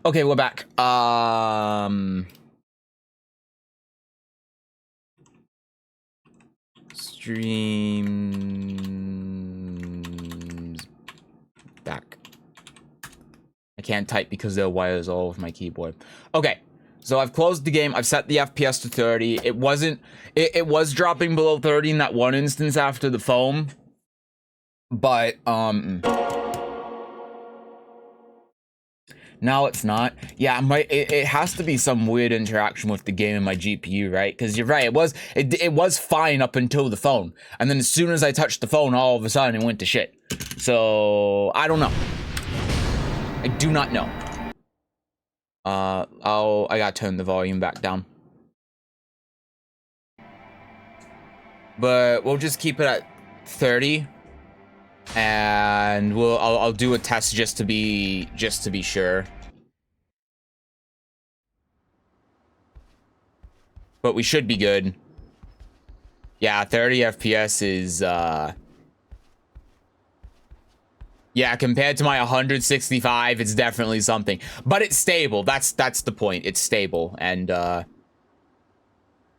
Okay, we're back. Streams back. I can't type because there are wires all over my keyboard. Okay, so I've closed the game. I've set the FPS to 30. It wasn't. It was dropping below 30 in that one instance after the foam, but now it's not. Yeah, it has to be some weird interaction with the game and my GPU, right? Because you're right. It was fine up until the phone, and then as soon as I touched the phone, all of a sudden it went to shit. So I don't know. I do not know. I gotta turn the volume back down. But we'll just keep it at 30, and I'll do a test just to be sure. But we should be good. Yeah, 30 FPS is yeah, compared to my 165, it's definitely something. But it's stable. That's the point. It's stable. And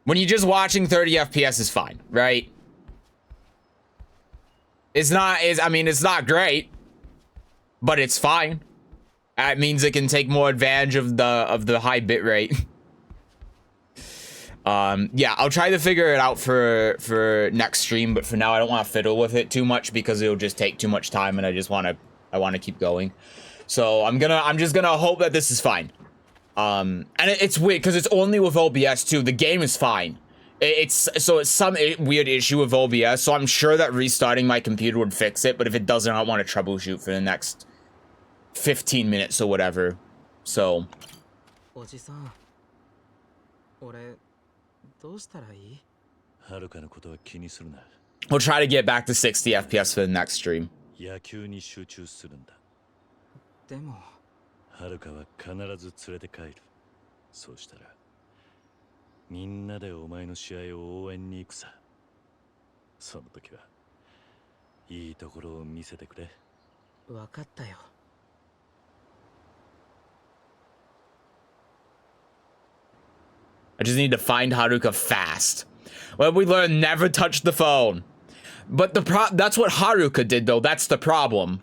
when you're just watching 30 FPS is fine, right? It's not great, but it's fine. That means it can take more advantage of the high bit rate. Yeah, I'll try to figure it out for next stream, but for now I don't want to fiddle with it too much because it'll just take too much time, and I want to keep going. So I'm just gonna hope that this is fine. And it's weird because it's only with OBS too. The game is fine. It's some weird issue with OBS, so I'm sure that restarting my computer would fix it, but if it doesn't, I want to troubleshoot for the next 15 minutes or whatever. So we'll try to get back to 60 FPS for the next stream. I just need to find Haruka fast. Well, we learned never touch the phone. But that's what Haruka did, though. That's the problem.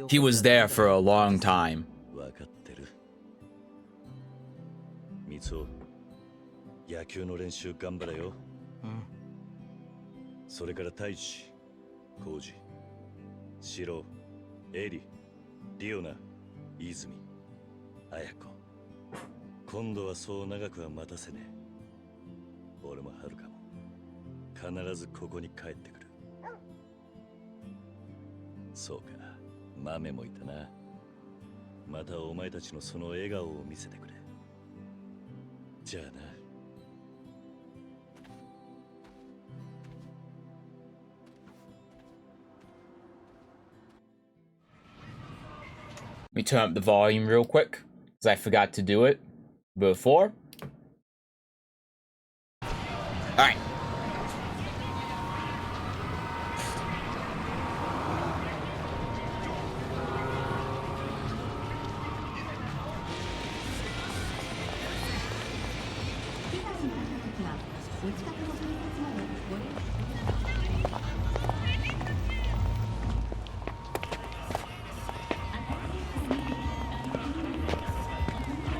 He was there for a long time. Let me turn up the volume real quick, because I forgot to do it before. Alright.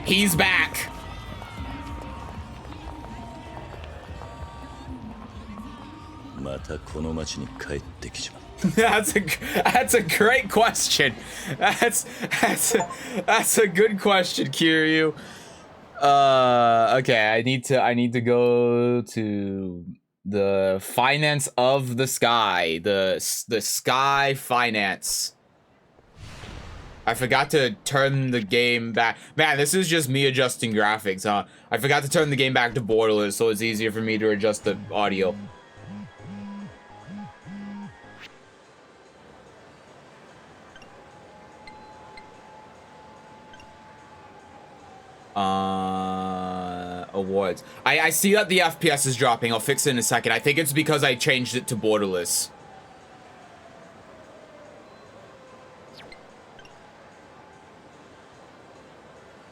He's back. That's a great question. That's a good question, Kiryu. Okay, I need to go to the finance of the sky, the sky finance. I forgot to turn the game back. Man, this is just me adjusting graphics, huh? I forgot to turn the game back to borderless, so it's easier for me to adjust the audio. Awards. I see that the FPS is dropping. I'll fix it in a second. I think it's because I changed it to borderless.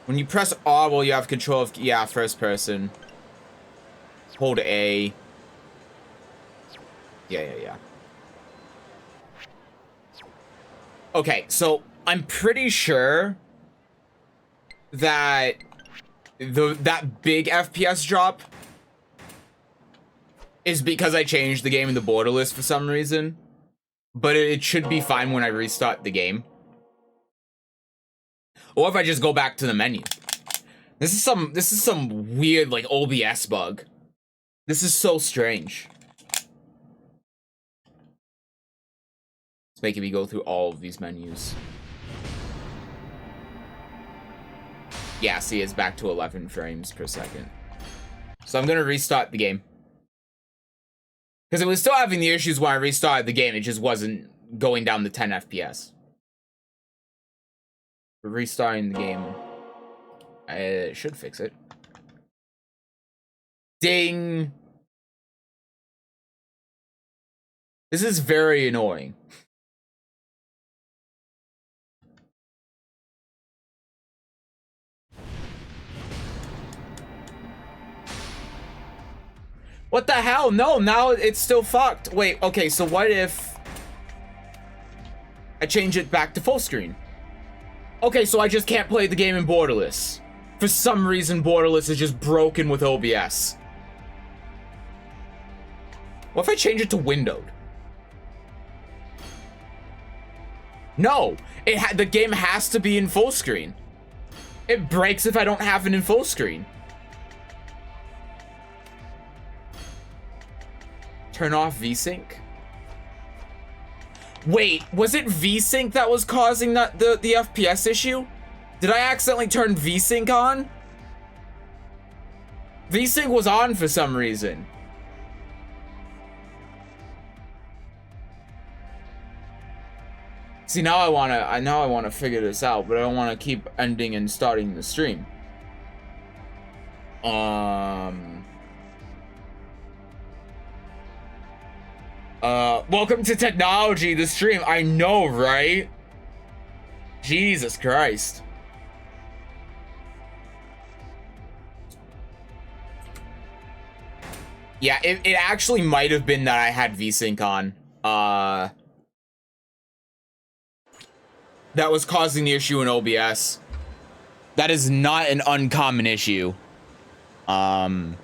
When you press R while you have control of, yeah, first person. Hold A. Yeah. Okay, so I'm pretty sure that that big FPS drop is because I changed the game into borderless for some reason. But it should be fine when I restart the game. Or if I just go back to the menu. This is some weird like OBS bug. This is so strange. It's making me go through all of these menus. Yeah, see, it's back to 11 frames per second. So I'm gonna restart the game. Because it was still having the issues when I restarted the game, it just wasn't going down to 10 FPS. Restarting the game. It should fix it. Ding! This is very annoying. What the hell? No, now it's still fucked. Wait, okay, so what if I change it back to full screen? Okay, so I just can't play the game in borderless. For some reason, borderless is just broken with OBS. What if I change it to windowed? No, the game has to be in full screen. It breaks if I don't have it in full screen. Turn off VSync. Wait, was it VSync that was causing the FPS issue? Did I accidentally turn VSync on? VSync was on for some reason. See, now I wanna figure this out, but I don't wanna keep ending and starting the stream. Welcome to technology, the stream. I know, right? Jesus Christ. Yeah, it actually might have been that I had VSync on. That was causing the issue in OBS. That is not an uncommon issue. But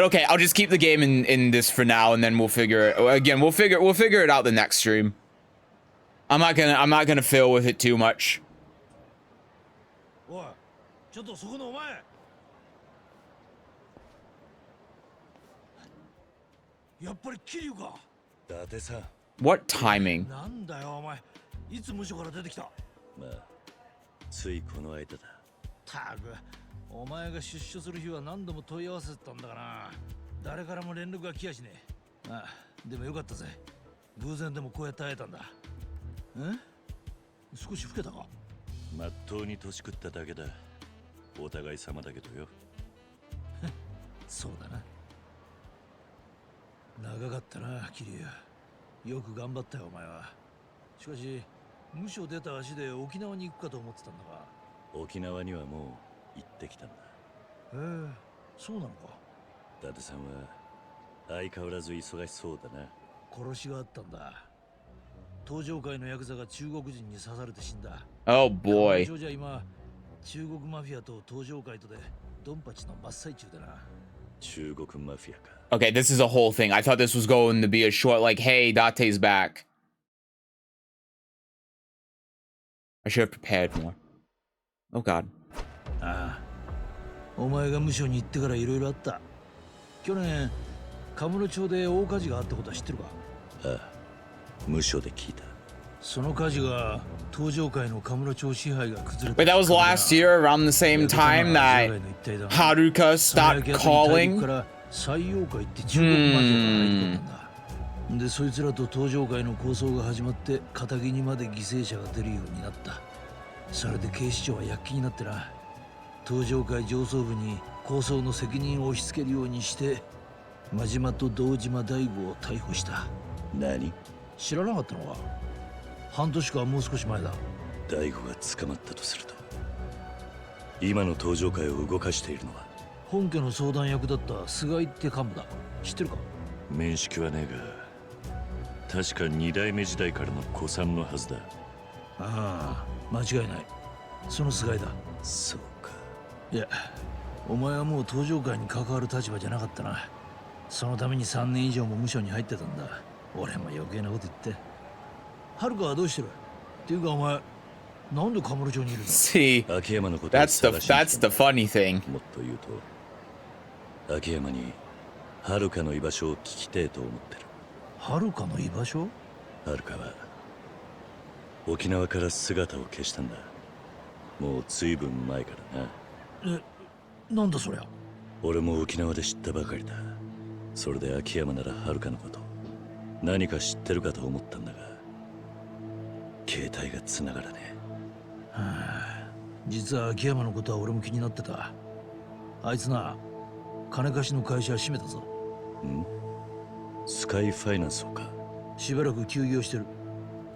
okay, I'll just keep the game in this for now, and then we'll figure it again. We'll figure it out the next stream. I'm not gonna fill with it too much. What timing? Oh boy. Okay, this is a whole thing. I thought this was going to be a short, like, hey, Date's back. I should have prepared more. Oh god. Wait, that was last year around the same time that Haruka stopped calling? でそいつらと登場界の抗争が始まって片木にまで犠牲者が出るようになった。それで警視庁は躍起になってな、登場界上層部に抗争の責任を押し付けるようにして真島と堂島大吾を逮捕した。何？知らなかったのか？半年かもう少し前だ。大吾が捕まったとすると、今の登場界を動かしているのは本家の相談役だった菅井って幹部だ。知ってるか？面識はねえが、確か2代目時代からの古参のはずだ。ああ、間違いない。その菅井だ。そうか。いや、お前はもう登場界に関わる立場じゃなかったな。そのために3年以上も無所に入ってたんだ。俺も余計なこと言って。遥はどうしてる？っていうかお前、なんでカムロ町にいるの？ See, 秋山のことを that's the funny thing. もっと言うと、秋山に遥の居場所を聞きてえと思ってる。遥の居場所？遥は沖縄から姿を消したんだ。もう随分前からな。なんだそりゃ。俺も沖縄で知ったばかりだ。それで秋山なら遥のこと何か知ってるかと思ったんだが、携帯が繋がらねえ。はあ、実は秋山のことは俺も気になってた。あいつな、金貸しの会社閉めたぞ。ん？スカイファイナンスをか？しばらく休業してる。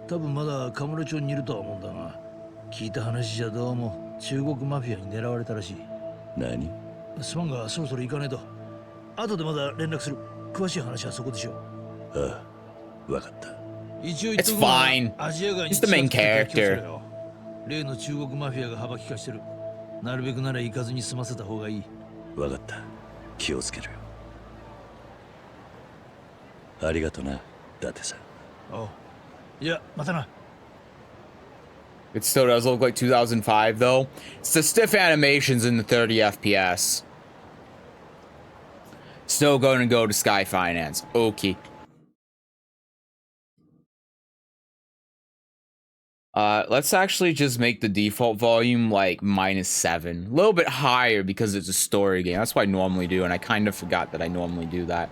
多分まだカムロ町にいるとは思うんだが、聞いた話じゃどうも中国マフィアに狙われたらしい。何？すまんがそろそろ行かねえと。後でまだ連絡する。詳しい話はそこでしょう。ああ、わかった。一応言っと It's くが、 fine. アジア街に He's the main 近づく時は気をつけ character. ろよ。例の中国マフィアが幅利かしてる。なるべくなら行かずに済ませた方がいい。わかった。気をつけるよ。ありがとな、伊達さん。おう。いや、またな。 It still does look like 2005 though. It's the stiff animations in the 30 FPS. Still going to go to Sky Finance. Okay. Let's actually just make the default volume like -7. A little bit higher because it's a story game. That's what I normally do, and I kind of forgot that I normally do that.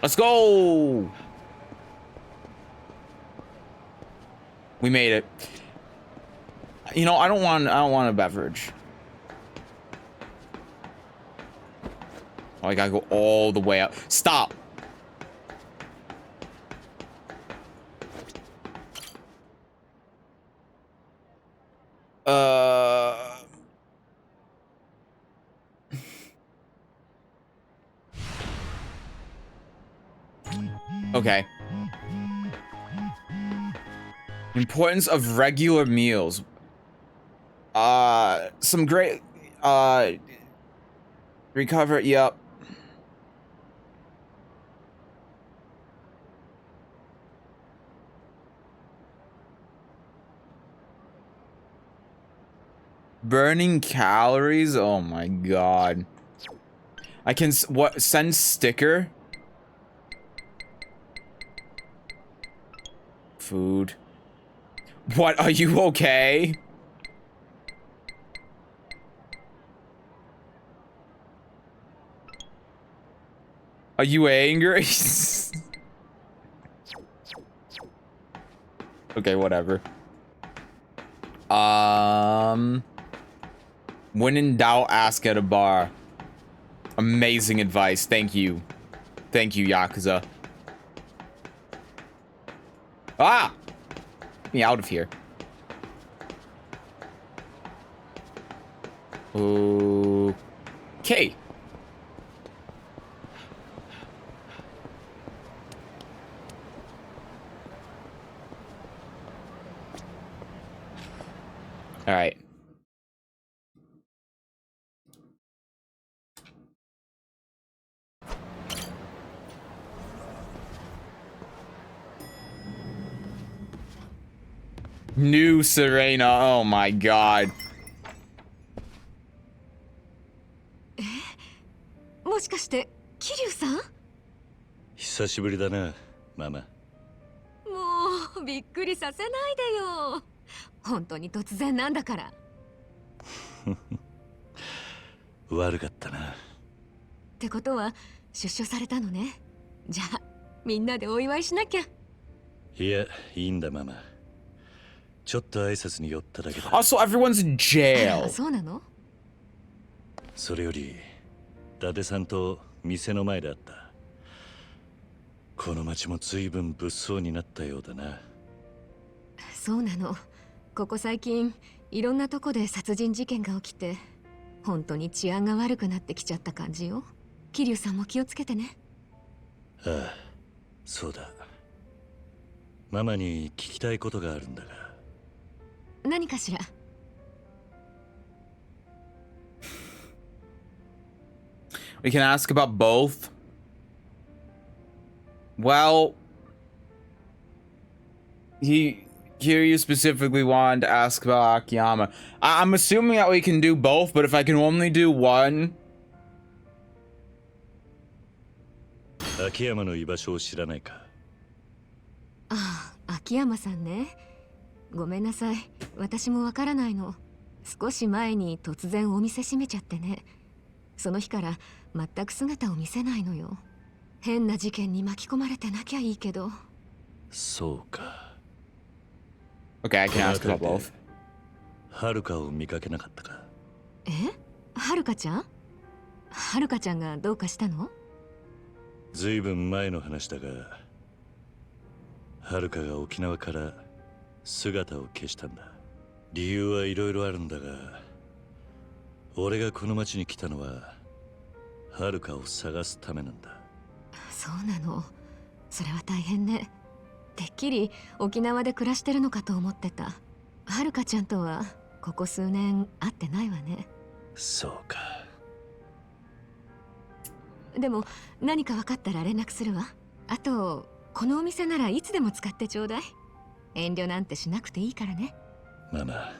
Let's go! We made it. You know, I don't want a beverage. Oh, I gotta go all the way up. Stop! Okay. Importance of regular meals. Some great, recover, yep. Burning calories? Oh my god. I can, what, send sticker? Food. What, are you okay? Are you angry? Okay, whatever. When in doubt, ask at a bar. Amazing advice. Thank you. Thank you, Yakuza. Ah! Get me out of here. Okay. All right. New Serena. Oh my god. もしかして桐生さん？久しぶりだな、ママ。びっくりさせないでよ。本当に突然なんだから。悪かったな。ってことは出所されたのね。じゃあみんなでお祝いしなきゃ。いや、いいんだママ。ちょっと挨拶に寄っただけだ。Also, everyone's in あ jail. そうなの？それより、伊達さんと店の前で会った。この町も随分物騒になったようだな。そうなの。ここ最近いろんなとこで殺人事件が起きて、本当に治安が悪くなってきちゃった感じよ。桐生さんも気をつけてね。ああ、そうだ。ママに聞きたいことがあるんだが。何かしら。We can ask about both. Well, Kiryu specifically wanted to ask about Akiyama. I'm assuming that we can do both, but if I can only do one. 秋山の居場所を知らないか？ああ、秋山さんね。ごめんなさい。私もわからないの。少し前に突然お店閉めちゃってね。その日から全く姿を見せないのよ。変な事件に巻き込まれてなきゃいいけど。そうか。Okay, I can ask about both. はるかを見かけなかったか？え？はるかちゃん？はるかちゃんがどうかしたの？ずいぶん前の話だが、はるかが沖縄から姿を消したんだ。理由はいろいろあるんだが、俺がこの町に来たのははるかを探すためなんだ。そうなの。それは大変ね。てっきり沖縄で暮らしてるのかと思ってた。はるかちゃんとはここ数年会ってないわね。そうか。でも何か分かったら連絡するわ。あとこのお店ならいつでも使ってちょうだい。遠慮なんてしなくていいからね。ママ、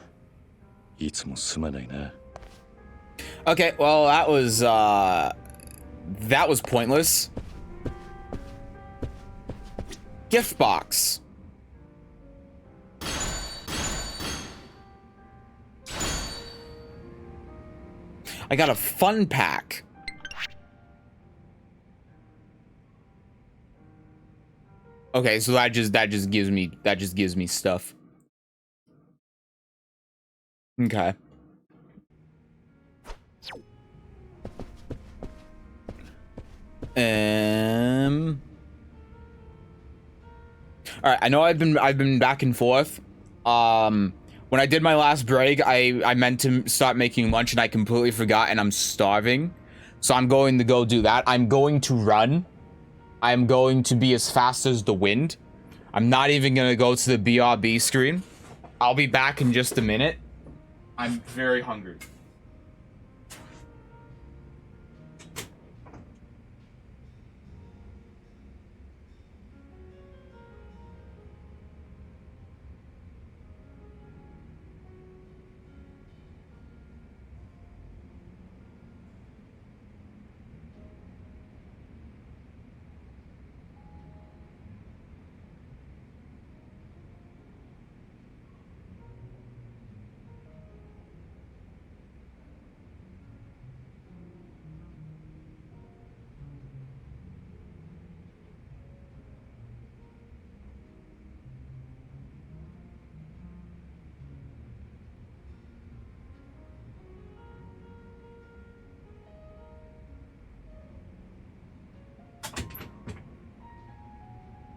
いつもすまないな。Okay, well, that was pointless. Gift box. I got a fun pack. Okay, so that just gives me stuff. Okay. All right, I know I've been back and forth. When I did my last break, I meant to start making lunch and I completely forgot and I'm starving. So I'm going to go do that. I'm going to run. I'm going to be as fast as the wind. I'm not even going to go to the BRB screen. I'll be back in just a minute. I'm very hungry.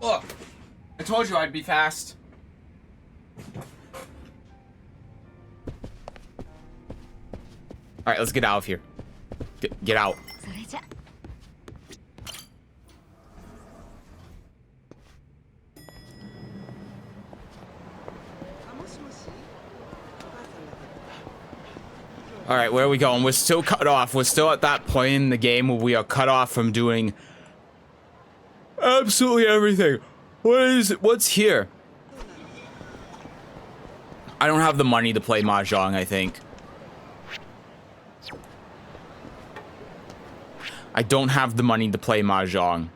Look, I told you I'd be fast. All right, let's get out of here. Get out. それじゃ。All right, where are we going? We're still cut off. We're still at that point in the game where we are cut off from doing absolutely everything. What's here? I don't have the money to play mahjong, I think. I don't have the money to play mahjong.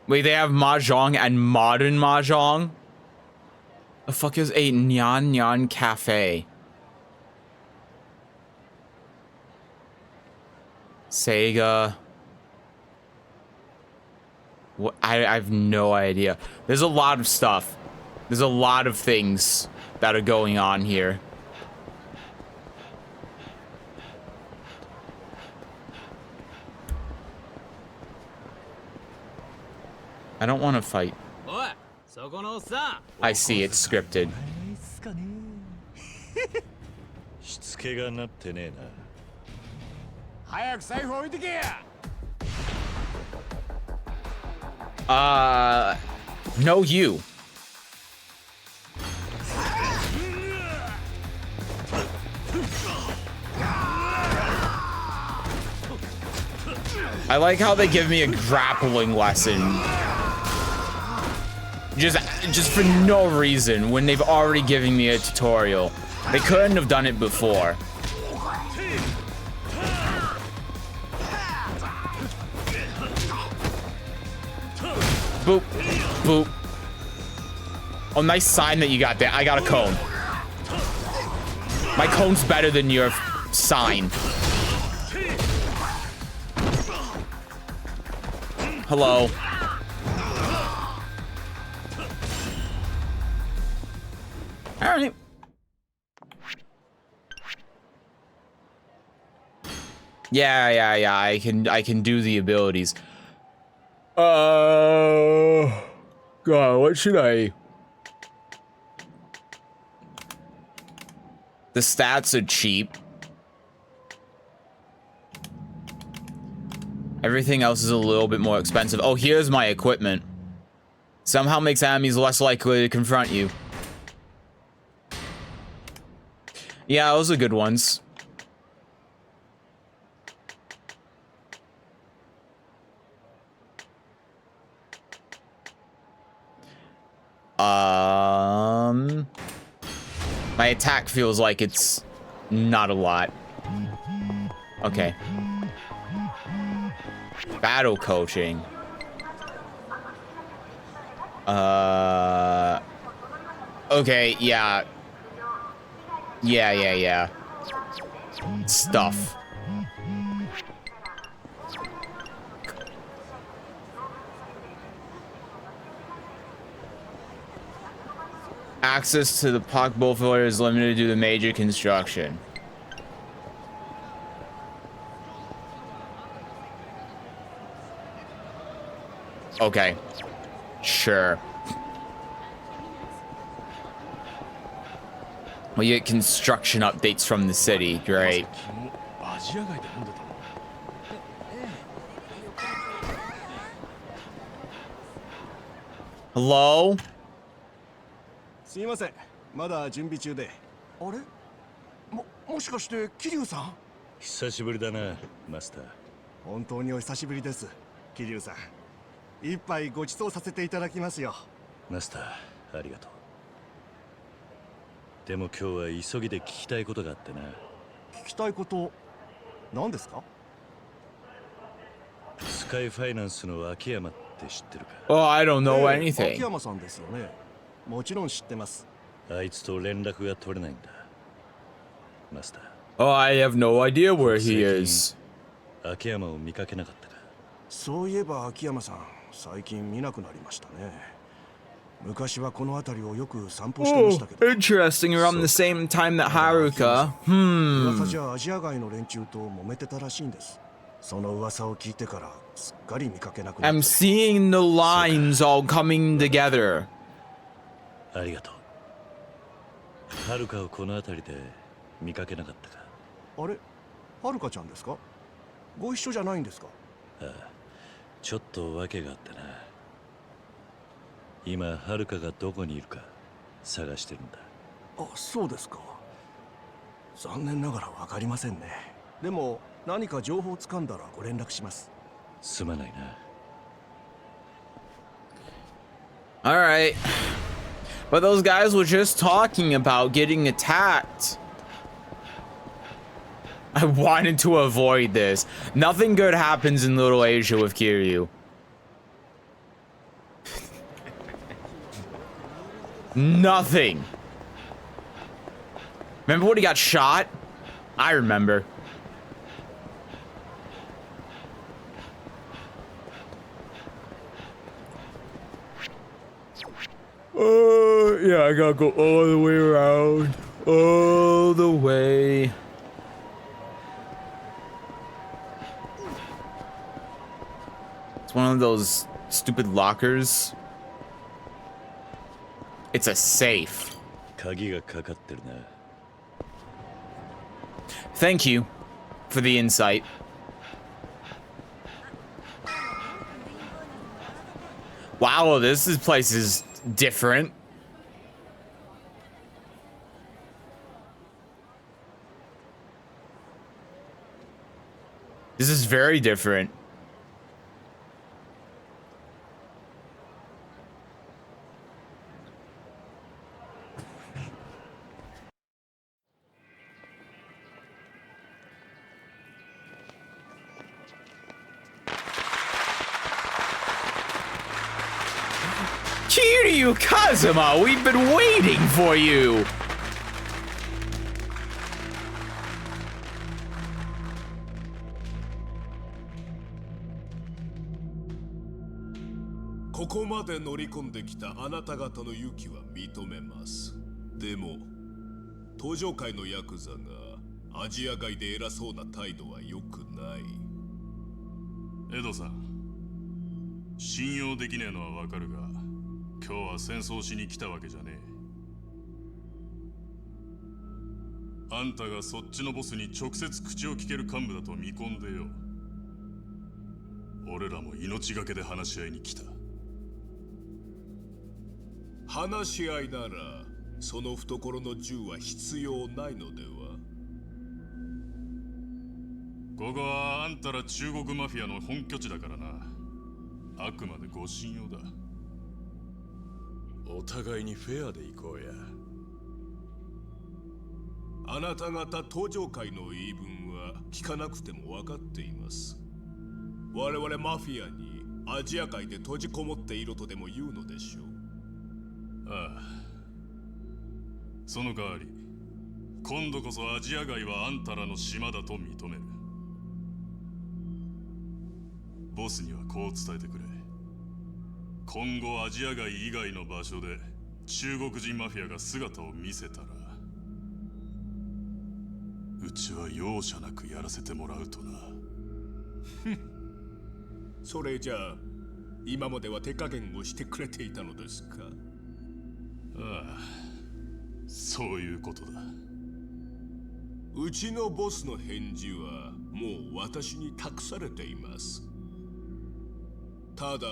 Wait, they have mahjong and modern mahjong? The fuck is a Nyan Nyan Cafe? Sega. What? I have no idea. There's a lot of stuff. There's a lot of things that are going on here. I don't want to fight. I see, it's scripted. しつけがなってねえな。早く財布置いてけや。 No you. I like how they give me a grappling lesson. Just for no reason when they've already given me a tutorial. They couldn't have done it before. Boop. Boop. Oh, nice sign that you got there. I got a cone. My cone's better than your sign. Hello. All right. Yeah. I can do the abilities. God, what should I? The stats are cheap. Everything else is a little bit more expensive. Oh, here's my equipment. Somehow makes enemies less likely to confront you. Yeah, those are good ones. My attack feels like it's not a lot. Okay. Battle coaching. Okay, yeah. Yeah. Stuff. Access to the Pak Bullfighter is limited due to major construction. Okay. Sure. We get construction updates from the city. Great. Hello? すいません、まだ準備中で。あれ？もしかして桐生さん？久しぶりだな、マスター。本当にお久しぶりです、桐生さん。一杯ご馳走させていただきますよ。マスター、ありがとう。でも今日は急ぎで聞きたいことがあってな。聞きたいこと、何ですか？スカイファイナンスの秋山って知ってるか？ Oh, I don't know 秋 anything. 山さんですよね。もちろん知ってます。あいつと連絡が取れないんだ、マスター。Oh, I have no idea where he is. 秋山を見かけなかったか？そういえば秋山さん、最近見なくなりましたね。昔はこの辺りをよく散歩してましたけど。Interesting, around the same time that Haruka. 噂じゃアジア街の連中と揉めてたらしいんです。その噂を聞いてからすっかり見かけなくなって。I'm seeing the lines all coming together. ありがとう。はるかをこの辺りで見かけなかったか？あれ、はるかちゃんですか？ご一緒じゃないんですか？ああ、ちょっと訳があってな。今はるかがどこにいるか探してるんだ。あ、そうですか。残念ながらわかりませんね。でも何か情報をつかんだらご連絡します。すまないな。All right. But those guys were just talking about getting attacked. I wanted to avoid this. Nothing good happens in Little Asia with Kiryu. Nothing. Remember when he got shot? I remember. Yeah, I gotta go all the way around. All the way. It's one of those stupid lockers. It's a safe. 鍵がかかってるな。Thank you for the insight. Wow, place is different. This is very different. Kiryu Kazuma, we've been waiting for you! This ここまで乗り込んできたあなた方の勇気は認めます。でも、登場界のヤクザがアジア外で偉そうな態度は良くない。エドさん、信用できねえのはわかるが、今日は戦争しに来たわけじゃねえ。あんたがそっちのボスに直接口を聞ける幹部だと見込んでよ。俺らも命がけで話し合いに来た。話し合いならその懐の銃は必要ないのでは。ここはあんたら中国マフィアの本拠地だからな。あくまでご信用だ。お互いにフェアで行こうや。あなた方登場界の言い分は聞かなくても分かっています。我々マフィアにアジア界で閉じこもっているとでも言うのでしょう。ああ。その代わり、今度こそアジア外はあんたらの島だと認める。ボスにはこう伝えてくれ。今後アジア外以外の場所で中国人マフィアが姿を見せたら、うちは容赦なくやらせてもらうとな。それじゃあ今までは手加減をしてくれていたのですか？ああ、そういうことだ。うちのボスの返事はもう私に託されています。ただ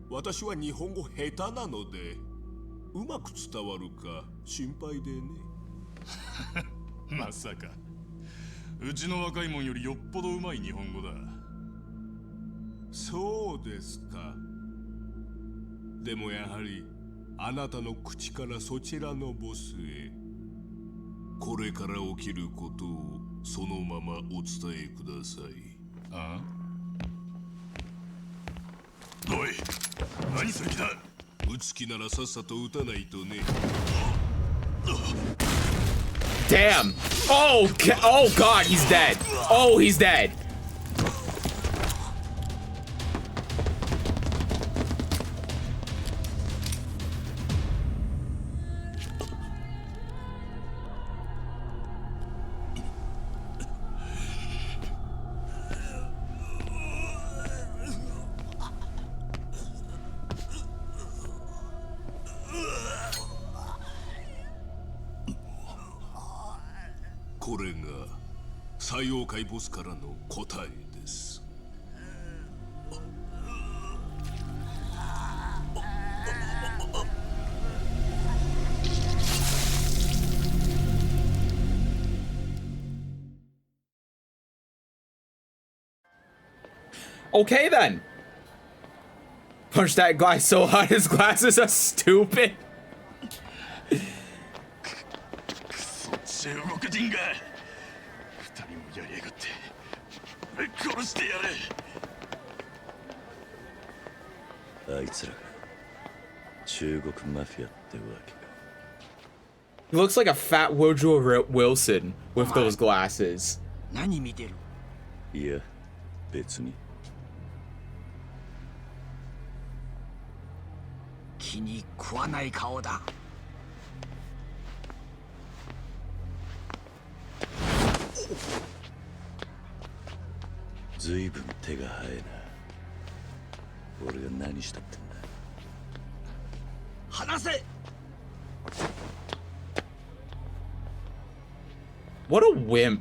私は日本語下手なのでうまく伝わるか心配でね。まさかうちの若いもんよりよっぽどうまい日本語だ。そうですか。でもやはりあなたの口からそちらのボスへこれから起きることをそのままお伝えください。あ？おい、何する気だ？撃つ気ならさっさと撃たないとね。Damn! Oh, oh God, he's dead. Oh, he's dead.ボスからの答えです。Okay then. Punch that guy so hard his glasses are stupid. 中国人が二人もやりやがって殺してやれ。あいつらが中国マフィアってわけか。He looks like a fat Woodrow Wilson with those glasses. 何見てる？いや別に。気に食わない顔だ。ずいぶん手が早いな。俺が何したってんだ。離せ。 What a wimp.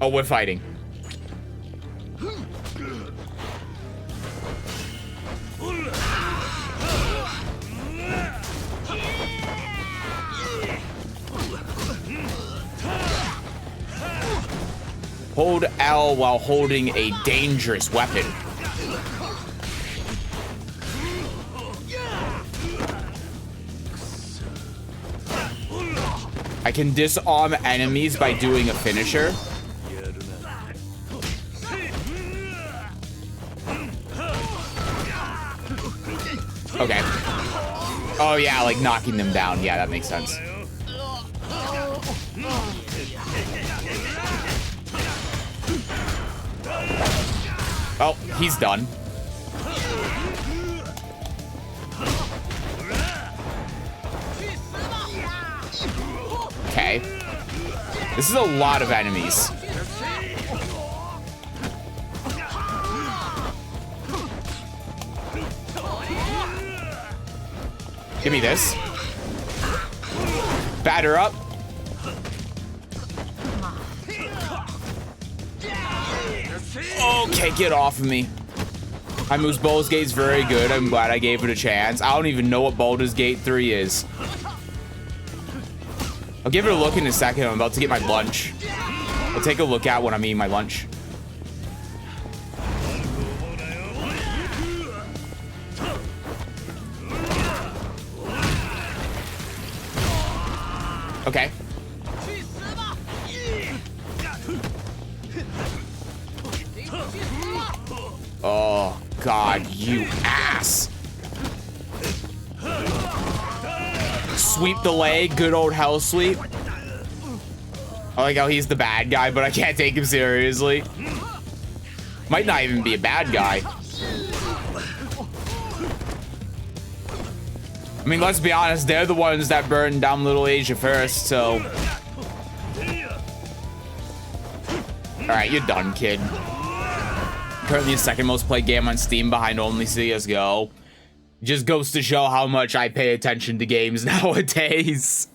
Oh, we're fighting. Hold L while holding a dangerous weapon. I can disarm enemies by doing a finisher. Okay. Oh yeah, like knocking them down. Yeah, that makes sense. Oh, he's done. Okay. This is a lot of enemies. Give me this. Batter up. Okay, get off of me. Hymu's Baldur's Gate's very good. I'm glad I gave it a chance. I don't even know what Baldur's Gate 3 is. I'll give it a look in a second. I'm about to get my lunch. I'll take a look at when I'm eating my lunch. Okay. Oh, God, you ass. Sweep the leg, good old hell sweep. I like how he's the bad guy, but I can't take him seriously. Might not even be a bad guy. I mean, let's be honest, they're the ones that burned down Little Asia first, so. Alright, you're done, kid. Currently the second most played game on Steam behind only CSGO. Just goes to show how much I pay attention to games nowadays.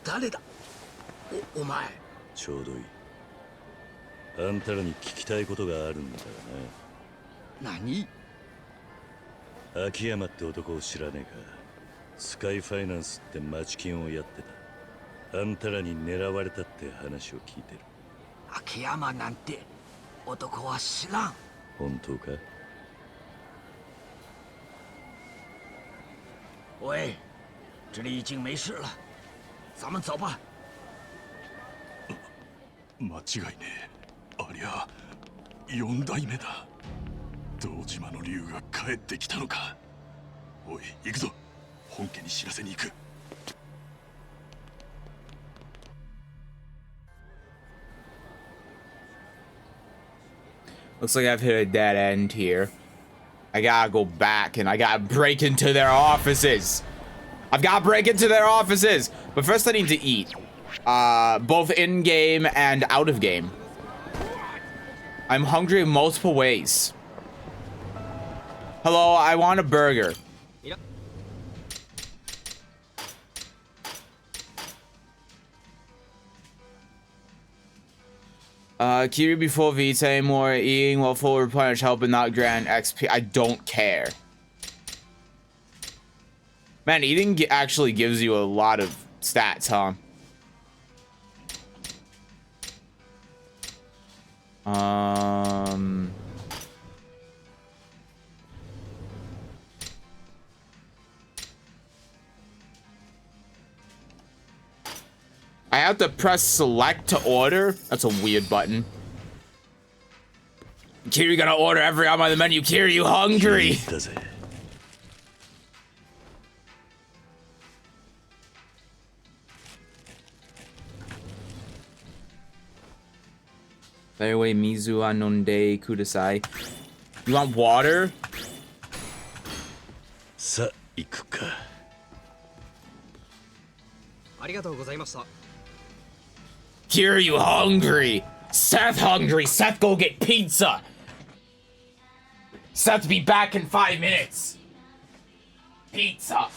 誰だ？お前。ちょうどいい。あんたらに聞きたいことがあるんだがな。何？秋山って男を知らねえか。スカイファイナンスって町金をやってた。あんたらに狙われたって話を聞いてる。秋山なんて男は知らん。本当か？喂，这里已经没事了，咱们走吧。間違いねえ。ありゃ4代目だ。堂島の竜が帰ってきたのか。おい、行くぞ。本家に知らせに行く。Looks like I've hit a dead end here. I gotta go back and I gotta break into their offices. I've gotta break into their offices. But first I need to eat. Both in-game and out of game. I'm hungry in multiple ways. Hello, I want a burger. Kiri before Vita more eating while full replenish help but not grant XP. I don't care. Man, eating actually gives you a lot of stats, huh? I have to press select to order? That's a weird button. Kiri gonna order every item on the menu. Kiri, you hungry? Fairway Mizu Anonde Kudasai. You want water? さあ行くか。ありがとうございました。 Hear you hungry? Seth hungry. Seth, go get pizza. Seth, be back in 5 minutes. Pizza.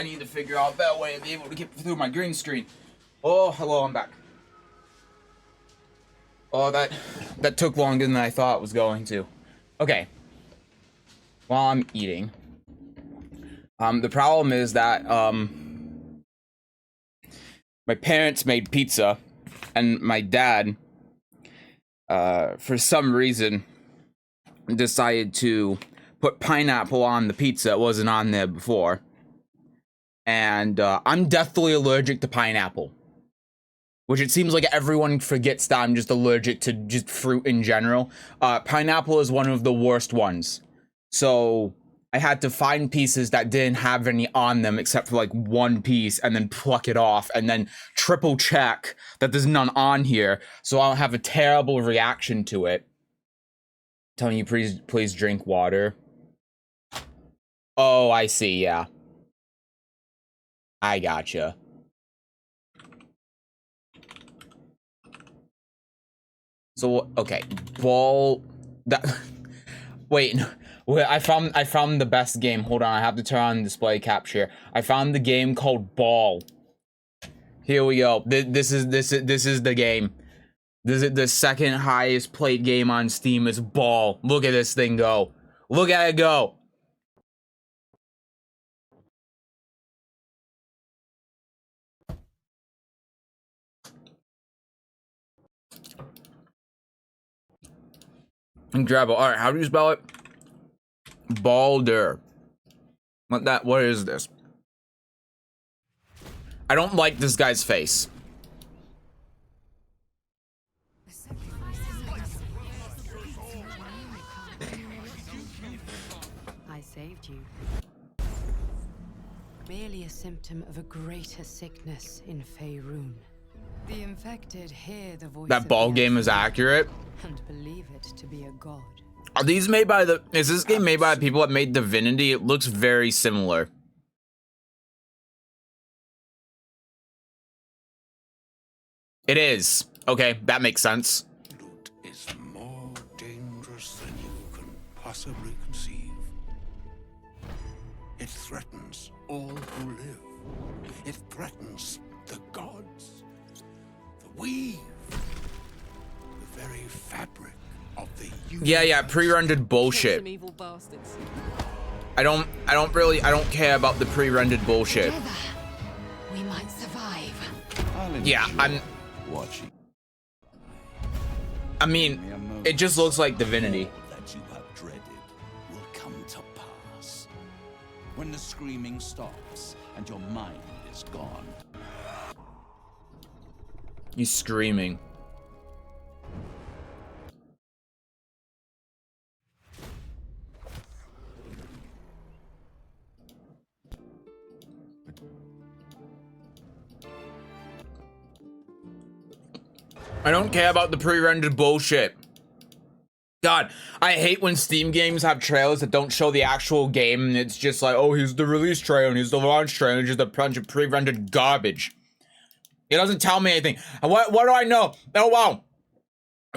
I need to figure out a better way to be able to get through my green screen. Oh, hello, I'm back. Oh, that took longer than I thought it was going to. Okay. While I'm eating. The problem is that, my parents made pizza, and my dad, for some reason, decided to put pineapple on the pizza. It wasn't on there before. And, I'm deathly allergic to pineapple. Which it seems like everyone forgets that I'm just allergic to just fruit in general. Pineapple is one of the worst ones. So I had to find pieces that didn't have any on them except for like one piece and then pluck it off and then triple check that there's none on here so I don't have a terrible reaction to it. Telling you please drink water. Oh, I see, yeah. I gotcha. So okay, ball that wait, I found the best game. Hold on, I have to turn on display capture. I found the game called Ball. Here we go. This is the game. This is the second highest played game on Steam is Ball. Look at this thing go. Look at it go. And grab it. All right, how do you spell it? Balder. What is this? I don't like this guy's face. I saved you. Merely a symptom of a greater sickness in Faerun. The infected hear the voice That ball game is accurate. And believe it to be a god. Are these made by is this game made by the people that made Divinity? It looks very similar. It is. Okay, that makes sense. Loot is more dangerous than you can possibly conceive. It threatens all who live. It threatens the gods, the weave, the very fabric of the universe. Yeah, pre-rendered bullshit. I don't care about the pre-rendered bullshit. Together, we might survive. Yeah, I mean, it just looks like Divinity. That you have dreaded will come to pass when the screaming stops and your mind is gone. He's screaming. I don't care about the pre-rendered bullshit. God, I hate when Steam games have trailers that don't show the actual game and it's just like, oh, here's the release trailer and here's the launch trailer and just a bunch of pre-rendered garbage. It doesn't tell me anything. What do I know? Oh, wow.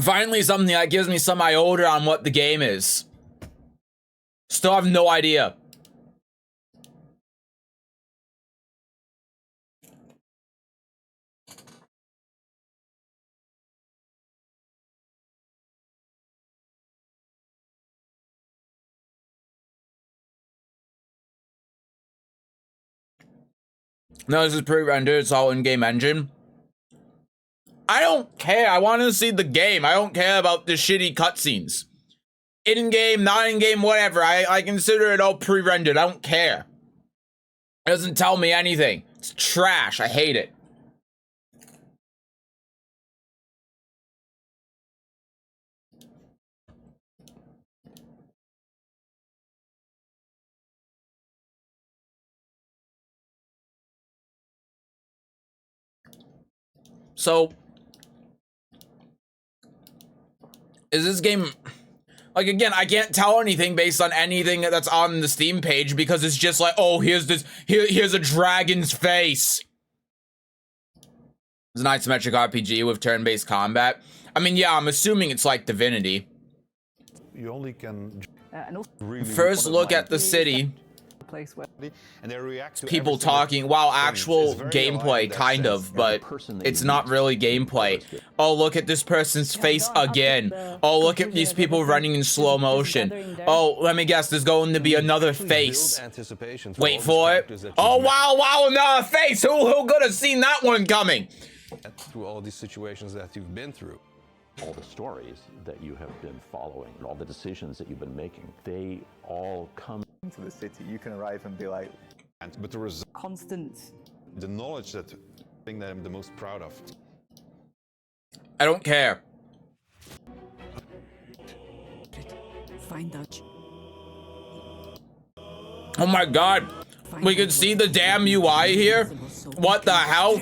Finally something that gives me some iota on what the game is. Still have no idea. No, this is pre-rendered. It's all in-game engine. I don't care. I want to see the game. I don't care about the shitty cutscenes. In-game, not in-game, whatever. I consider it all pre-rendered. I don't care. It doesn't tell me anything. It's trash. I hate it. So, is this game, like, again, I can't tell anything based on anything that's on the Steam page because it's just like, oh, here's a dragon's face. It's an isometric RPG with turn-based combat. I mean, yeah, I'm assuming it's like Divinity. You only can First look at the city. place where and they react to people every single talking while thing. actual It's very gameplay, alive in that kind sense. of, but it's not really gameplay. Oh, look at this person's face again. Oh, look at these people running in slow motion. Oh, let me guess, there's going to be another face. Wait for it. Oh, wow, another face. Who could have seen that one coming? Through all these situations that you've been through. All the stories that you have been following, all the decisions that you've been making, they all come into the city. You can arrive and be like, but the result, constant, the knowledge, that thing that I'm the most proud of. I don't care. Find out. Oh my god. We can see the damn UI here? What the hell?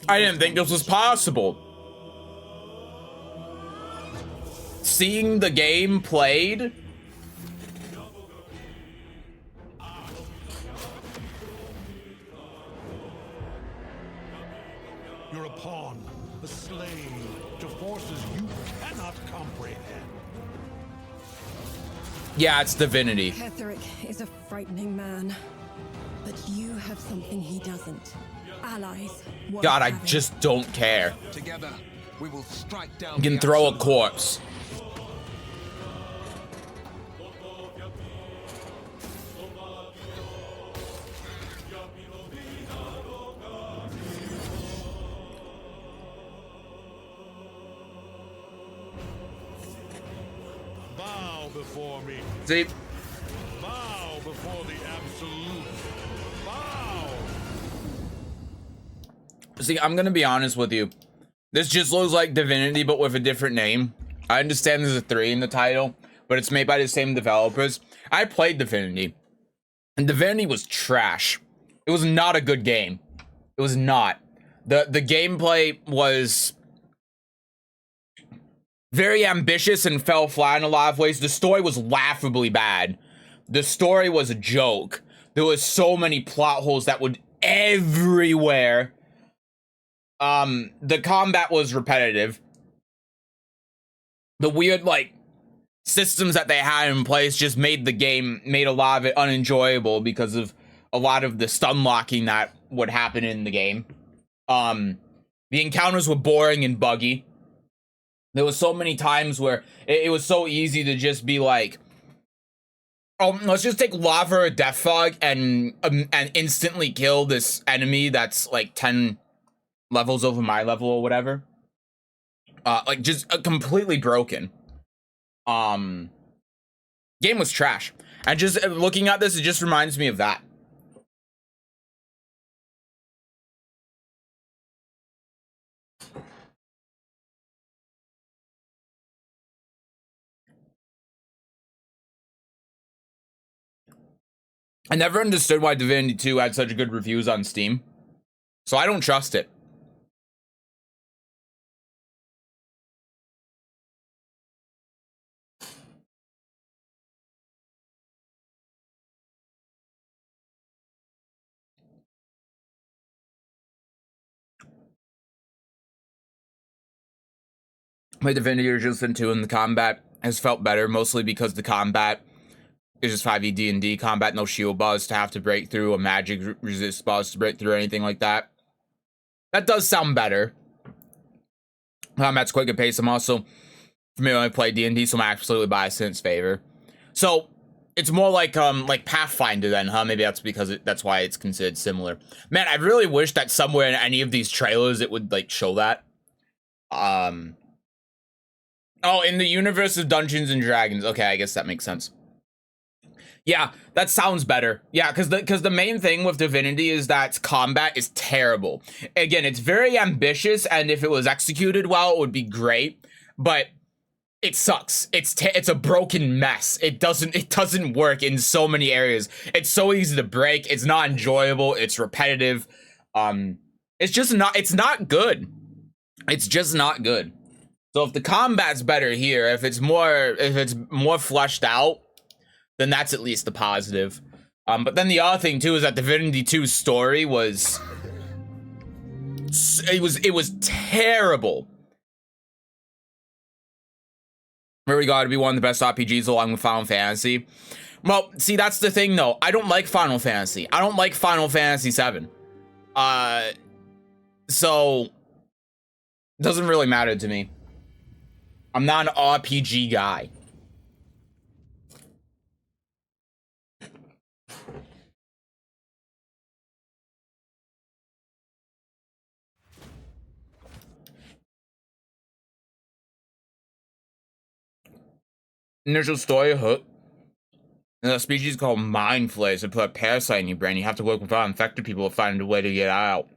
I didn't think this was possible. Seeing the game played? You're a pawn, a slave to forces you cannot comprehend. Yeah, it's Divinity. Ketherick is a frightening man, but you have something he doesn't. Allies. God, I just don't care. Together, we will strike down. You can throw a corpse. Bow before me. See? Bow before the absolute. Bow. See, I'm gonna be honest with you. This just looks like Divinity, but with a different name. I understand there's a 3 in the title, but it's made by the same developers. I played Divinity, and Divinity was trash. It was not a good game. It was not. The gameplay was very ambitious and fell flat in a lot of ways. The story was laughably bad. The story was a joke. There was so many plot holes that would everywhere. The combat was repetitive. The weird, like, systems that they had in place just made a lot of it unenjoyable because of a lot of the stun locking that would happen in the game. The encounters were boring and buggy. There was so many times where it was so easy to just be like, oh, let's just take lava or death fog and instantly kill this enemy that's like 10 levels over my level or whatever. Like just completely broken. Game was trash. And just looking at this, it just reminds me of that. I never understood why Divinity 2 had such good reviews on Steam. So I don't trust it. My Divinity Original 2 in the combat has felt better, mostly because the combat is just 5e D&D combat, no shield buzz to have to break through, a magic resist buzz to break through, anything like that. That does sound better. Combat's quick and pace. I'm also familiar when I play D&D, so I'm absolutely biased in its favor. So it's more like Pathfinder then, huh? Maybe that's because that's why it's considered similar. Man, I really wish that somewhere in any of these trailers it would like show that. Oh, in the universe of Dungeons and Dragons. Okay, I guess that makes sense. Yeah, that sounds better. Yeah, because the main thing with Divinity is that combat is terrible. Again, it's very ambitious, and if it was executed well, it would be great. But it sucks. It's a broken mess. It doesn't work in so many areas. It's so easy to break. It's not enjoyable. It's repetitive. It's just not. It's not good. It's just not good. So if the combat's better here, if it's more fleshed out, then that's at least a positive. But then the other thing too is that Divinity 2's story was terrible. Very got to be one of the best RPGs along with Final Fantasy. Well, see, that's the thing, though. I don't like Final Fantasy. I don't like Final Fantasy 7. So it doesn't really matter to me. I'm not an RPG guy. Initial story hook. There's a species called mind flayers that put a parasite in your brain. You have to work without infected people to find a way to get out.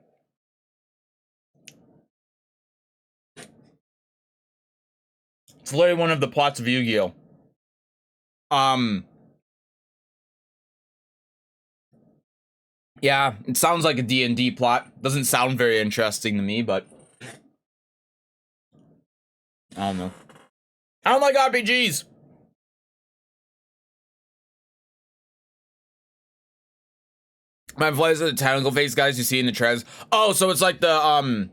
It's literally one of the plots of Yu-Gi-Oh! Yeah, it sounds like a D&D plot. Doesn't sound very interesting to me, but I don't know. I don't like RPGs. My flies are the tentacle face guys you see in the trailers. Oh, so it's like the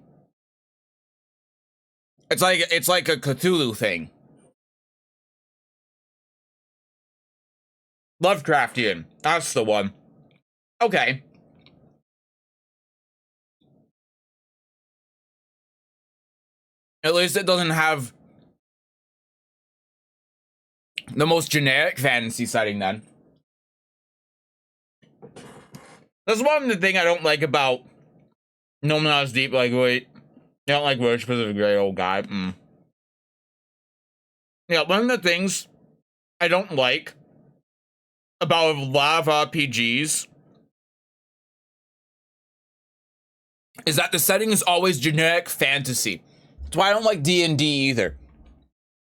it's like a Cthulhu thing. Lovecraftian. That's the one. Okay. At least it doesn't have the most generic fantasy setting then. That's one of the things I don't like about No Man's Deep. Like, wait, I don't like words because of a great old guy. Yeah, one of the things I don't like about a lot of RPGs is that the setting is always generic fantasy. That's why I don't like D&D either.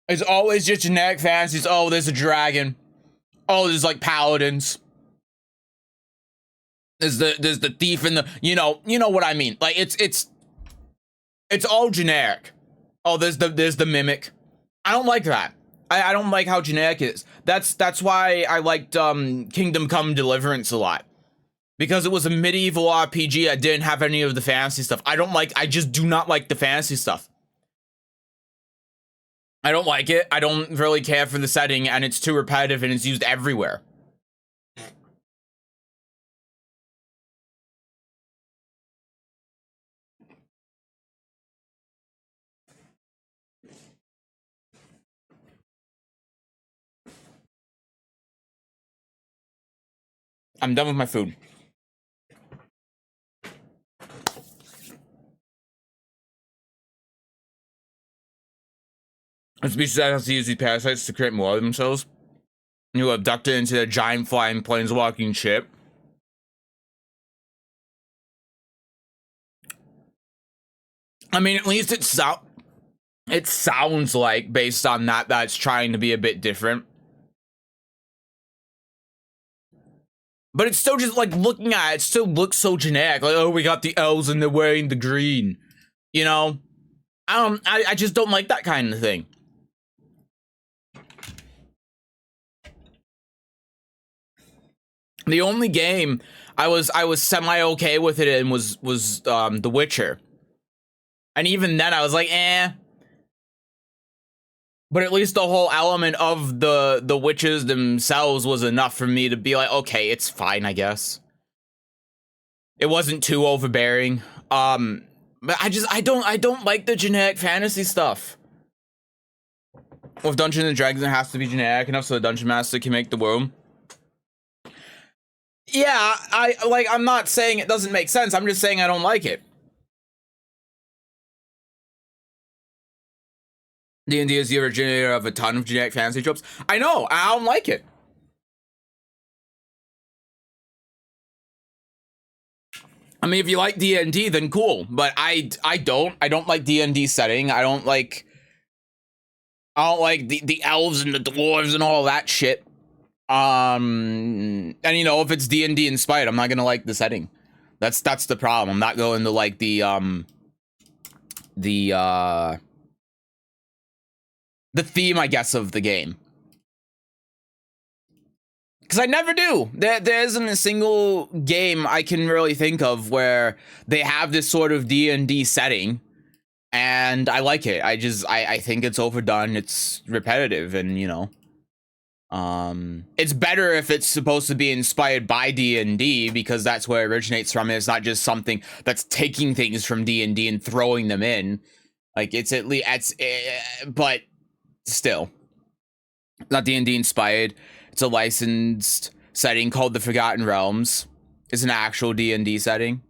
It's always just generic fantasies. Oh, there's a dragon. Oh, there's like paladins. There's the thief and the you know what I mean. Like it's all generic. Oh, there's the mimic. I don't like that. I don't like how generic it is. That's why I liked Kingdom Come Deliverance a lot. Because it was a medieval RPG that didn't have any of the fantasy stuff. I just do not like the fantasy stuff. I don't like it. I don't really care for the setting, and it's too repetitive and it's used everywhere. I'm done with my food. A species that has to use these parasites to create more of themselves. You abduct it into a giant flying planeswalking ship. I mean, at least it sounds like, based on that, it's trying to be a bit different. But it's still just, like, looking at it, it still looks so generic. Like, oh, we got the elves and they're wearing the green. You know? I just don't like that kind of thing. The only game I was semi okay with it and was The Witcher. And even then I was like, eh. But at least the whole element of the witches themselves was enough for me to be like, okay, it's fine, I guess. It wasn't too overbearing. But I don't like the generic fantasy stuff. With Dungeons and Dragons, it has to be generic enough so the Dungeon Master can make the world. Yeah, I'm not saying it doesn't make sense. I'm just saying I don't like it. D&D is the originator of a ton of generic fantasy tropes. I know, I don't like it. I mean, if you like D&D, then cool. But I don't like D&D setting. I don't like the elves and the dwarves and all that shit. And you know, if it's D&D inspired, I'm not gonna like the setting. That's the problem. I'm not going to like the theme, I guess, of the game. Because I never do. There isn't a single game I can really think of where they have this sort of D&D setting, and I like it. I think it's overdone. It's repetitive, and you know. It's better if it's supposed to be inspired by D&D because that's where it originates from. It's not just something that's taking things from D&D and throwing them in. Like, it's at least, but still, not D&D inspired. It's a licensed setting called the Forgotten Realms. It's an actual D&D setting.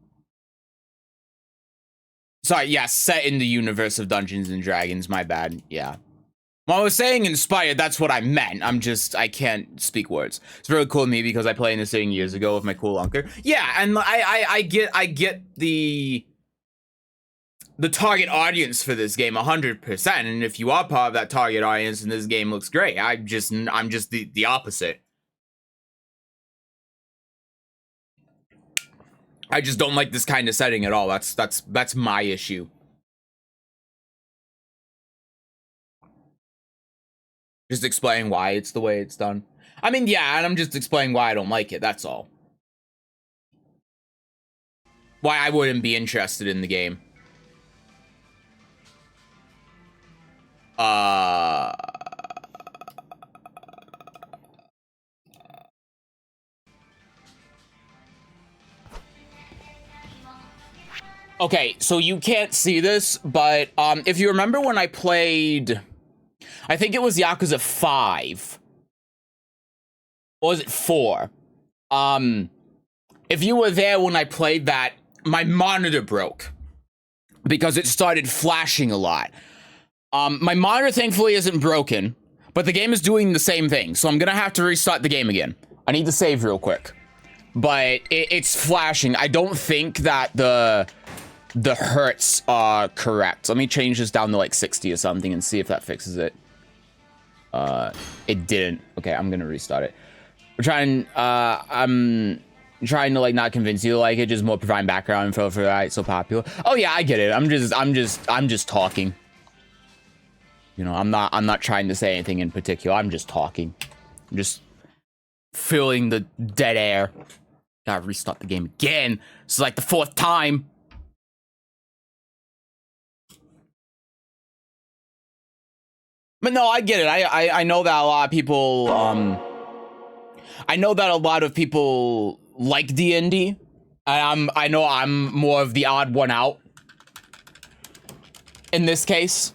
Sorry, yeah, set in the universe of Dungeons and Dragons. My bad. Yeah. When I was saying inspired, that's what I meant. I can't speak words. It's really cool to me because I played in this thing years ago with my cool uncle. Yeah, and I get the target audience for this game 100%. And if you are part of that target audience and this game looks great, I'm just the opposite. I just don't like this kind of setting at all. That's my issue. Just explain why it's the way it's done. I mean, yeah, and I'm just explaining why I don't like it, that's all. Why I wouldn't be interested in the game. Okay, so you can't see this, but if you remember when I played, I think it was Yakuza 5. Or was it 4? If you were there when I played that, my monitor broke because it started flashing a lot. My monitor thankfully isn't broken, but the game is doing the same thing, so I'm gonna have to restart the game again. I need to save real quick. But it's flashing. I don't think that the hertz are correct. Let me change this down to like 60 or something and see if that fixes it. It didn't. Okay, I'm gonna restart it. I'm trying to like not convince you to like it, just more providing background info for why it's so popular. Oh yeah, I get it. I'm just talking. You know, I'm not trying to say anything in particular. I'm just talking. I'm just filling the dead air. Gotta restart the game again. This is like the 4th time. But no, I get it. I know that a lot of people I know that a lot of people like D&D. I know I'm more of the odd one out in this case.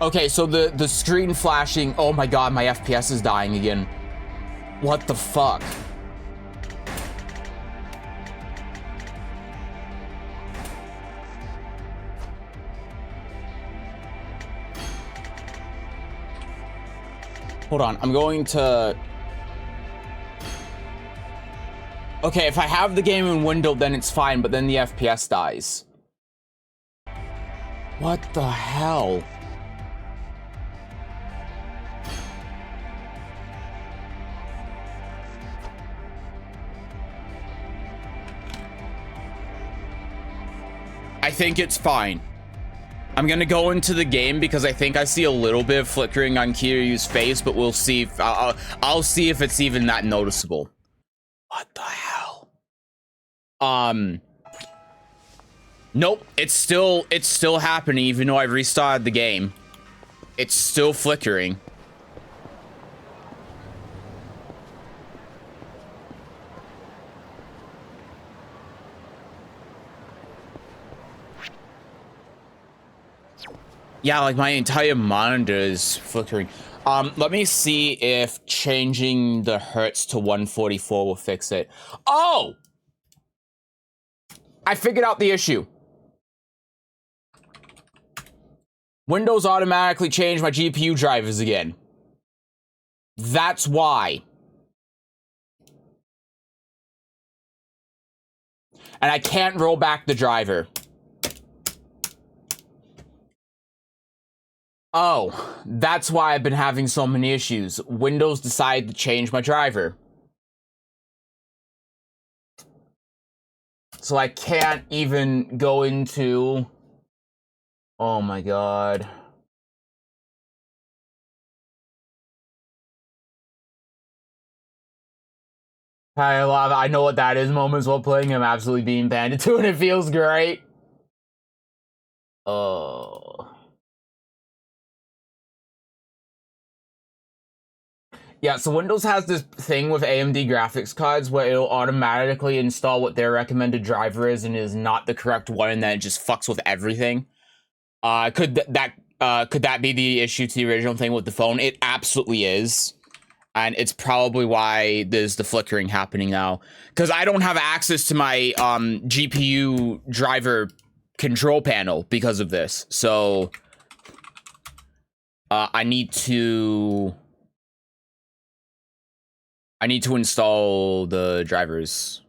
Okay, so the screen flashing, oh my god, my FPS is dying again. What the fuck? Hold on, I'm going to... Okay, if I have the game in window, then it's fine, but then the FPS dies. What the hell? I think it's fine. I'm gonna go into the game because I think I see a little bit of flickering on Kiryu's face, but we'll see if I'll see if it's even that noticeable. What the hell? Nope, it's still happening even though I restarted the game. It's still flickering. Yeah, like my entire monitor is flickering. Let me see if changing the hertz to 144 will fix it. Oh! I figured out the issue. Windows automatically changed my GPU drivers again. That's why. And I can't roll back the driver. Oh, that's why I've been having so many issues. Windows decided to change my driver. So I can't even go into... Oh my god. I know what that is. Moments while playing, I'm absolutely being panded to, and it feels great. Oh. Yeah, so Windows has this thing with AMD graphics cards where it'll automatically install what their recommended driver is and is not the correct one, and then it just fucks with everything. Could that be the issue to the original thing with the phone? It absolutely is. And it's probably why there's the flickering happening now. Because I don't have access to my GPU driver control panel because of this. So I need to install the drivers.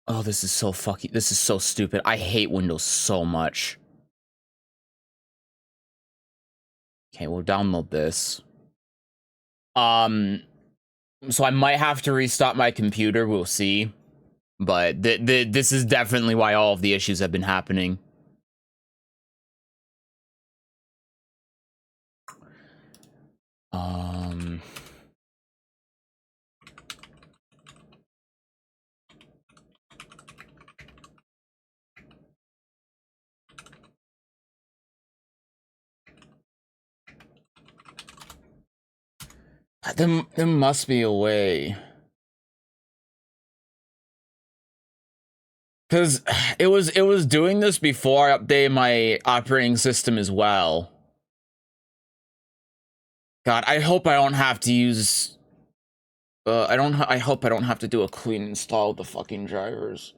Oh, this is so stupid. I hate Windows so much. Okay, we'll download this. So I might have to restart my computer, we'll see. But this is definitely why all of the issues have been happening. There must be a way. Because it was doing this before I updated my operating system as well. God, I hope I don't have to use... I hope I don't have to do a clean install of the fucking drivers.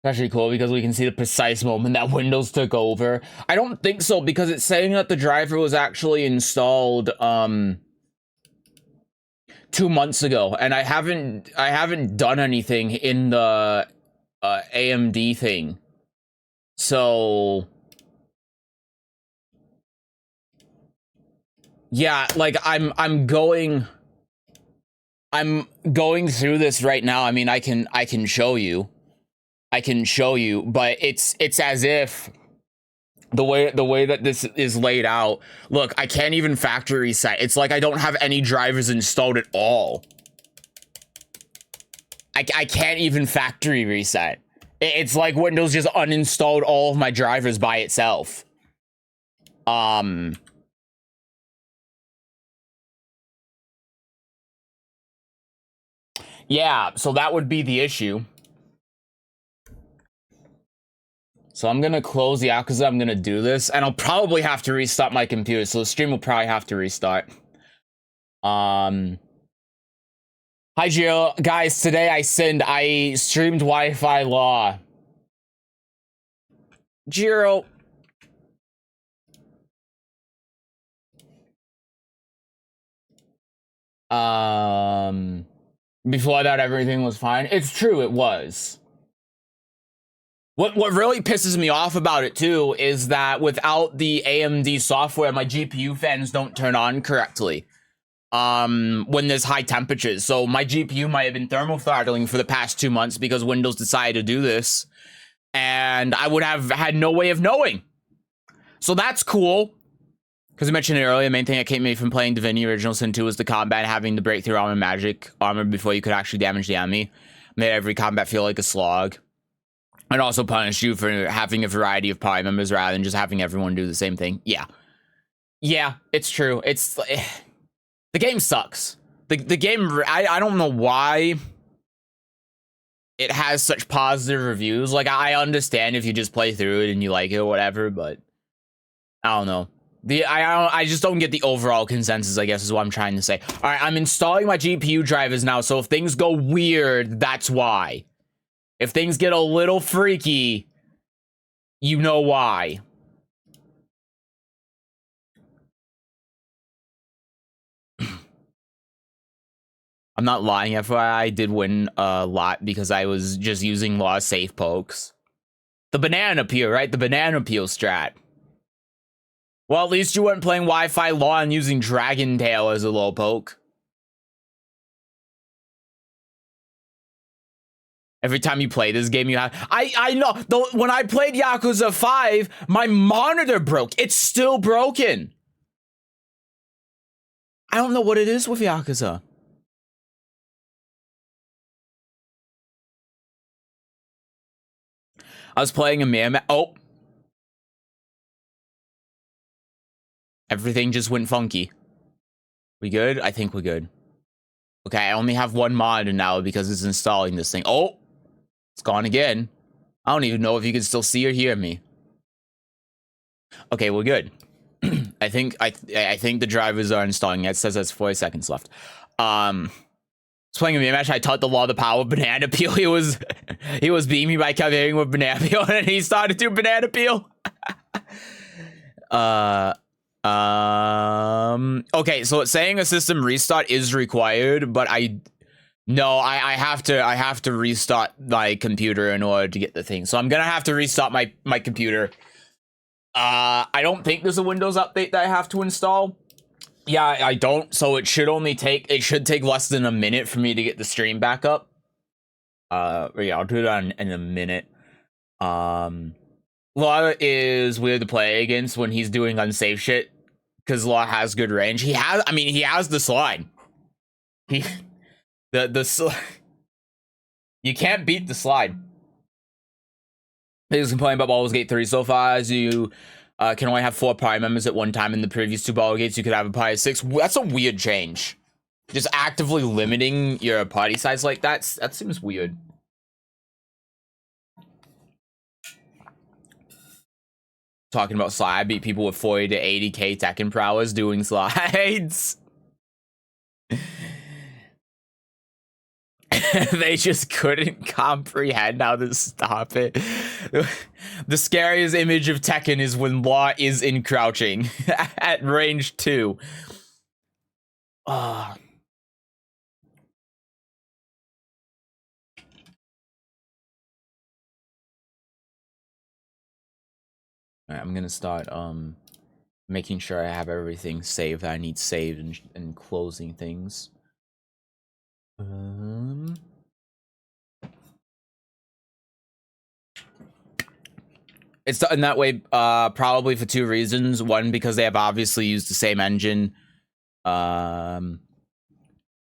It's actually cool because we can see the precise moment that Windows took over. I don't think so, because it's saying that the driver was actually installed 2 months ago, and I haven't done anything in the AMD thing. So yeah, like I'm going through this right now. I mean, I can show you. But it's as if the way that this is laid out. Look, I can't even factory reset. It's like I don't have any drivers installed at all. I can't even factory reset. It's like Windows just uninstalled all of my drivers by itself. Yeah, so that would be the issue. So I'm gonna close the Yakuza, I'm gonna do this, and I'll probably have to restart my computer, so the stream will probably have to restart. Hi Gio, guys, today I streamed Wi-Fi Law. Jiro. Before that everything was fine. It's true, it was. What really pisses me off about it too is that without the AMD software, my GPU fans don't turn on correctly when there's high temperatures. So my GPU might have been thermal throttling for the past 2 months because Windows decided to do this, and I would have had no way of knowing. So that's cool. Because I mentioned it earlier, the main thing that kept me from playing Divinity Original Sin 2 was the combat, having the breakthrough armor magic armor before you could actually damage the enemy. Made every combat feel like a slog. And also punished you for having a variety of party members rather than just having everyone do the same thing. Yeah. Yeah, it's true. It's... the game sucks. The game... I don't know why it has such positive reviews. Like, I understand if you just play through it and you like it or whatever, but... I don't know. I just don't get the overall consensus, I guess, is what I'm trying to say. All right, I'm installing my GPU drivers now, so if things go weird, that's why. If things get a little freaky, you know why. I'm not lying, FYI, I did win a lot because I was just using law safe pokes. The banana peel, right? The banana peel strat. Well, at least you weren't playing Wi-Fi Law and using Dragon Tail as a low poke. Every time you play this game, you have... I know. When I played Yakuza 5, my monitor broke. It's still broken. I don't know what it is with Yakuza. I was playing a Mirror... Oh. Everything just went funky. We good? I think we're good. Okay, I only have one monitor now because it's installing this thing. Oh! It's gone again. I don't even know if you can still see or hear me. Okay, we're good. I think the drivers are installing. It says that's 40 seconds left. I was playing a match. I taught the law of the power of banana peel. He was beating me by covering with banana peel, and he started to banana peel. Okay, so it's saying a system restart is required, but I have to restart my computer in order to get the thing. So I'm gonna have to restart my computer. I don't think there's a Windows update that I have to install. Yeah, I don't. So it should take less than a minute for me to get the stream back up. Yeah, I'll do it in a minute. Law is weird to play against when he's doing unsafe shit, because Law has good range. He has the slide. You can't beat the slide. He was complaining about Baldur's Gate 3 so far, as you can only have 4 party members at one time. In the previous 2 Baldur's Gates, you could have a party of 6. That's a weird change. Just actively limiting your party size like that seems weird. Talking about slide, I beat people with 40 to 80k Tekken prowess doing slides. They just couldn't comprehend how to stop it. The scariest image of Tekken is when Law is in crouching at range 2. Alright, I'm gonna start making sure I have everything saved that I need saved and closing things. It's done that way probably for 2 reasons. One, because they have obviously used the same engine for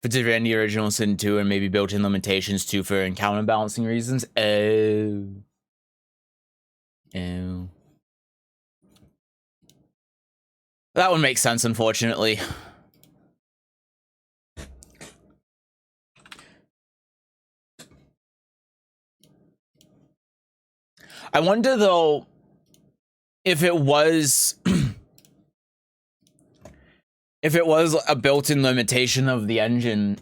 the original Sin 2, and maybe built-in limitations too for encounter balancing reasons. Oh. That one makes sense, unfortunately. I wonder, though, if it was... if it was a built-in limitation of the engine,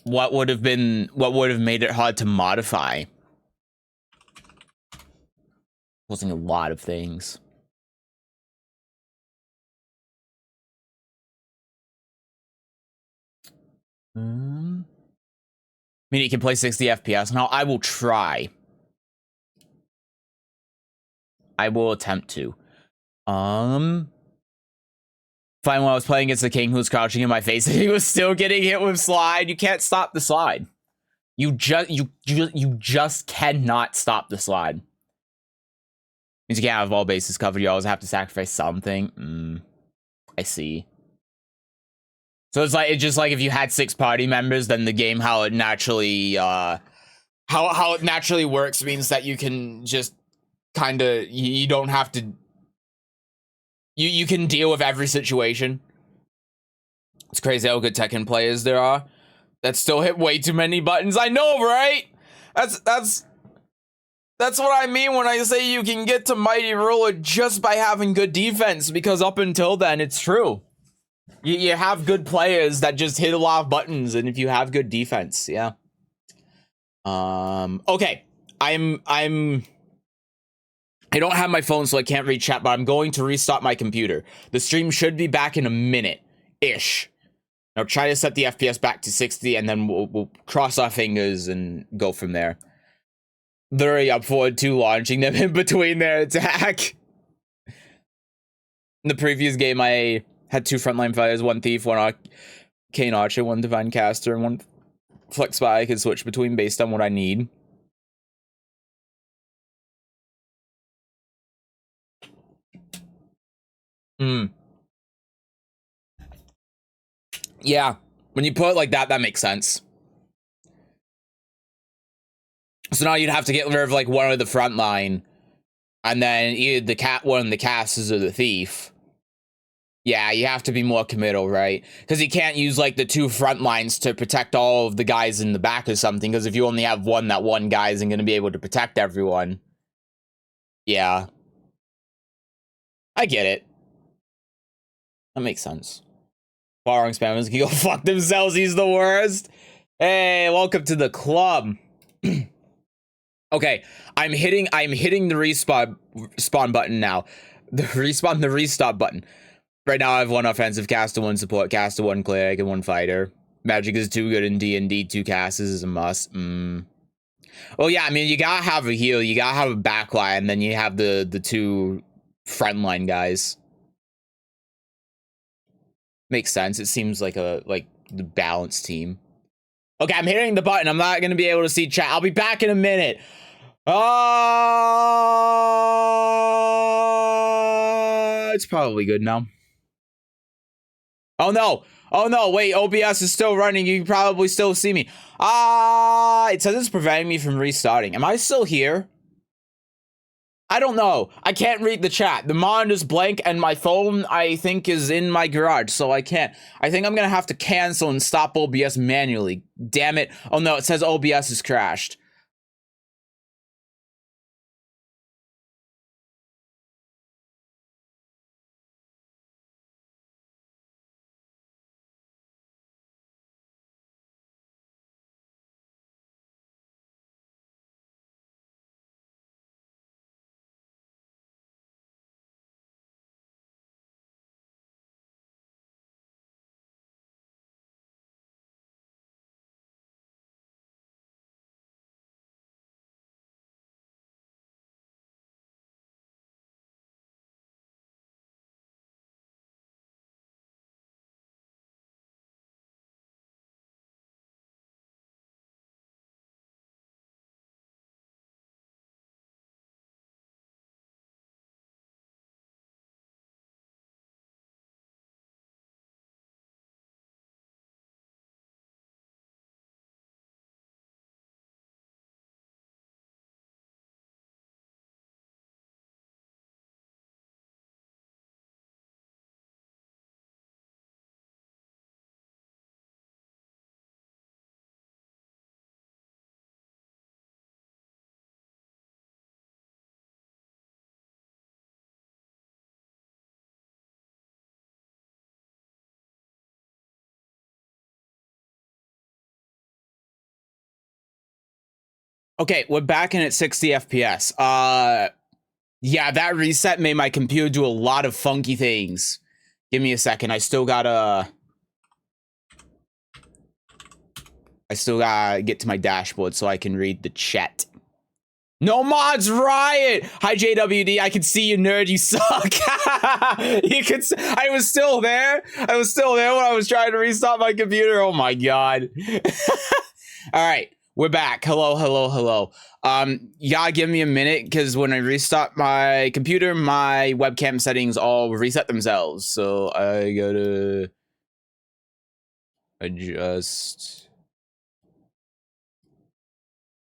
what would have made it hard to modify? Causing a lot of things. I mean, you can play 60 FPS. Now, I will try. I will attempt to. Fine, when I was playing against the king who was crouching in my face, and he was still getting hit with slide. You can't stop the slide. You just cannot stop the slide. Means you can't have all bases covered. You always have to sacrifice something. I see. So it's just like if you had 6 party members, then the game how it naturally works means that you can just kind of you don't have to you can deal with every situation. It's crazy how good Tekken players there are that still hit way too many buttons. I know, right? That's what I mean when I say you can get to Mighty Ruler just by having good defense, because up until then, it's true. You have good players that just hit a lot of buttons, and if you have good defense, yeah. Okay. I don't have my phone, so I can't read chat, but I'm going to restart my computer. The stream should be back in a minute-ish. Now try to set the FPS back to 60, and then we'll cross our fingers and go from there. Literally up forward to launching them in between their attack. In the previous game, I had 2 frontline fighters, 1 thief, 1 arcane archer, 1 divine caster, and 1 flex spy I could switch between based on what I need. Hmm. Yeah. When you put it like that, that makes sense. So now you'd have to get rid of like one of the front line, and then either one of the casters or the thief. Yeah, you have to be more committal, right? Because you can't use like the two front lines to protect all of the guys in the back or something. Because if you only have one, that one guy isn't going to be able to protect everyone. Yeah, I get it. That makes sense. Borrowing spammers can go fuck themselves. He's the worst. Hey, welcome to the club. Okay, I'm hitting the respawn button now. The restart button. Right now I have one offensive caster, one support caster, one cleric, and one fighter. Magic is too good in D&D. 2 casters is a must. Well, yeah, I mean, you gotta have a heal, you gotta have a backline, and then you have the 2 frontline guys. Makes sense. It seems like the balanced team. Okay, I'm hitting the button. I'm not gonna be able to see chat. I'll be back in a minute. It's probably good now. Oh no! Oh no! Wait, OBS is still running. You can probably still see me. It says it's preventing me from restarting. Am I still here? I don't know. I can't read the chat. The monitor's blank and my phone, I think, is in my garage, so I can't. I think I'm gonna have to cancel and stop OBS manually. Damn it. Oh no, it says OBS is crashed. Okay, we're back in at 60 FPS. Yeah, that reset made my computer do a lot of funky things. Give me a second. I still gotta get to my dashboard so I can read the chat. No mods riot! Hi JWD, I can see you, nerd, you suck. You can I was still there. I was still there when I was trying to restart my computer. Oh my god. All right, we're back. Hello, hello, hello. You gotta give me a minute because when I restart my computer, my webcam settings all reset themselves. So I gotta adjust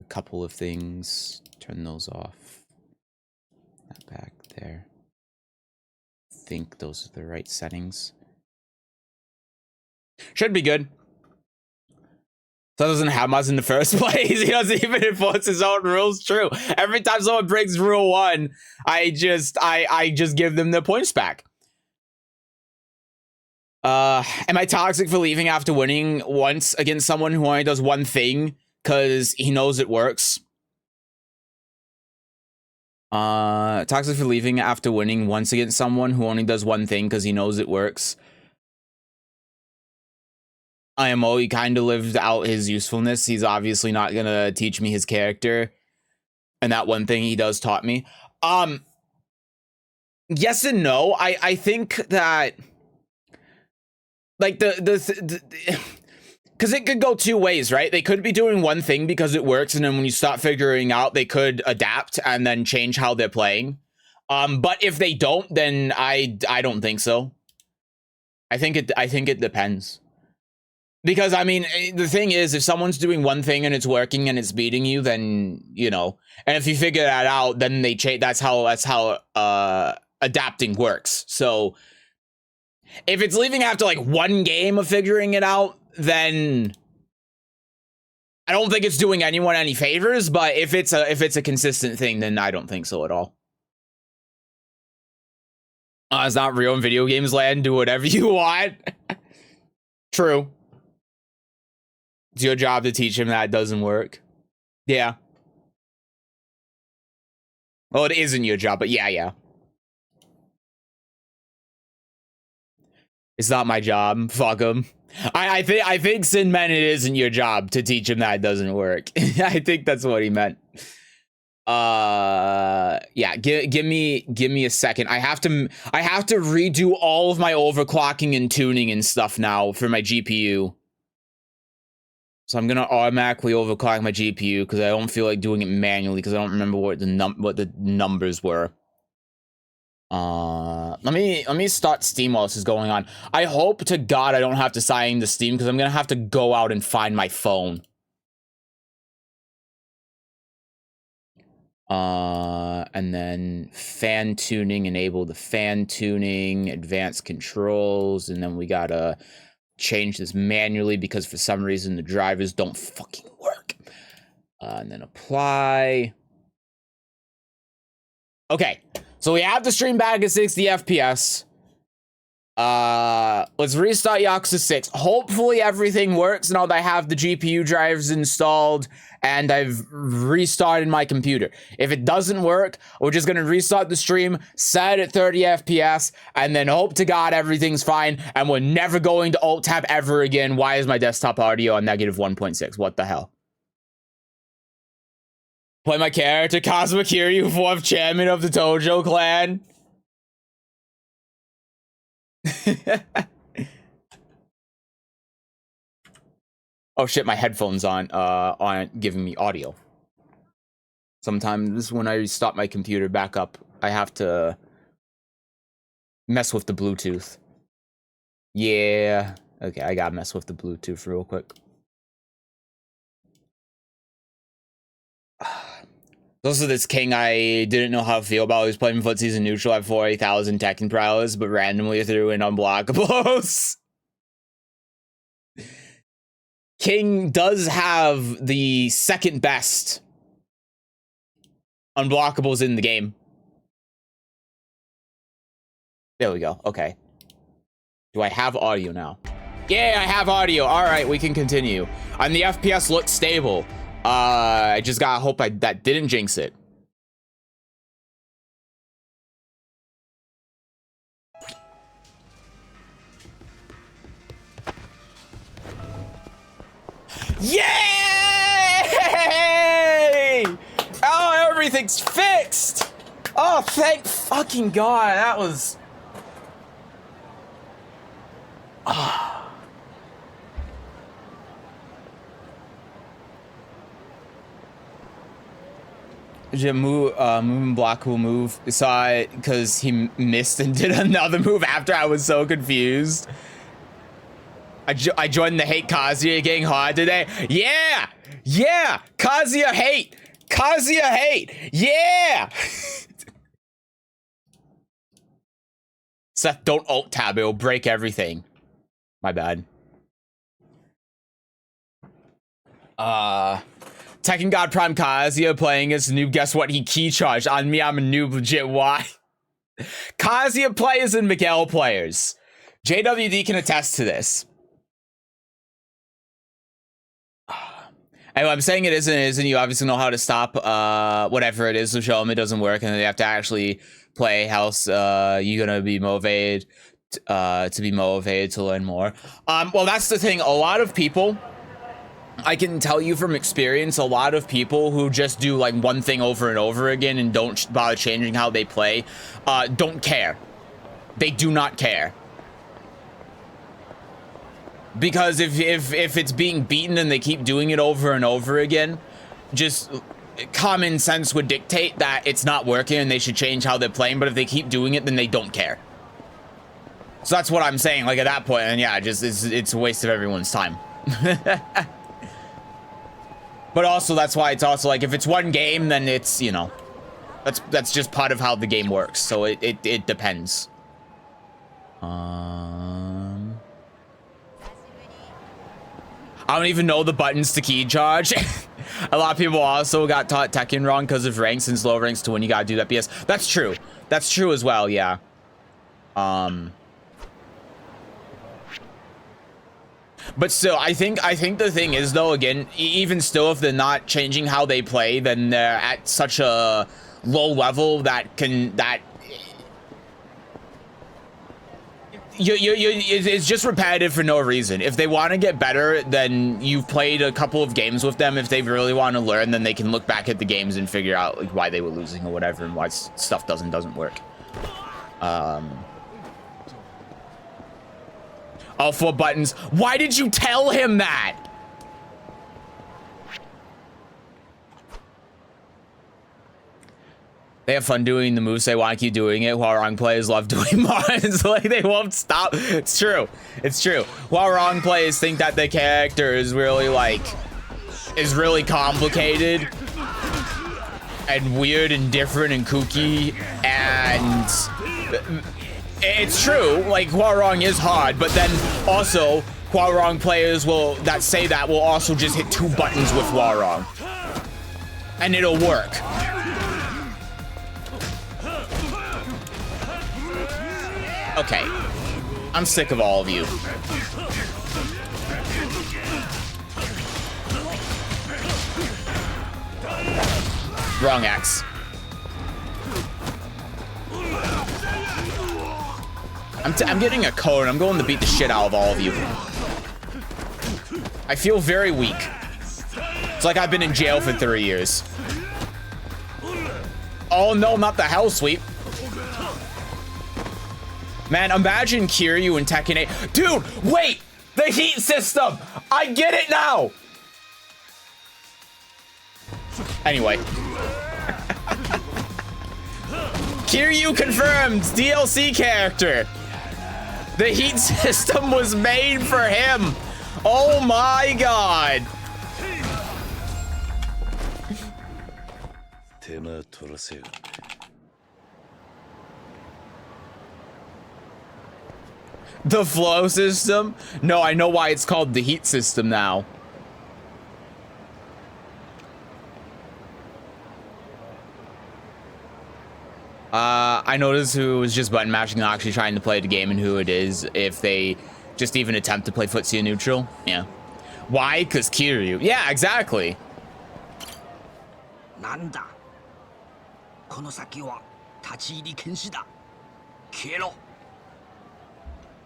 a couple of things. Turn those off. That back there. I think those are the right settings. Should be good. So doesn't have mods in the first place. He doesn't even enforce his own rules. True. Every time someone breaks rule 1, I just give them their points back. Am I toxic for leaving after winning once against someone who only does one thing because he knows it works? Toxic for leaving after winning once against someone who only does one thing because he knows it works. IMO, he kind of lived out his usefulness. He's obviously not gonna teach me his character. And that one thing he does taught me. Yes and no. I think that like because it could go 2 ways, right? They could be doing one thing because it works, and then when you start figuring out, they could adapt and then change how they're playing. But if they don't, then I don't think so. I think it depends. Because I mean, the thing is, if someone's doing one thing and it's working and it's beating you, then you know. And if you figure that out, then they change. That's how adapting works. So if it's leaving after like one game of figuring it out, then I don't think it's doing anyone any favors. But if it's a consistent thing, then I don't think so at all. It's not real in video games land. Do whatever you want. True. It's your job to teach him that it doesn't work. Yeah. Well, it isn't your job, but yeah. It's not my job. Fuck him. I think Sin meant it isn't your job to teach him that it doesn't work. I think that's what he meant. Yeah, give me a second. I have to redo all of my overclocking and tuning and stuff now for my GPU. So I'm gonna automatically overclock my GPU because I don't feel like doing it manually because I don't remember what the numbers were. Let me start Steam while this is going on. I hope to God I don't have to sign into Steam because I'm gonna have to go out and find my phone. And then fan tuning, enable the fan tuning, advanced controls, and then we gotta change this manually because for some reason the drivers don't fucking work. And then apply. Okay, so we have the stream back at 60 FPS. Let's restart Yakuza 6. Hopefully everything works now that I have the GPU drivers installed and I've restarted my computer. If it doesn't work, we're just gonna restart the stream, set it at 30 FPS, and then hope to God everything's fine, and we're never going to alt-tab ever again. Why is my desktop audio on negative 1.6? What the hell? Play my character, Kazuma Kiryu, 4th chairman of the Tojo clan. Oh shit, my headphones aren't giving me audio. Sometimes when I start my computer back up, I have to mess with the Bluetooth. Yeah. Okay, I gotta mess with the Bluetooth real quick. Also, this king I didn't know how to feel about. He was playing footsies in neutral at 40,000 Tekken prowess, but randomly threw in unblockables. King does have the second best unblockables in the game. There we go. Okay. Do I have audio now? Yeah, I have audio. All right, we can continue. And the FPS looks stable. I just gotta hope that didn't jinx it. Yay! Oh, everything's fixed! Oh, thank fucking God. That was... Moving block will move. Saw it because he missed and did another move after. I was so confused. I joined the hate Kazuya getting hard today. Yeah! Yeah! Kazuya hate! Kazuya hate! Yeah! Seth, don't alt tab. It'll break everything. My bad. Tekken God Prime Kazuya playing as a noob. Guess what? He key charged on me. I'm a noob. Legit. Why? Kazuya players and Miguel players. JWD can attest to this. Anyway, I'm saying it isn't. You obviously know how to stop whatever it is to show them it doesn't work, and they have to actually play. Else, you're gonna be motivated to learn more. Well, that's the thing. A lot of people, I can tell you from experience, a lot of people who just do like one thing over and over again and don't bother changing how they play, don't care. They do not care. Because if it's being beaten and they keep doing it over and over again, just common sense would dictate that it's not working and they should change how they're playing, but if they keep doing it, then they don't care. So that's what I'm saying, like at that point, and yeah, just it's a waste of everyone's time. But also, that's why it's also like, if it's one game, then it's, you know, that's just part of how the game works, so it depends. I don't even know the buttons to key charge. A lot of people also got taught Tekken wrong because of ranks, and slow ranks to when you gotta do that BS. That's true. That's true as well, yeah. But still, I think the thing is, though, again, even still, if they're not changing how they play, then they're at such a low level that it's just repetitive for no reason. If they want to get better, then you've played a couple of games with them. If they really want to learn, then they can look back at the games and figure out like why they were losing or whatever, and why stuff doesn't work. All 4 buttons. Why did you tell him that? They have fun doing the moves, they want to keep doing it, while wrong players love doing Martins. Like, they won't stop. It's true. It's true. While wrong players think that the character is really, like, is really complicated and weird and different and kooky, and it's true. Like, Huarong is hard, but then also, Huarong players will also just hit 2 buttons with Huarong, and it'll work. Okay, I'm sick of all of you. Wrong X. I'm getting a code. I'm going to beat the shit out of all of you. I feel very weak. It's like I've been in jail for 3 years. Oh no, not the hell sweep. Man, imagine Kiryu and Tekken 8. Dude, wait! The heat system! I get it now! Anyway. Kiryu confirmed! DLC character! The heat system was made for him! Oh my god! The flow system? No, I know why it's called the heat system now. I noticed who was just button mashing, not actually trying to play the game, and who it is if they just even attempt to play footsie neutral. Yeah. Why? Because Kiryu. Yeah, exactly. Nanda. この先は立ち入り禁止だ。消えろ。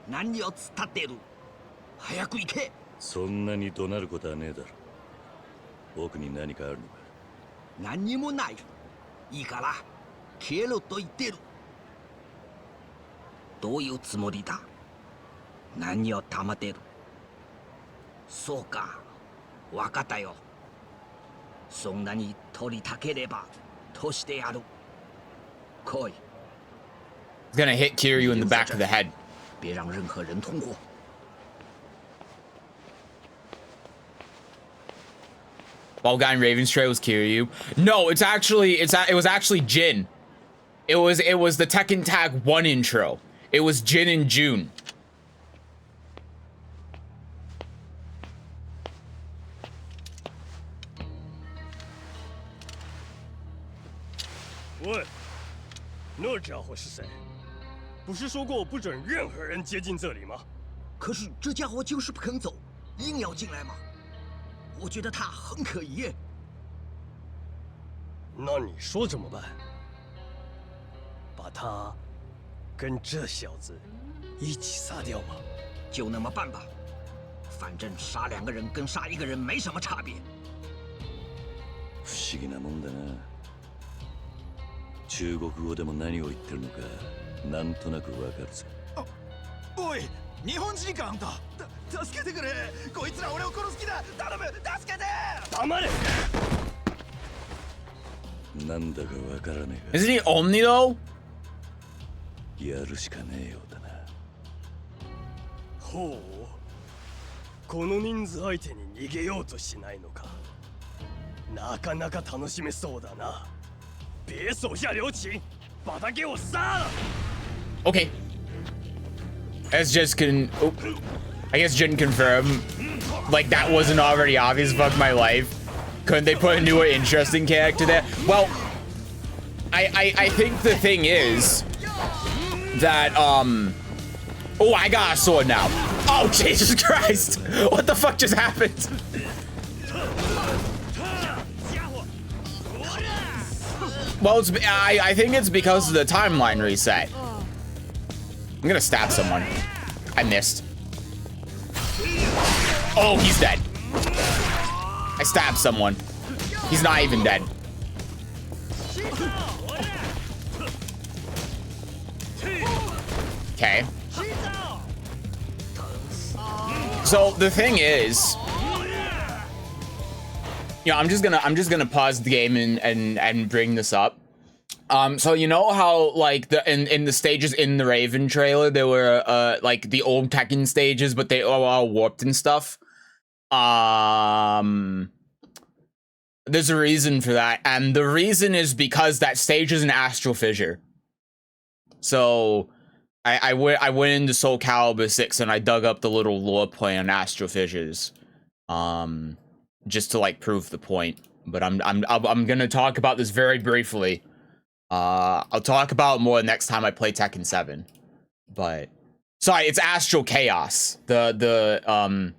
何をつったってる。早く行け。そんなに怒鳴ることはねえだろ。奥に何かあるのか。何にもない。いいから。消えろと言ってる。どういうつもりだ。何をたまてる。そうか。わかったよ。そんなに取りたければとしてやる。来い。He's gonna hit Kiryu in the back of the head. 别让任何人通过。Ball guy in Raven's Trail was Kiryu. No, it was actually Jin. It was the Tekken Tag 1 intro. It was Jin and June. What? 那家伙是谁？不是说过不准任何人接近这里吗？可是这家伙就是不肯走，硬要进来嘛。我觉得他很可疑。那你说怎么办？把他跟这小子一起杀掉吗？就那么办吧，反正杀2个人跟杀1个人没什么差别。不思議なもんだな。中国語でも何を言ってるのかなんとなくわかるぜ。おい、日本人かあんた。助けてくれ。こいつら俺を殺す気だ。頼む、助けて。黙れ。Isn't he Omni though? やるしかねえようだな。ほう。この人数相手に逃げようとしないのか。なかなか楽しめそうだな。别手下留情，把他给我杀了。 Okay. As just I guess Jin confirm, like that wasn't already obvious. Fuck my life. Couldn't they put a newer, interesting character there? Well, I think the thing is that oh, I got a sword now. Oh, Jesus Christ! What the fuck just happened? Well, I think it's because of the timeline reset. I'm gonna stab someone. I missed. Oh, he's dead. I stabbed someone. He's not even dead. Okay. So the thing is, yeah, I'm just gonna pause the game and bring this up. So you know how like in the stages in the Raven trailer there were like the old Tekken stages, but they were all warped and stuff. There's a reason for that, and the reason is because that stage is an astral fissure. So I went into Soul Calibur 6 and I dug up the little lore play on astral fissures, just to like prove the point. But I'm gonna talk about this very briefly. I'll talk about it more next time I play Tekken 7. But sorry, it's Astral Chaos. The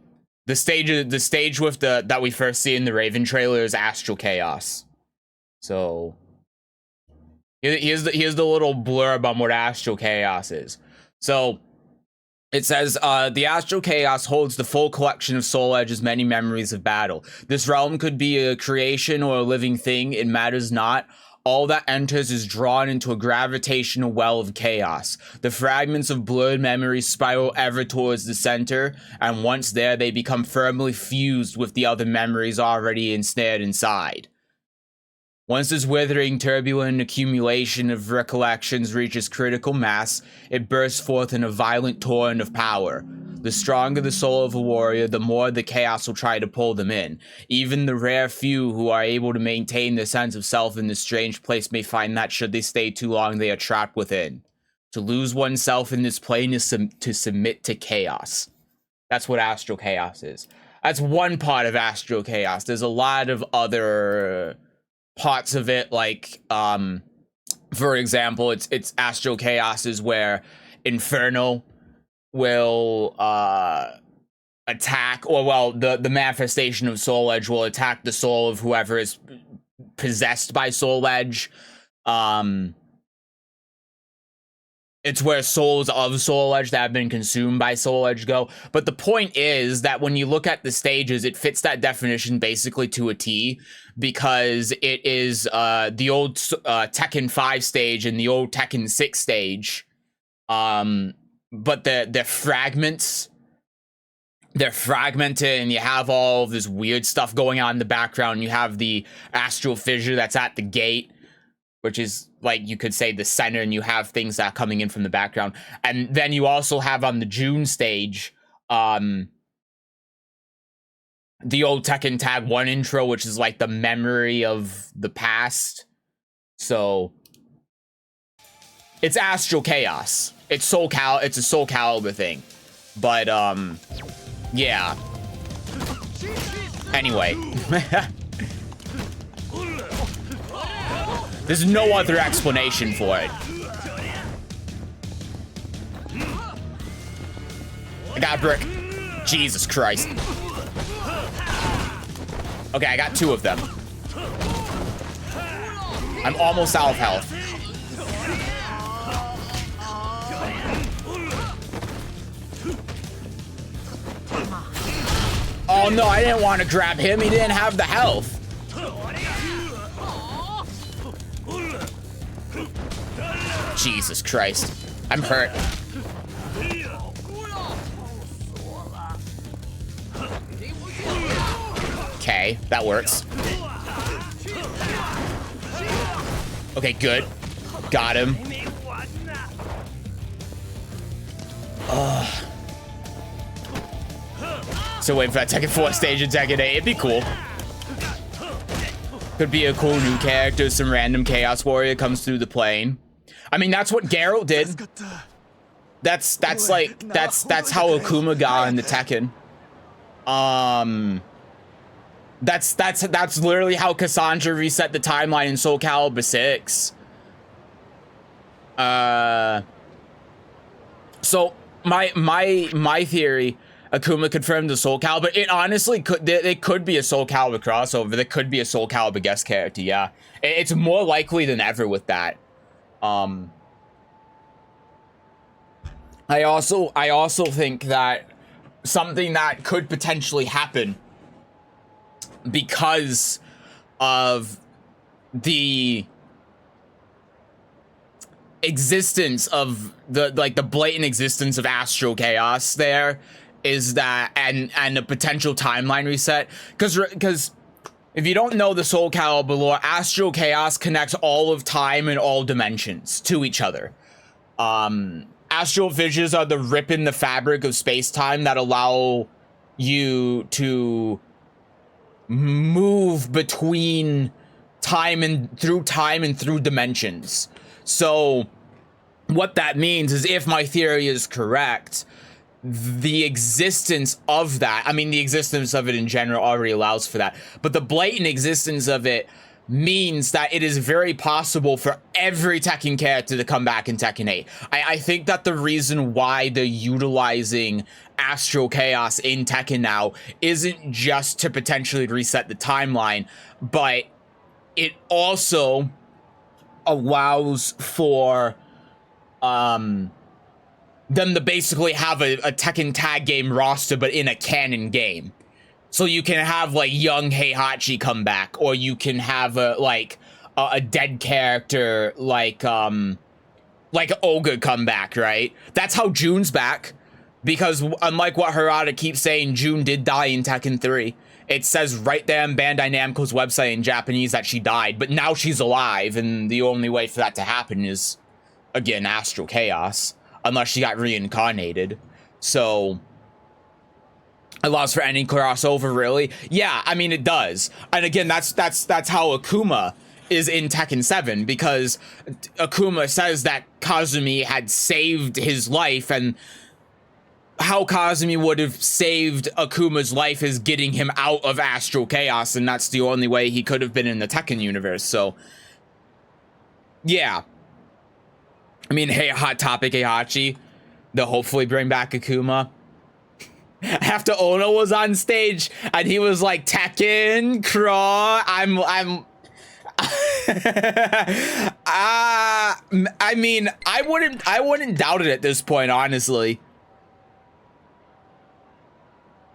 stage with that we first see in the Raven trailer is Astral Chaos. So here's the little blurb on what Astral Chaos is. So it says, the Astral Chaos holds the full collection of Soul Edge's many memories of battle. This realm could be a creation or a living thing, it matters not. All that enters is drawn into a gravitational well of chaos. The fragments of blurred memories spiral ever towards the center, and once there, they become firmly fused with the other memories already ensnared inside. Once this withering, turbulent accumulation of recollections reaches critical mass, it bursts forth in a violent torrent of power. The stronger the soul of a warrior, the more the chaos will try to pull them in. Even the rare few who are able to maintain their sense of self in this strange place may find that should they stay too long, they are trapped within. To lose oneself in this plane is to submit to chaos. That's what Astral Chaos is. That's one part of Astral Chaos. There's a lot of other parts of it, like, for example, it's Astral Chaos is where Inferno will attack, or well, the manifestation of Soul Edge will attack the soul of whoever is possessed by Soul Edge. It's where souls of Soul Edge that have been consumed by Soul Edge go. But the point is that when you look at the stages, it fits that definition basically to a T, because it is the old Tekken 5 stage and the old Tekken 6 stage. But they're fragments. They're fragmented, and you have all of this weird stuff going on in the background. You have the astral fissure that's at the gate, which is, like, you could say the center, and you have things that are coming in from the background. And then you also have on the June stage, the old Tekken Tag 1 intro, which is like the memory of the past. So it's Astral Chaos. It's a Soul Calibur thing. But yeah. Anyway. There's no other explanation for it. I got a brick. Jesus Christ. Okay, I got 2 of them. I'm almost out of health. Oh no, I didn't want to grab him. He didn't have the health. Jesus Christ. I'm hurt. Okay, that works. Okay, good. Got him. Ugh. So wait for that Tekken 4 stage in Tekken 8. It'd be cool. Could be a cool new character. Some random Chaos Warrior comes through the plane. I mean, that's what Geralt did. That's how Akuma got into Tekken. That's literally how Cassandra reset the timeline in Soul Calibur 6. So my theory, Akuma confirmed the Soul Calibur. It honestly could, it could be a Soul Calibur crossover. There could be a Soul Calibur guest character. Yeah, it's more likely than ever with that. I also think that something that could potentially happen because of the existence of the blatant existence of Astral Chaos there is that and a potential timeline reset, because if you don't know the Soul Calibur lore, Astral Chaos connects all of time and all dimensions to each other. Astral visions are the rip in the fabric of space-time that allow you to move between time and through dimensions. So what that means is, if my theory is correct, the existence of that, I mean, the existence of it in general already allows for that, but the blatant existence of it means that it is very possible for every Tekken character to come back in Tekken 8. I think that the reason why they're utilizing Astral Chaos in Tekken now isn't just to potentially reset the timeline, but it also allows for them to basically have a Tekken tag game roster, but in a canon game. So you can have like young Heihachi come back, or you can have a dead character like Olga come back, right? That's how June's back, because unlike what Harada keeps saying, June did die in Tekken 3. It says right there on Bandai Namco's website in Japanese that she died, but now she's alive, and the only way for that to happen is, again, Astral Chaos, unless she got reincarnated. So allows for any crossover, really. Yeah, I mean, it does. And again, that's how Akuma is in Tekken 7, because Akuma says that Kazumi had saved his life, and how Kazumi would have saved Akuma's life is getting him out of Astral Chaos, and that's the only way he could have been in the Tekken universe. So yeah, I mean, hey, hot topic, Heihachi, they'll hopefully bring back Akuma. After Ono was on stage and he was like, Tekken, craw, I mean, I wouldn't doubt it at this point, honestly.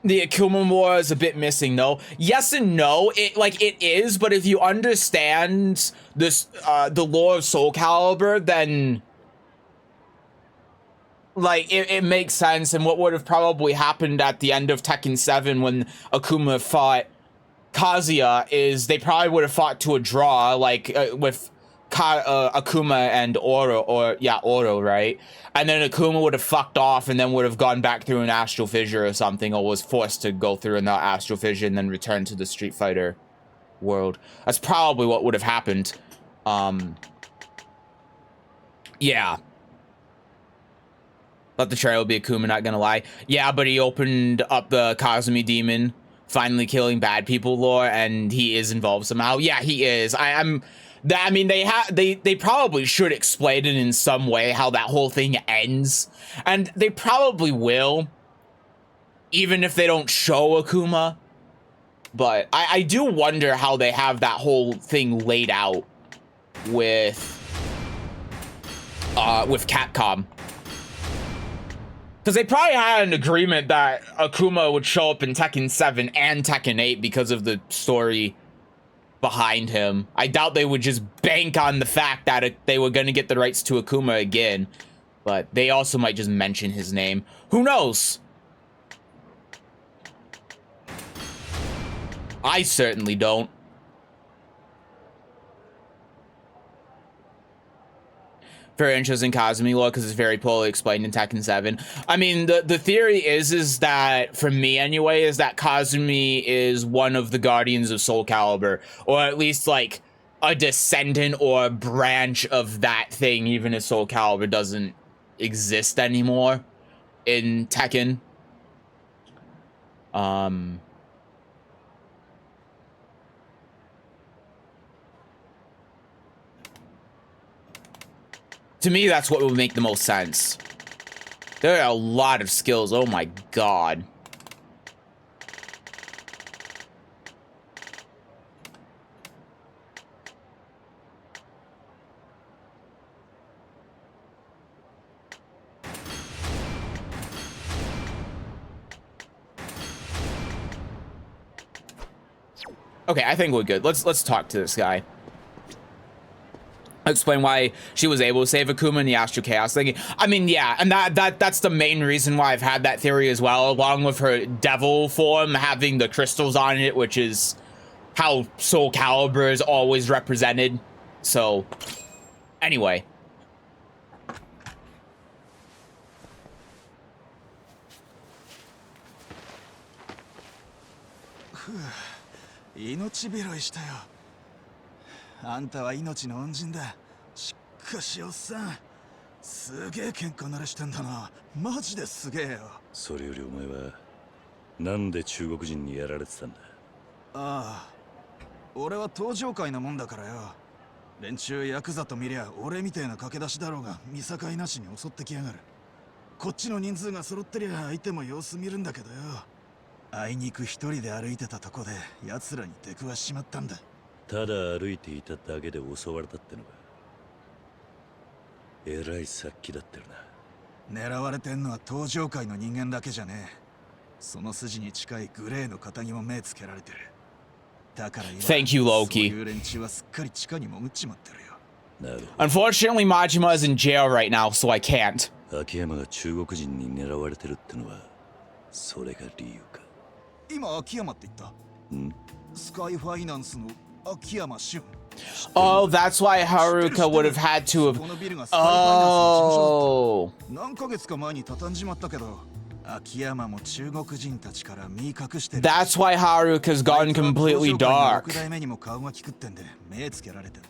The Akuma lore is a bit missing, though. Yes and no. It is, but if you understand this, the lore of Soul Calibur, then like it makes sense. And what would have probably happened at the end of Tekken 7 when Akuma fought Kazuya is they probably would have fought to a draw, like with Akuma and Oro, right? And then Akuma would have fucked off and then would have gone back through an astral fissure or something, or was forced to go through an astral fissure and then return to the Street Fighter world. That's probably what would have happened. Yeah. Thought the trailer would be Akuma, not gonna lie. Yeah, but he opened up the Kazumi Demon, finally killing bad people lore, and he is involved somehow. Yeah, he is. I mean, they probably should explain it in some way how that whole thing ends, and they probably will, even if they don't show Akuma. But I do wonder how they have that whole thing laid out with Capcom. Because they probably had an agreement that Akuma would show up in Tekken 7 and Tekken 8 because of the story behind him. I doubt they would just bank on the fact that they were going to get the rights to Akuma again. But they also might just mention his name. Who knows? I certainly don't. very interested in Kazumi lore because it's very poorly explained in Tekken 7. I mean, the theory is that, for me anyway, is that Kazumi is one of the guardians of Soul Calibur, or at least like a descendant or a branch of that thing, even if Soul Calibur doesn't exist anymore in Tekken. To me, that's what would make the most sense. There are a lot of skills. Oh my god. Okay, I think we're good. Let's talk to this guy. Explain why she was able to save Akuma in the Astral Chaos thing. I mean, yeah, and that's the main reason why I've had that theory as well, along with her devil form having the crystals on it, which is how Soul Calibur is always represented. So, anyway.あんたは命の恩人だ。しかしおっさん、すげえ喧嘩慣れしてんだな。マジですげえよ。それよりお前はなんで中国人にやられてたんだ。ああ、俺は登場界のもんだからよ。連中ヤクザと見りゃ俺みてえな駆け出しだろうが見境なしに襲ってきやがる。こっちの人数が揃ってりゃ相手も様子見るんだけどよ。あいにく一人で歩いてたとこで奴らに出くわしちまったんだ。ただ歩いていただけで襲われたってのか。えらい殺気だってるな。狙われてんのは登場界の人間だけじゃねえ。その筋に近いグレーの肩にも目つけられてる。だから今、Thank you, Loki. そういう連中はすっかり地下に潜っちまってるよ。なるほど。Unfortunately, Majima is in jail right now, so I can't. 秋山が中国人に狙われてるってのは、それが理由か。今秋山って言った？ん？スカイファイナンスの秋山俊。Oh, that's why Haruka would have had to have. Oh. 何ヶ月か前に畳んじまったけど、秋山も中国人たちから見隠してる。That's why Haruka's gone completely dark. 6代目にも顔が利くってんで目つけられてんだ。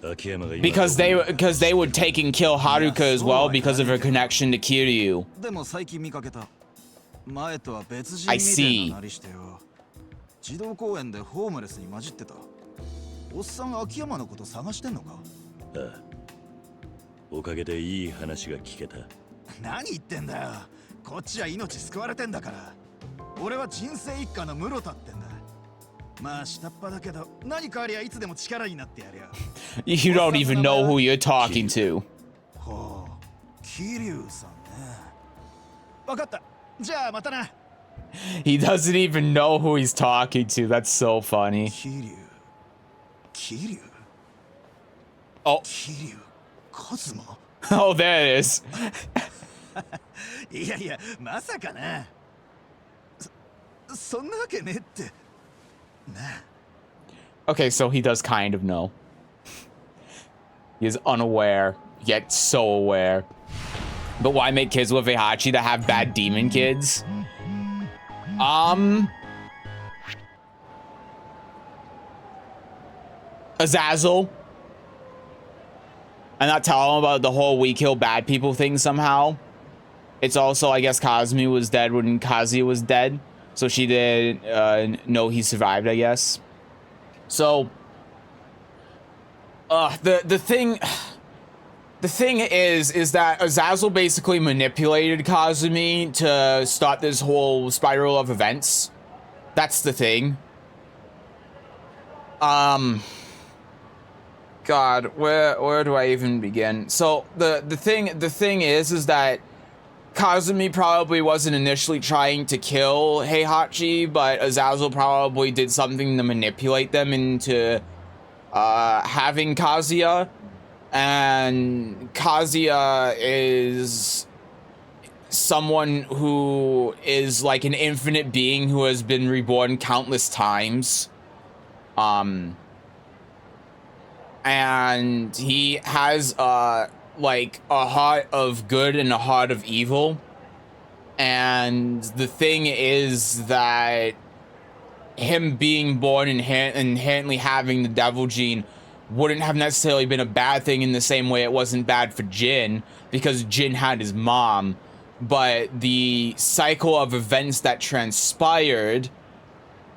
Because they would take and kill Haruka as well because of her connection to Kiryu. でも最近見かけた。前とは別人みたいななりしてよ。児童公園でホームレスに混じってた。おっさん秋山のこと探してんのか？ああ。おかげでいい話が聞けた。何言ってんだよ。こっちは命救われてんだから。俺は人生一家の室田ってんだ。まあ下っ端だけど何かありゃいつでも力になってやるよ。You don't even know who you're talking to. はあ、桐生さんね。わかった。じゃあまたな。He doesn't even know who he's talking to. That's so funny. 桐生。Oh. 桐生一馬。Oh, there it is. いやいや、まさかな。そんなわけねって。な。Okay, so he does kind of know. He is unaware, yet so aware. But why make kids with Heihachi that have bad demon kids? Azazel. And not tell him about the whole we kill bad people thing somehow. It's also, I guess, Kazumi was dead when Kazuya was dead. So she didn't know he survived, I guess. So, the thing is that Azazel basically manipulated Kazumi to start this whole spiral of events. That's the thing. God, where do I even begin? So the thing is that Kazumi probably wasn't initially trying to kill Heihachi, but Azazel probably did something to manipulate them into having Kazuya. And Kazuya is someone who is like an infinite being who has been reborn countless times. And he has like a heart of good and a heart of evil. And the thing is that him being born inherently having the devil gene wouldn't have necessarily been a bad thing in the same way it wasn't bad for Jin, because Jin had his mom. But the cycle of events that transpired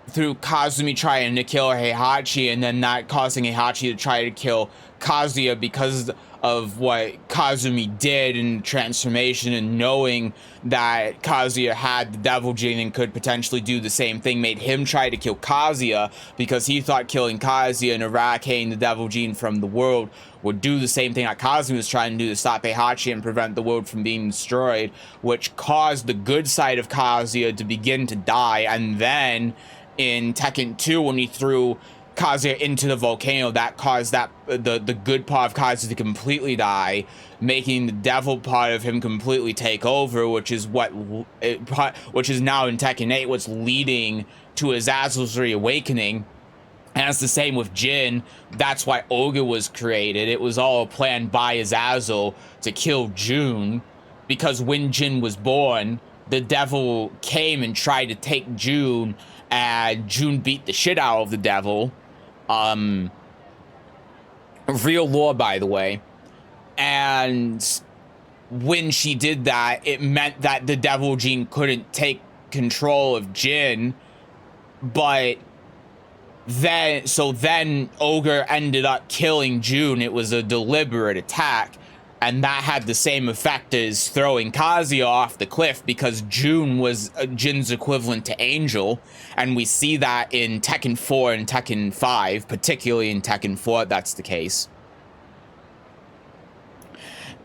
through Kazumi trying to kill Heihachi and then not causing Heihachi to try to kill Kazuya because of what Kazumi did in transformation, and knowing that Kazuya had the devil gene and could potentially do the same thing, made him try to kill Kazuya because he thought killing Kazuya and eradicating the devil gene from the world would do the same thing that Kazumi was trying to do to stop Heihachi and prevent the world from being destroyed, which caused the good side of Kazuya to begin to die. And then in Tekken 2, when he threw Kazuya into the volcano, that caused the good part of Kazuya to completely die, making the devil part of him completely take over, which is now in Tekken 8 what's leading to Azazel's reawakening. And it's the same with Jin. That's why Ogre was created. It was all planned by Azazel to kill June, because when Jin was born, the devil came and tried to take June, and June beat the shit out of the devil. Real lore, by the way. And when she did that, it meant that the devil gene couldn't take control of Jin. But then Ogre ended up killing June. It was a deliberate attack, and that had the same effect as throwing Kazuya off the cliff, because June was Jin's equivalent to Angel, and we see that in Tekken 4 and Tekken 5, particularly in Tekken 4 that's the case.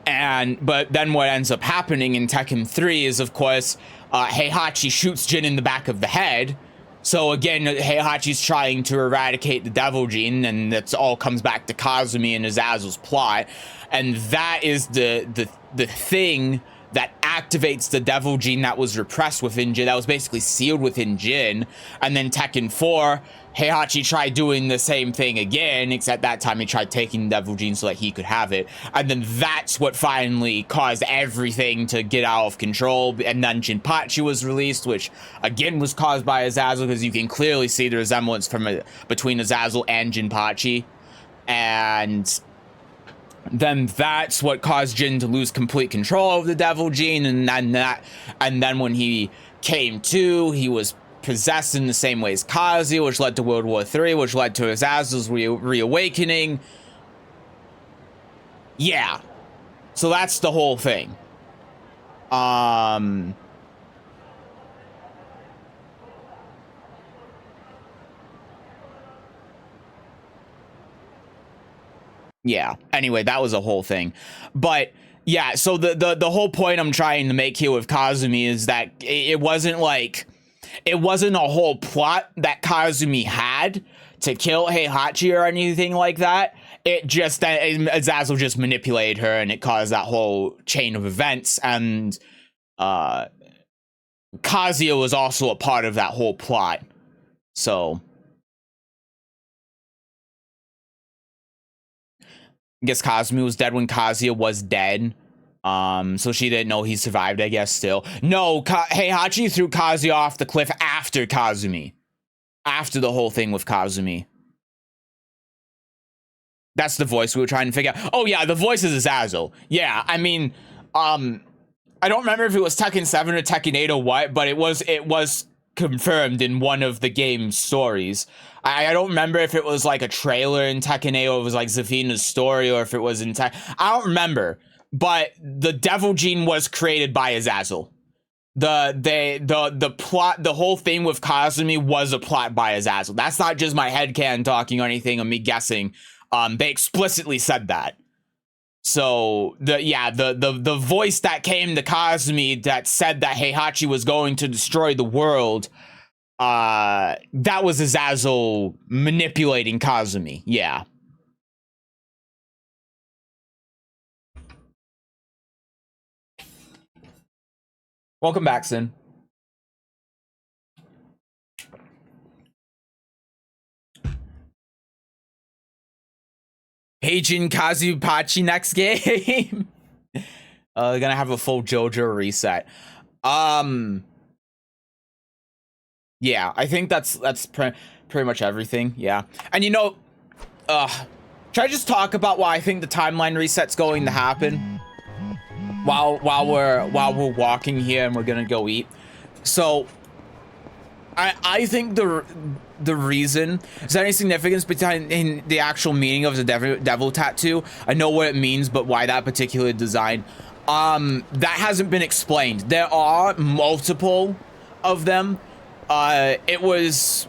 But then what ends up happening in Tekken 3 is, of course, Heihachi shoots Jin in the back of the head. So again, Heihachi's trying to eradicate the devil gene, and that's all comes back to Kazumi and Azazel's plot. And that is the thing that activates the devil gene that was repressed within Jin, that was basically sealed within Jin. And then Tekken 4, Heihachi tried doing the same thing again, except that time he tried taking the devil gene so that he could have it. And then that's what finally caused everything to get out of control. And then Jinpachi was released, which again was caused by Azazel, because you can clearly see the resemblance between Azazel and Jinpachi. And then that's what caused Jin to lose complete control of the devil gene, and then when he came to, he was possessed in the same way as Kazuya, which led to World War III, which led to Azazel's reawakening. Yeah, so that's the whole thing. Yeah, anyway, that was a whole thing. But yeah, so the whole point I'm trying to make here with Kazumi is that it wasn't a whole plot that Kazumi had to kill Heihachi or anything like that. It just that Azazel just manipulated her, and it caused that whole chain of events. And Kazuya was also a part of that whole plot. So I guess Kazumi was dead when Kazuya was dead. So she didn't know he survived, I guess, still. No, Heihachi threw Kazuya off the cliff after Kazumi. After the whole thing with Kazumi. That's the voice we were trying to figure out. Oh yeah, the voice is Azazel. Yeah, I mean, I don't remember if it was Tekken 7 or Tekken 8 or what, but it was confirmed in one of the game's stories. I don't remember if it was like a trailer in Tekken 8 or it was like Zafina's story, or if it was in I don't remember. But the devil gene was created by Azazel. The plot, the whole thing with Kazumi was a plot by Azazel. That's not just my headcanon talking or anything or me guessing. They explicitly said that. So the voice that came to Kazumi that said that Heihachi was going to destroy the world, that was Azazel manipulating Kazumi. Yeah. Welcome back, Sin. Heijin Kazupachi next game. They're gonna have a full JoJo reset. Yeah, I think that's pretty much everything. Yeah, and you know, should I just talk about why I think the timeline reset's going to happen while we're walking here and we're gonna go eat? So I think the reason, is there any significance behind in the actual meaning of the devil tattoo? I know what it means, but why that particular design? That hasn't been explained. There are multiple of them. It was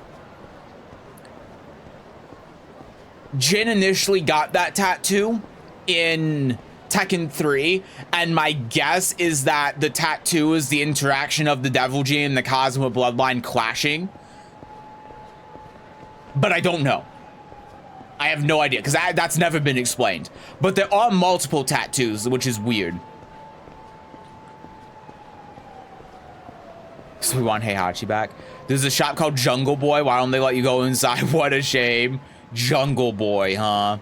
Jin initially got that tattoo in Tekken 3, and my guess is that the tattoo is the interaction of the Devil Gene and the Kazuma bloodline clashing. But I don't know. I have no idea, because that's never been explained. But there are multiple tattoos, which is weird. So we want Heihachi back. There's a shop called Jungle Boy. Why don't they let you go inside? What a shame. Jungle Boy, huh?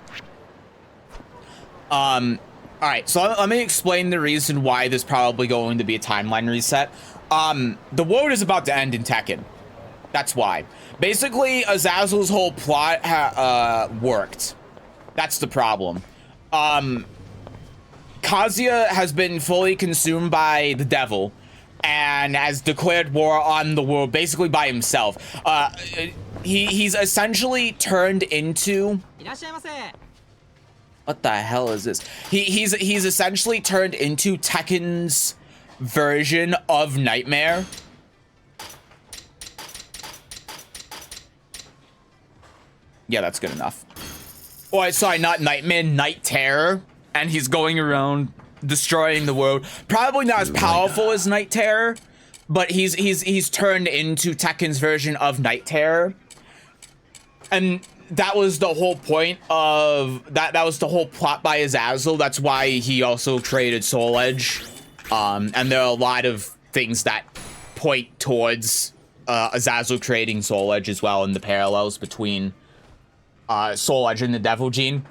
Alright, so let me explain the reason why there's probably going to be a timeline reset. The world is about to end in Tekken. That's why. Basically, Azazel's whole plot worked. That's the problem. Kazuya has been fully consumed by the devil and has declared war on the world basically by himself. He's essentially turned into... What the hell is this? He's essentially turned into Tekken's version of Nightmare. Yeah, that's good enough. Oh, sorry, not Nightmare, Night Terror. And he's going around destroying the world. Probably not as powerful as Night Terror, but he's turned into Tekken's version of Night Terror. And that was the whole point of that was the whole plot by Azazel. That's why he also created Soul Edge. And there are a lot of things that point towards Azazel creating Soul Edge as well, in the parallels between Soul Edge and the Devil Gene.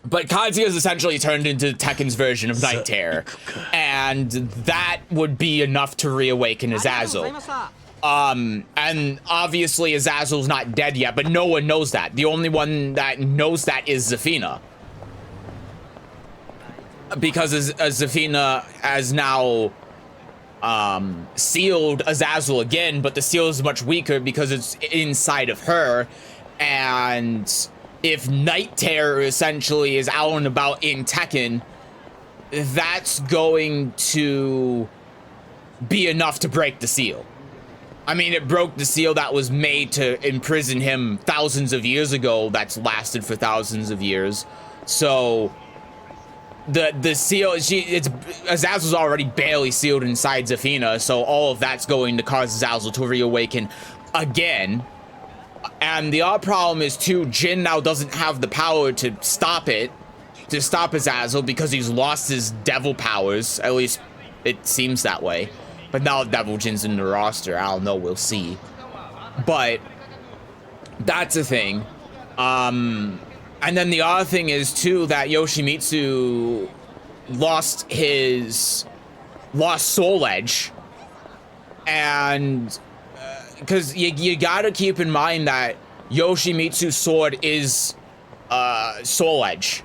But Kazuya is essentially turned into Tekken's version of Night Terror, and that would be enough to reawaken Azazel. And obviously Azazel's not dead yet, but no one knows that. The only one that knows that is Zafina, because Zafina has now sealed Azazel again, but the seal is much weaker because it's inside of her. And if Night Terror essentially is out and about in Tekken, that's going to be enough to break the seal. I mean, it broke the seal that was made to imprison him thousands of years ago, that's lasted for thousands of years. So the seal, Azazel's already barely sealed inside Zafina, so all of that's going to cause Azazel to reawaken again. And the other problem is too, Jin now doesn't have the power to stop it, to stop Azazel, because he's lost his devil powers. At least it seems that way. But now Devil Jin's in the roster. I don't know, we'll see. But that's a thing. And then the other thing is too that Yoshimitsu lost Soul Edge. And because you gotta keep in mind that Yoshimitsu's sword is Soul Edge.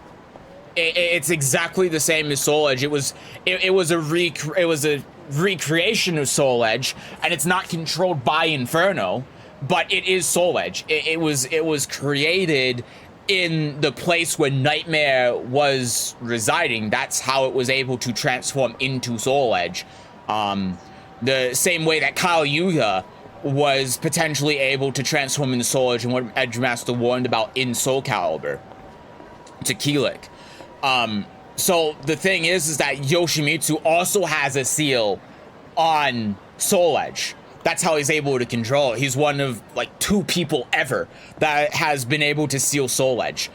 It's exactly the same as Soul Edge. It was a recreation of Soul Edge, and it's not controlled by Inferno, but it is Soul Edge. It was created in the place where Nightmare was residing. That's how it was able to transform into Soul Edge. The same way that Kyle Yuga was potentially able to transform into Soul Edge, and what Edgemaster warned about in Soul Calibur to Keelik. So the thing is that Yoshimitsu also has a seal on Soul Edge. That's how he's able to control it. He's one of like 2 people ever that has been able to seal Soul Edge.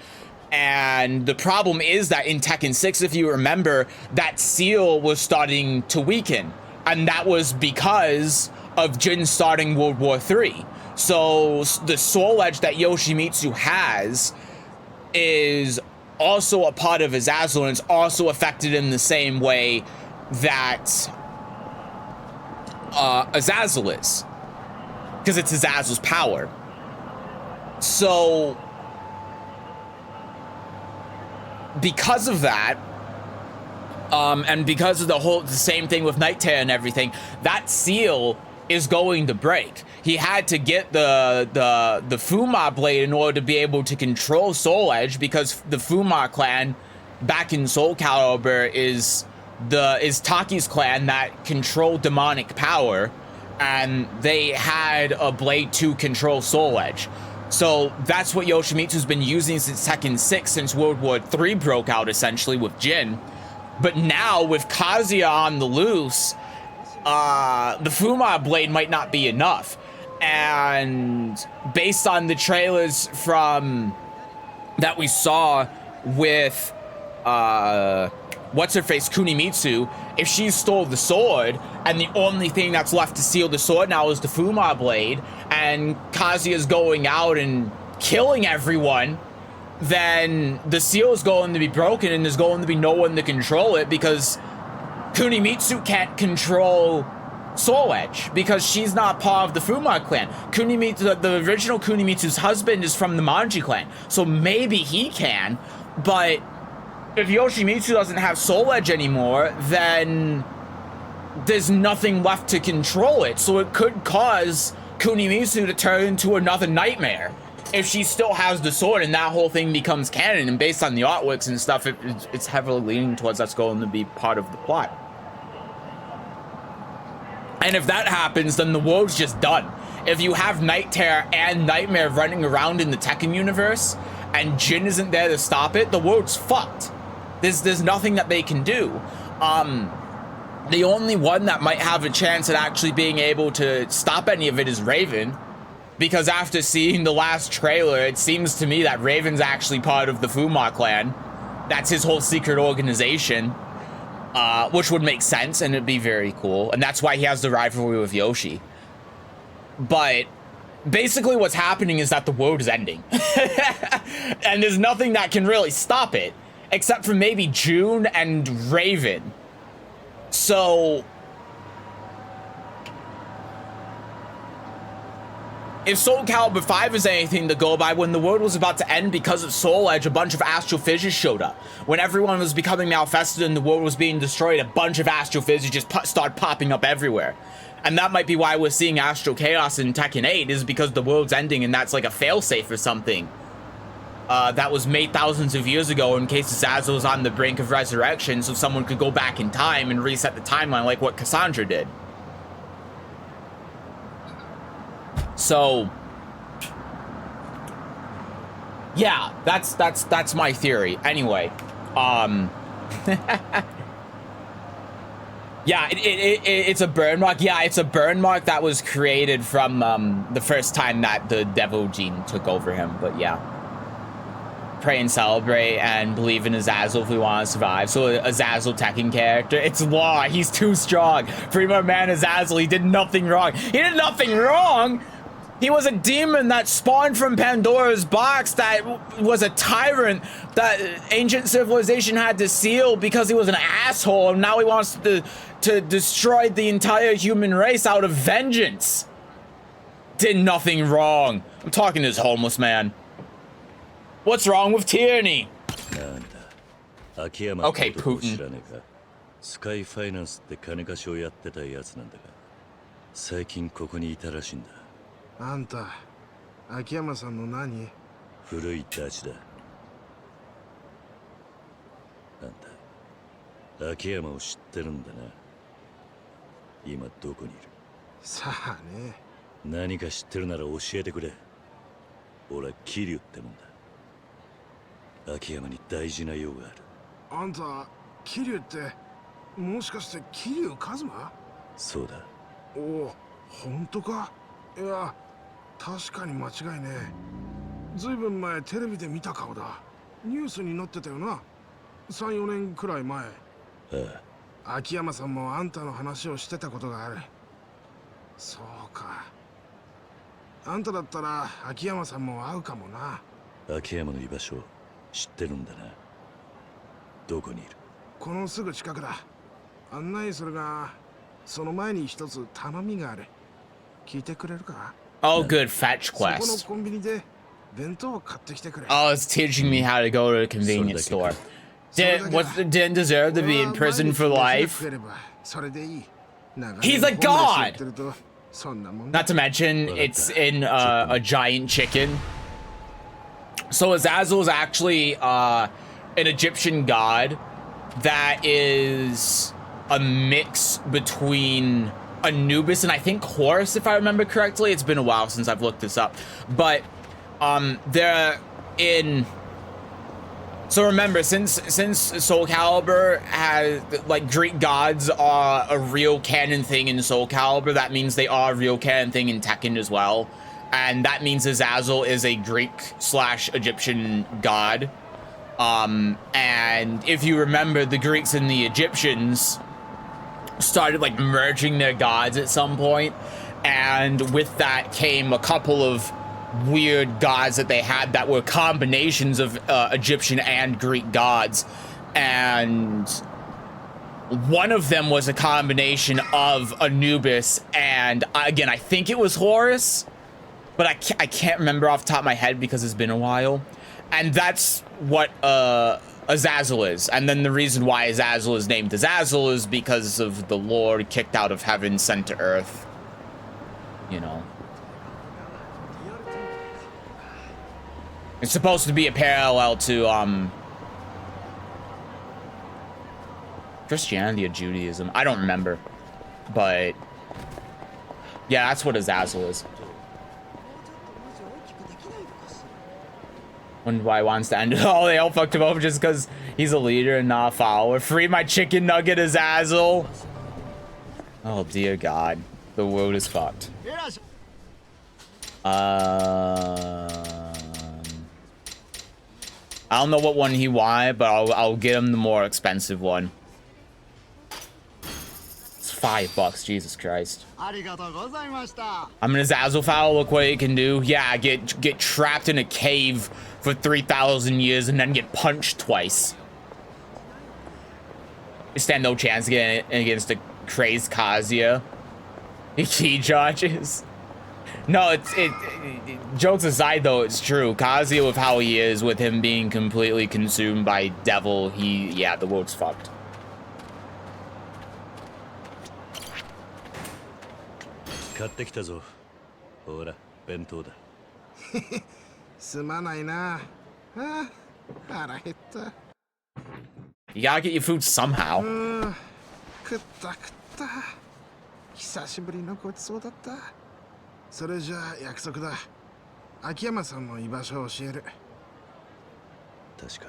And the problem is that in Tekken 6, if you remember, that seal was starting to weaken. And that was because of Jin starting World War III. So the Soul Edge that Yoshimitsu has is also a part of Azazel, and it's also affected in the same way that Azazel is, because it's Azazel's power. So because of that, and because of the same thing with Night Terror and everything, that seal is going to break. He had to get the Fuma blade in order to be able to control Soul Edge, because the Fuma clan back in Soul Calibur is Taki's clan that controlled demonic power, and they had a blade to control Soul Edge. So that's what Yoshimitsu's been using since Tekken 6, since World War III broke out, essentially, with Jin. But now, with Kazuya on the loose, the Fuma blade might not be enough. And based on the trailers that we saw with what's-her-face, Kunimitsu, if she stole the sword, and the only thing that's left to seal the sword now is the Fuma blade, and Kazuya's going out and killing everyone, then the seal is going to be broken, and there's going to be no one to control it, because Kunimitsu can't control Soul Edge, because she's not part of the Fuma clan. Kunimitsu, the original Kunimitsu's husband, is from the Manji clan, so maybe he can, but if Yoshimitsu doesn't have Soul Edge anymore, then there's nothing left to control it, so it could cause Kunimitsu to turn into another nightmare if she still has the sword, and that whole thing becomes canon. And based on the artworks and stuff, it's heavily leaning towards that's going to be part of the plot. And if that happens, then the world's just done. If you have Night Terror and Nightmare running around in the Tekken universe, and Jin isn't there to stop it, the world's fucked. There's nothing that they can do. The only one that might have a chance at actually being able to stop any of it is Raven, because after seeing the last trailer, it seems to me that Raven's actually part of the Fuma clan. That's his whole secret organization, which would make sense, and it'd be very cool, and that's why he has the rivalry with Yoshi. But basically what's happening is that the world is ending, and there's nothing that can really stop it, except for maybe June and Raven. So if Soul Calibur 5 is anything to go by, when the world was about to end because of Soul Edge, a bunch of astral fissures showed up. When everyone was becoming malfested and the world was being destroyed, a bunch of astral fissures just started popping up everywhere. And that might be why we're seeing Astral Chaos in Tekken 8, is because the world's ending, and that's like a failsafe or something that was made thousands of years ago in case Azazel was on the brink of resurrection, so someone could go back in time and reset the timeline like what Cassandra did. So yeah, that's my theory. Anyway, yeah, it's a burn mark. Yeah, it's a burn mark that was created from the first time that the devil gene took over him. But yeah, pray and celebrate and believe in Azazel if we want to survive. So Azazel Tekken character, it's law. He's too strong. Free my man Azazel. He did nothing wrong. He did nothing wrong. He was a demon that spawned from Pandora's box, that was a tyrant that ancient civilization had to seal because he was an asshole, and now he wants to destroy the entire human race out of vengeance. Did nothing wrong. I'm talking to this homeless man. What's wrong with tyranny? Okay, Putin. スカイファイナンスって金貸しをやってたやつなんだが、最近ここにいたらしいんだ。あんた、秋山さんの何？古いダチだ。あんた、秋山を知ってるんだな。今どこにいる？さあね。何か知ってるなら教えてくれ。俺は桐生ってもんだ。秋山に大事な用がある。あんた、桐生って、もしかして桐生一馬？そうだ。おお、本当か？いや、確かに間違いねえ。ずいぶん前テレビで見た顔だ。ニュースに載ってたよな。3、4年くらい前。ああ。秋山さんもあんたの話をしてたことがある。そうか。あんただったら秋山さんも会うかもな。秋山の居場所知ってるんだな。どこにいる？このすぐ近くだ。案内するが、その前に一つ頼みがある。聞いてくれるか？ Oh, good fetch そこの quest. コンビニで弁当を買ってきてくれ。 Oh, it's teaching me how to go to a convenience store. Didn't deserve to be in prison for life. それでいい。 He's a god! Not to mention, it's in a giant chicken. So Azazel is actually an Egyptian god that is a mix between Anubis and I think Horus, if I remember correctly. It's been a while since I've looked this up. But they're in... So remember, since Soul Calibur has, like, Greek gods are a real canon thing in Soul Calibur, that means they are a real canon thing in Tekken as well. And that means Azazel is a Greek/Egyptian god. And if you remember, the Greeks and the Egyptians started, like, merging their gods at some point. And with that came a couple of weird gods that they had that were combinations of Egyptian and Greek gods, and one of them was a combination of Anubis and, again, I think it was Horus, but I can't remember off the top of my head because it's been a while. And that's what Azazel is. And then the reason why Azazel is named Azazel is because of the Lord kicked out of heaven, sent to earth, you know. It's supposed to be a parallel to Christianity or Judaism. I don't remember. But yeah, that's what Azazel is. Wonder why he wants to end it all. They all fucked him over just because he's a leader and not a follower. Free my chicken nugget, Azazel. Oh dear God. The world is fucked. I don't know what one he wanted, but I'll get him the more expensive one. It's $5, Jesus Christ. I'm an Azazel foul, look what it can do. Yeah, get trapped in a cave for 3,000 years and then get punched twice. You stand no chance against a crazed Kazuya. He judges. No, jokes aside though, it's true. Kazuya, with how he is, with him being completely consumed by devil, yeah, the world's fucked. You gotta get your food somehow. それじゃあ約束だ。秋山さんの居場所を教える。確か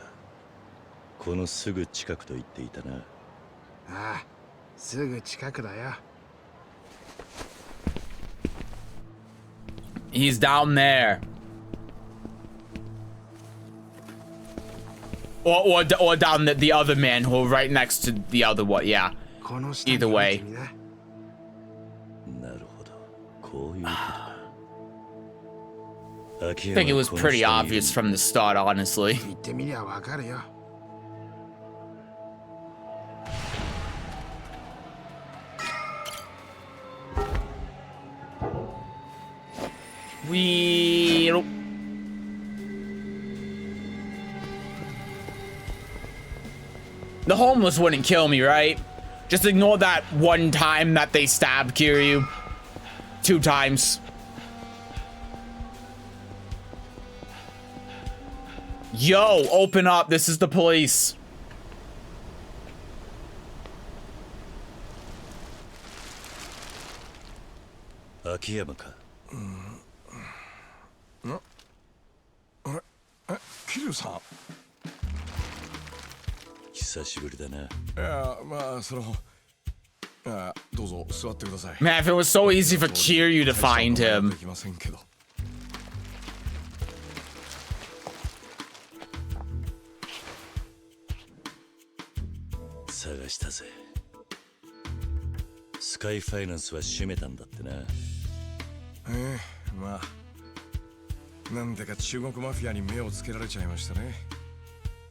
このすぐ近くと言っていたな。ああ、すぐ近くだよ。He's down there. Or down the other manhole right next to the other one, yeah. Either way. I think it was pretty obvious from the start, honestly. The homeless wouldn't kill me, right? Just ignore that one time that they stabbed Kiryu. 2 times. Yo, open up. This is the police. Akiyama ka? Kiryu-san. 久しぶりだな。いや、まあその、どうぞ座ってください。Man, if it was so easy for Kiryu to find him. できませんけど。探したぜ。スカイファイナンスは閉めたんだってな。まあなんでか中国マフィアに目をつけられちゃいましたね。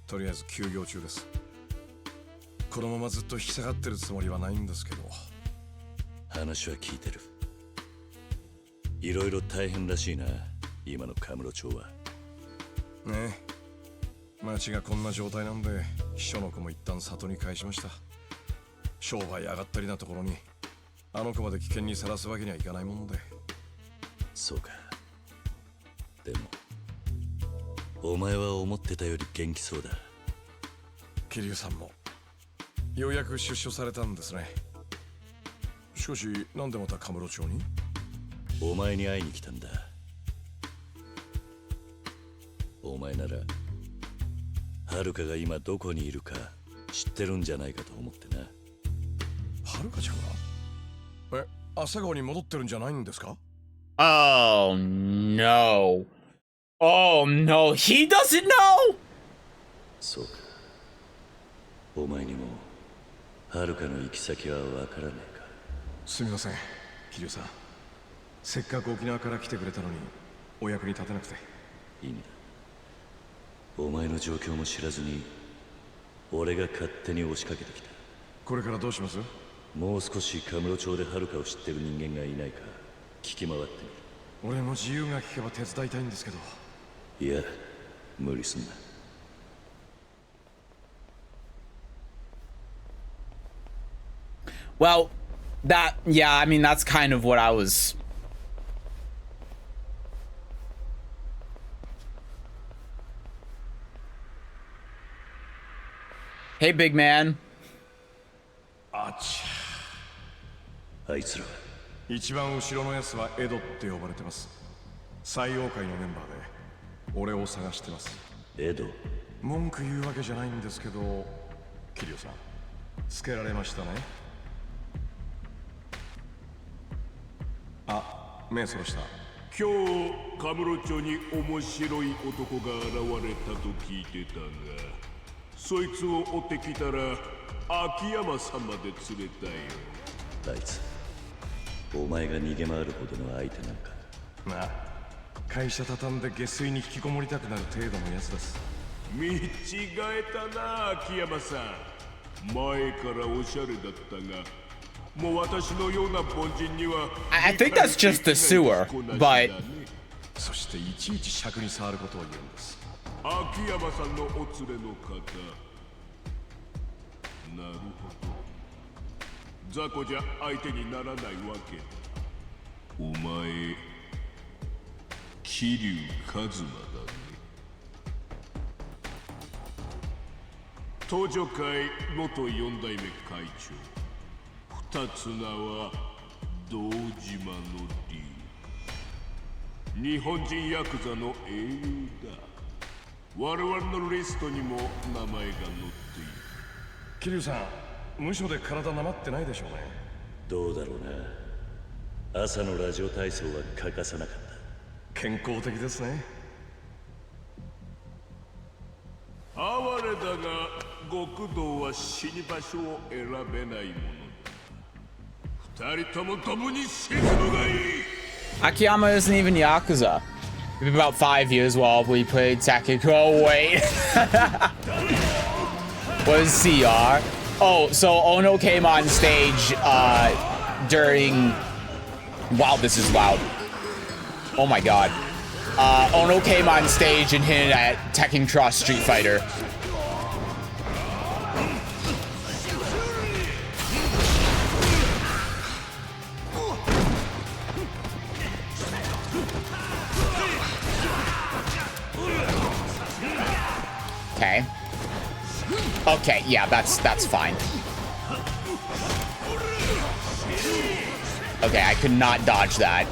とりあえず休業中です。このままずっと引き下がってるつもりはないんですけど。話は聞いてる。いろいろ大変らしいな、今のカムロ町は。ねえ、町がこんな状態なんで秘書の子も一旦里に返しました。商売上がったりなところにあの子まで危険にさらすわけにはいかないもので。そうか。でもお前は思ってたより元気そうだ。桐生さんもようやく出所されたんですね。しかしなんでまたカムロ町に？お前に会いに来たんだ。お前ならはるかが今どこにいるか知ってるんじゃないかと思ってな。はるかちゃんが？朝顔に戻ってるんじゃないんですか？ Oh no. Oh no, he doesn't know? そうか。お前にもはるかの行き先はわからねえか。すみません、桐生さん。せっかく沖縄から来てくれたのにお役に立てなくて。いいんだ。お前の状況も知らずに俺が勝手に押しかけてきた。これからどうします？もう少しカムロ町ではるかを知ってる人間がいないか聞き回ってみる。俺も自由が利けば手伝いたいんですけど。いや、無理すんな。Well, yeah, I mean, that's kind of what I was... Hey, big man. あちゃ。あいつらは一番後ろのやつはエドって呼ばれてます。採用会のメンバーで俺を探してます。エド？文句言うわけじゃないんですけど、桐生さん、つけられましたね。あ、目そらした。今日カムロ町に面白い男が現れたと聞いてたが、そいつを追ってきたら秋山さんまで連れたよ。あいつお前が逃げ回るほどの相手なんか？なあ、会社畳んで下水に引きこもりたくなる程度のやつです。見違えたな、秋山さん。前からおしゃれだったが、もう私のような凡人には。I think that's just the sewer, but... そしていちいち尺に触ることを言うんです。秋山さんのお連れの方。なるほど。雑魚じゃ相手にならないわけだ。お前、桐生一馬だね。東女会元4代目会長。二つ名は堂島の竜。日本人ヤクザの英雄だ。我々のリストにも名前が載っている。桐生さん、無所で体なまってないでしょうね。どうだろうな。朝のラジオ体操は欠かさなかった。健康的ですね。哀れだが極道は死に場所を選べないものだ。二人とも共に死ぬのがいい。 Akiyama isn't even Yakuza. It's been about 5 years while we played Tekken. Oh, wait. What is CR? Oh, so Ono came on stage during... Wow, this is loud. Oh my god. Ono came on stage and hinted at Tekken Cross Street Fighter. Okay. Okay, yeah, that's fine. Okay, I could not dodge that.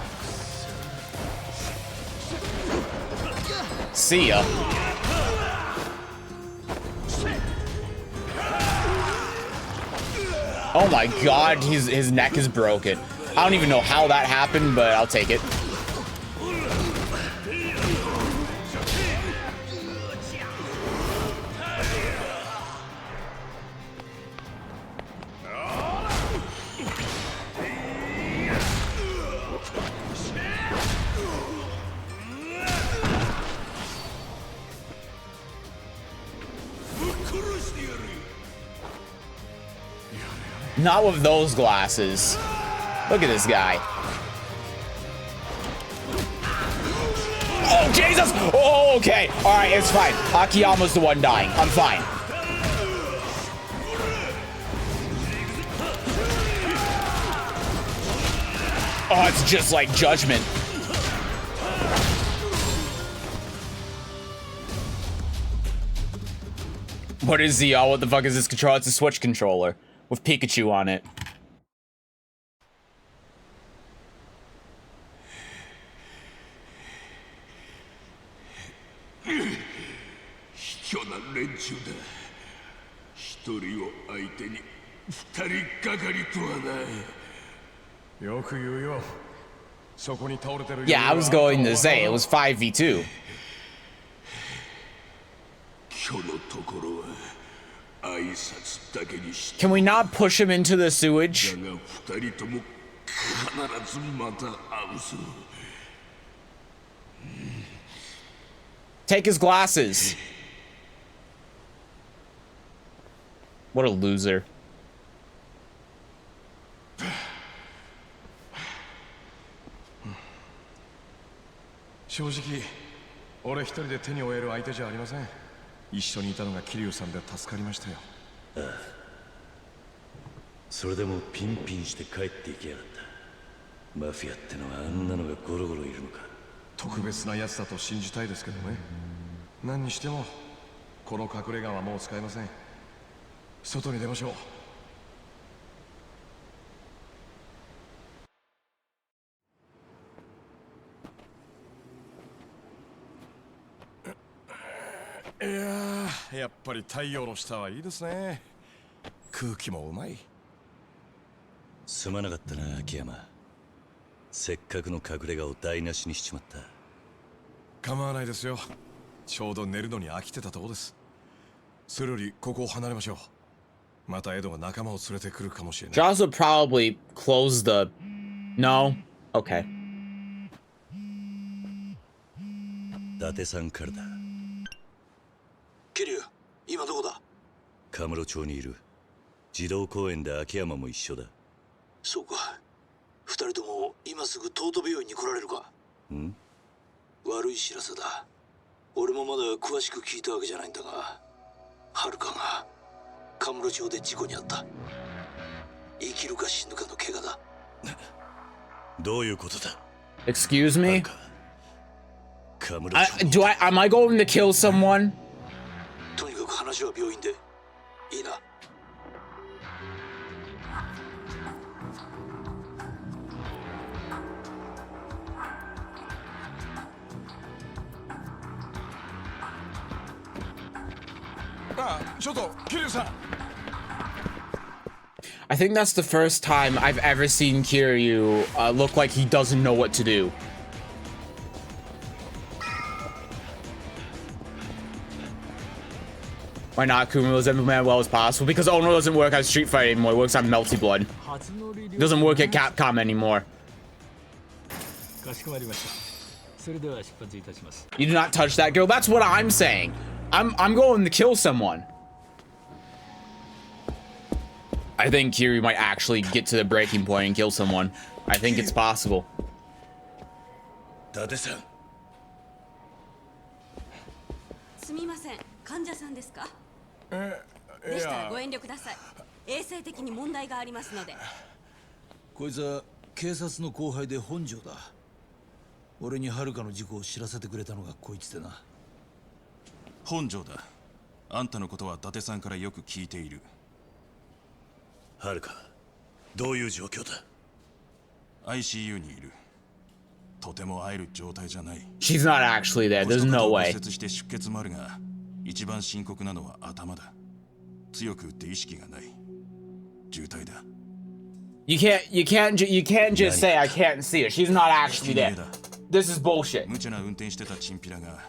See ya. Oh my god, his neck is broken. I don't even know how that happened, but I'll take it. Not with those glasses. Look at this guy. Oh, Jesus! Oh, okay. All right, it's fine. Akiyama's the one dying. I'm fine. Oh, it's just like Judgment. What is the, what the fuck is this controller? It's a Switch controller with Pikachu on it. Yeah, I was going to say, it was 5v2. Can we not push him into the sewage? Take his glasses. What a loser.ああ、それでもピンピンして帰っていきやがった。マフィアってのはあんなのがゴロゴロいるのか。特別なやつだと信じたいですけどね。何にしてもこの隠れ家はもう使えません。外に出ましょう。いやー、やっぱり太陽の下はいいですね。空気もうまい。すまなかったな、秋山。せっかくの隠れ家を台無しにしちまった。構わないですよ。ちょうど寝るのに飽きてたとこです。それよりここを離れましょう。またエドが仲間を連れてくるかもしれない。Jaws would probably close the... No? Okay. 伊達さんからだ。桐生、今どこだ？カムロ町にいる。児童公園で秋山も一緒だ。そうか。二人とも今すぐ東都病院に来られるか？ん？悪い知らせだ。俺もまだ詳しく聞いたわけじゃないんだが、はるかがカムロ町で事故に遭った。生きるか死ぬかの怪我だ。どういうことだ？ Excuse me? Am I going to kill someone? とにかく話は病院で。いいな。ちょっと、桐生さん。I think that's the first time I've ever seen Kiryu look like he doesn't know what to do. Why not? Kuma was implemented well as possible. Because Ono doesn't work on Street Fighter anymore. It works on Melty Blood. It doesn't work at Capcom anymore. You do not touch that girl. That's what I'm saying. I'm going to kill someone. I think Kiryu might actually get to the breaking point and kill someone. I think it's possible. 伊達さん。すみません、患者さんですか？でしたらご遠慮ください。衛生的に問題がありますので。こいつは警察の後輩で本庄だ。俺にはるかの事故を知らせてくれたのがこいつでな。本庄だ。あんたのことは伊達さんからよく聞いている。はるか、どういう状況だ？ ICU にいる。とても会える状態じゃない。She's not actually there. There's no way. 骨折して出血もあるが、一番深刻なのは頭だ。強く打って意識がない。重体だ。You can't just say I can't see her. She's not actually there. This is bullshit. 無茶な運転してたチンピラが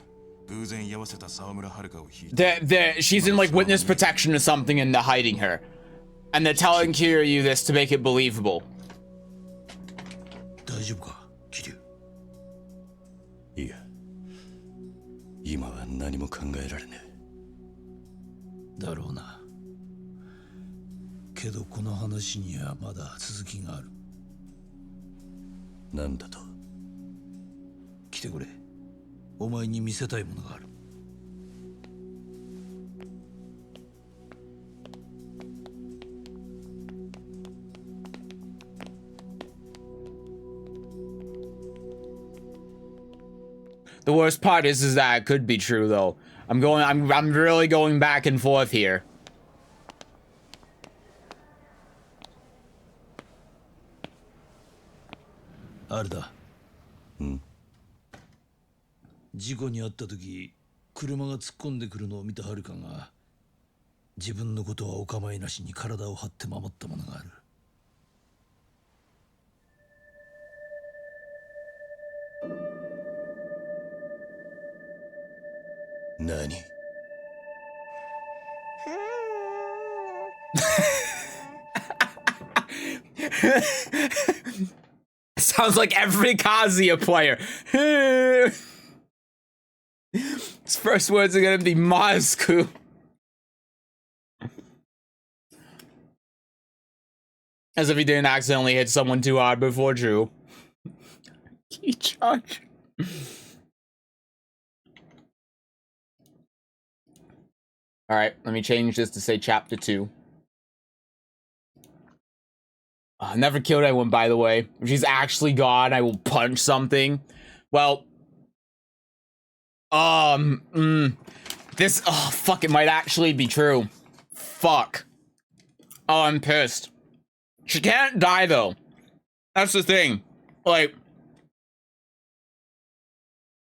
偶然居合わせた沢村遥を引いて。She's in like witness protection or something and they're hiding her. And they're telling Kiryu this to make it believable. 大丈夫か、桐生？いや、今は何も考えられねえ。だろうな。けどこの話にはまだ続きがある。なんだと？来てくれ。お前に見せたいものがある。The worst part is that it could be true though. I'm really going back and forth here. あれだ。うん。事故に遭った時、車が突っ込んでくるのを見たはるかが、自分のことはお構いなしに体を張って守ったものがある。何？Sounds like every Kazuya player. His first words are gonna be Moscow. As if he didn't accidentally hit someone too hard before, Drew. Key charge. Alright, let me change this to say chapter 2. Never killed anyone, by the way. If she's actually gone, I will punch something. Well, this, oh, fuck, it might actually be true. Fuck. Oh, I'm pissed. She can't die, though. That's the thing. Like,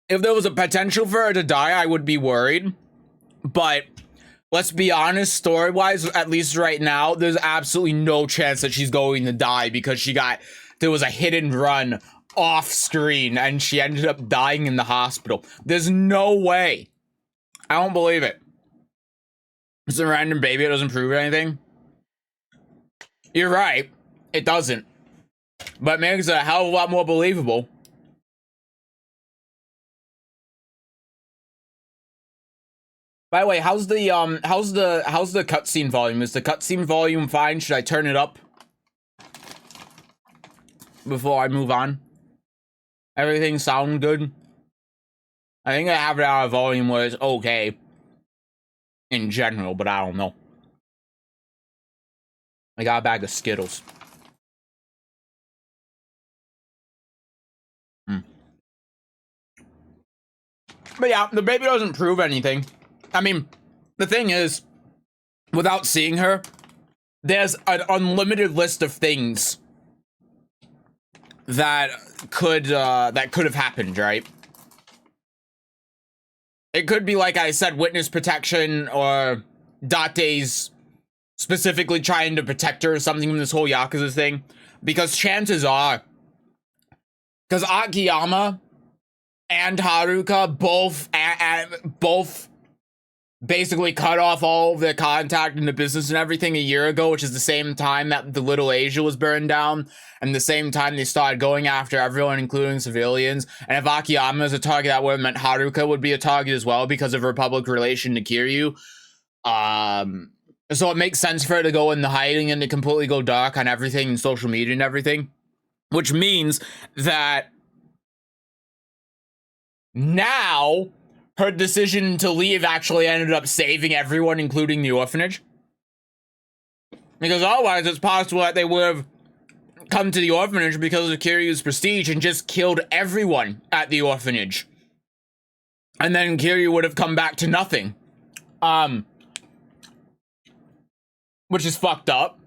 if there was a potential for her to die, I would be worried. But let's be honest, story-wise, at least right now, there's absolutely no chance that she's going to die because there was a hit and run off screen and she ended up dying in the hospital. There's no way. I don't believe it. It's a random baby, it doesn't prove anything. You're right, it doesn't. But it makes it a hell of a lot more believable. By the way, how's the cutscene volume? Is the cutscene volume fine? Should I turn it up before I move on? Everything sound good? I think I have it out of volume where it's okay in general, but I don't know. I got a bag of Skittles. But yeah, the baby doesn't prove anything. I mean, the thing is, without seeing her, there's an unlimited list of things that could have happened, right? It could be, like I said, witness protection, or Date's specifically trying to protect her or something from this whole Yakuza thing. Because chances are, because Akiyama and Haruka both basically cut off all of their contact in the business and everything a year ago, which is the same time that the Little Asia was burned down, and the same time they started going after everyone, including civilians. And if Akiyama is a target, that would have meant Haruka would be a target as well because of her public relation to Kiryu. So it makes sense for her to go into hiding and to completely go dark on everything and social media and everything. Which means that now her decision to leave actually ended up saving everyone, including the orphanage. Because otherwise, it's possible that they would have come to the orphanage because of Kiryu's prestige and just killed everyone at the orphanage. And then Kiryu would have come back to nothing. Which is fucked up.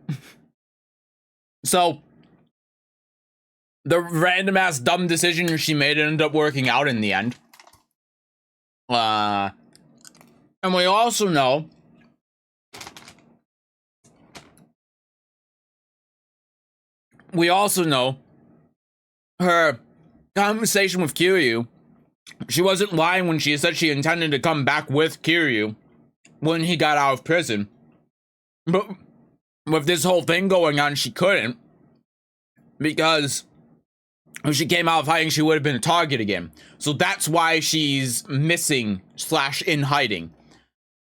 So, the random ass dumb decision she made ended up working out in the end. And we also know her conversation with Kiryu. She wasn't lying when she said she intended to come back with Kiryu when he got out of prison. But with this whole thing going on, she couldn't, because when she came out of hiding, she would have been a target again. So that's why she's missing / in hiding.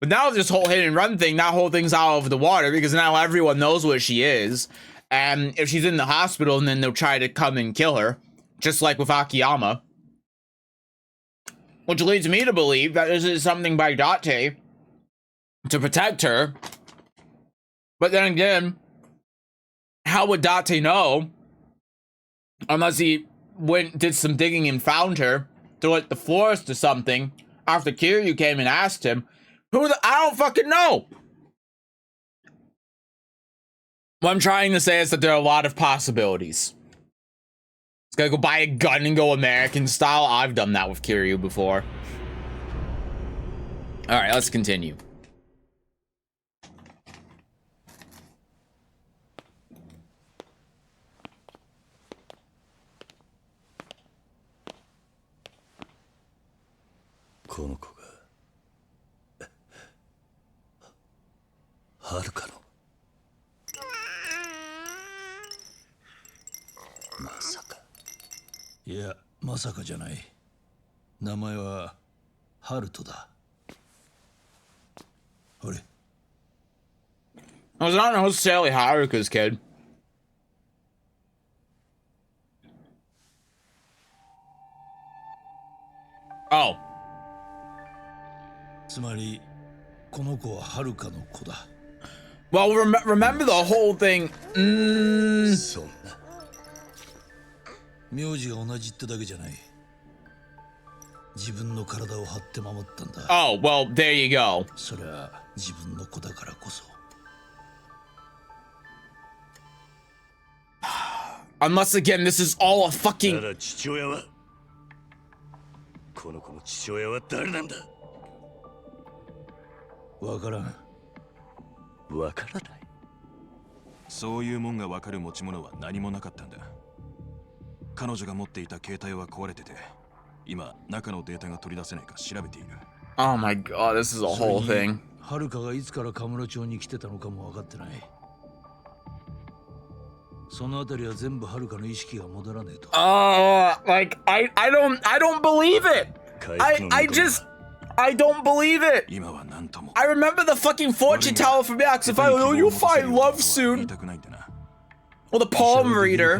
But now this whole hit and run thing, that whole thing's out of the water because now everyone knows where she is. And if she's in the hospital, and then they'll try to come and kill her, just like with Akiyama. Which leads me to believe that this is something by Date to protect her. But then again, how would Date know? Unless he did some digging and found her through like the forest or something after Kiryu came and asked him. I don't fucking know. What I'm trying to say is that there are a lot of possibilities. It's gonna go buy a gun and go American style. I've done that with Kiryu before. All right, let's continue. Iや、まさかじゃない。名前はハルトだ。あれ I was not necessarily Haruka's kid. Oh. つまり、この子はハルカの子だ。Well, remember the whole thing. 名字が同じってだけじゃない。自分の体を張って守ったんだ。Oh, well, there you go. それは自分の子だからこそ。Unless again, this is all a fucking. だ父親はこの子の父親は誰なんだ。わからん。わからない。そういうもんがわかる持ち物は何もなかったんだ。彼女が持っていた携帯は壊れてて、今中のデータが取り出せないか調べている。Oh my god, this is a whole thing. ハルカがいつからカムロ町に来てたのかも分かってない。そのあたりは全部ハルカの意識が戻らねえと。Like I don't believe it. I don't believe it. I remember the fucking fortune teller from Yakuza 5. Oh, you'll find love soon. Or the palm reader.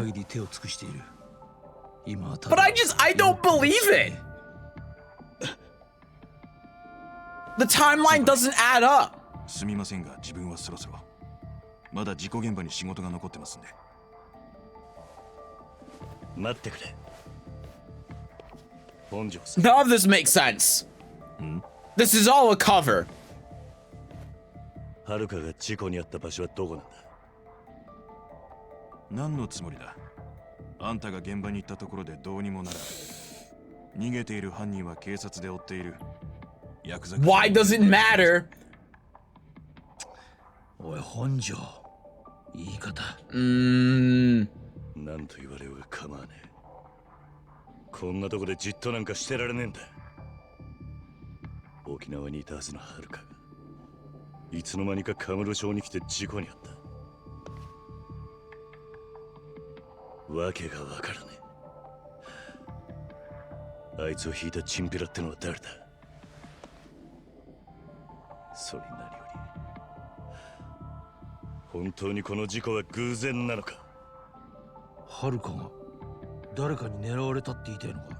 But I don't believe it. The timeline doesn't add up. すみませんが、自分はそろそろまだ事故現場に仕事が残ってますんで。待ってくれ。 None of this makes sense. This is all a cover. ハルカが事故に遭った場所はどこなんだ。何のつもりだ。あんたが現場に行ったところでどうにもならん。逃げている犯人は警察で追っている。ヤクザ。Why does it matter? おい、本庄。言い方。なんと言われようが構わねえ。こんなとこでじっとなんかしてられねえんだ。沖縄にいたはずのハルカがいつの間にかカムロ町に来て事故に遭った。わけがわからねえ。あいつを引いたチンピラってのは誰だ。それに何より本当にこの事故は偶然なのか。ハルカが誰かに狙われたって言いたいのか。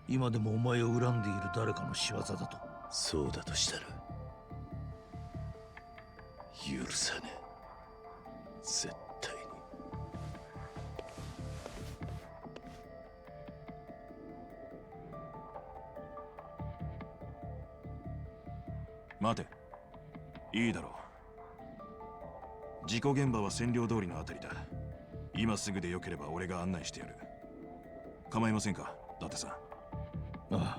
今でもお前を恨んでいる誰かの仕業だと。そうだとしたら許さねえ。絶対に。待て。いいだろう。事故現場は占領通りのあたりだ。今すぐでよければ俺が案内してやる。構いませんか、伊達さん。ああ、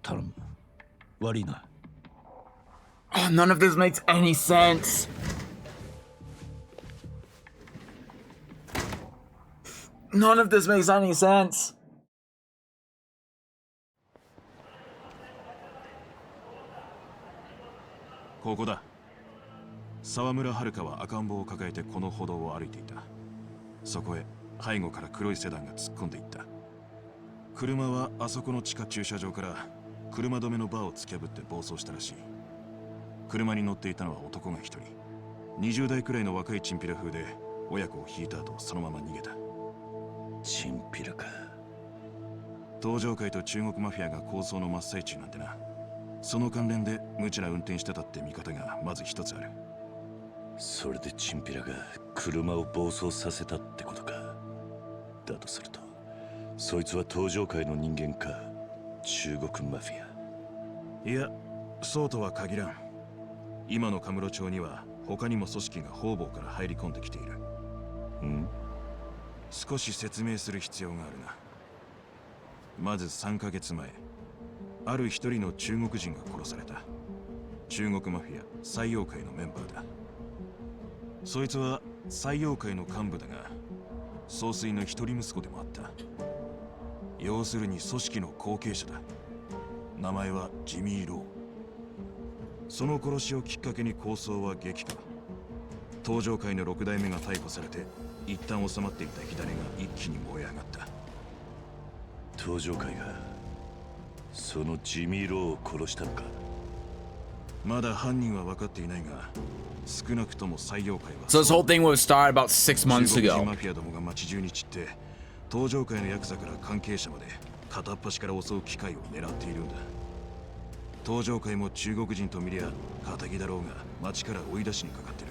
頼む。悪いな。Oh, none of this makes any sense. None of this makes any sense. ここだ。沢村遥は赤ん坊を抱えてこの歩道を歩いていた。そこへ背後から黒いセダンが突っ込んでいった。車はあそこの地下駐車場から車止めのバーを突き破って暴走したらしい。車に乗っていたのは男が一人。20代くらいの若いチンピラ風で親子を引いた後そのまま逃げた。チンピラか。東上会と中国マフィアが抗争の真っ最中なんてな。その関連で無知な運転してたって見方がまず一つある。それでチンピラが車を暴走させたってことか。だとするとそいつは東上会の人間か中国マフィア。いや、そうとは限らん。今のカムロ町には他にも組織が方々から入り込んできている。少し説明する必要があるな。まず3ヶ月前、ある一人の中国人が殺された。中国マフィア採用会のメンバーだ。そいつは採用会の幹部だが総帥の一人息子でもあった。要するに組織の後継者だ。名前はジミー・ロー。その殺しをきっかけに抗争は激化。東上会の6代目が逮捕されて一旦収まっていた火種が一気に燃え上がった。東上会がそのジミー・ローを殺したのか。まだ犯人は分かっていないが少なくとも採用会は So this whole thing was started about 6 months 中国 ago. 人マフィアどもが街中に散って東上会のヤクザから関係者まで片っ端から襲う機会を狙っているんだ。東上会も中国人と見りゃ仇だろうが街から追い出しにかかってる。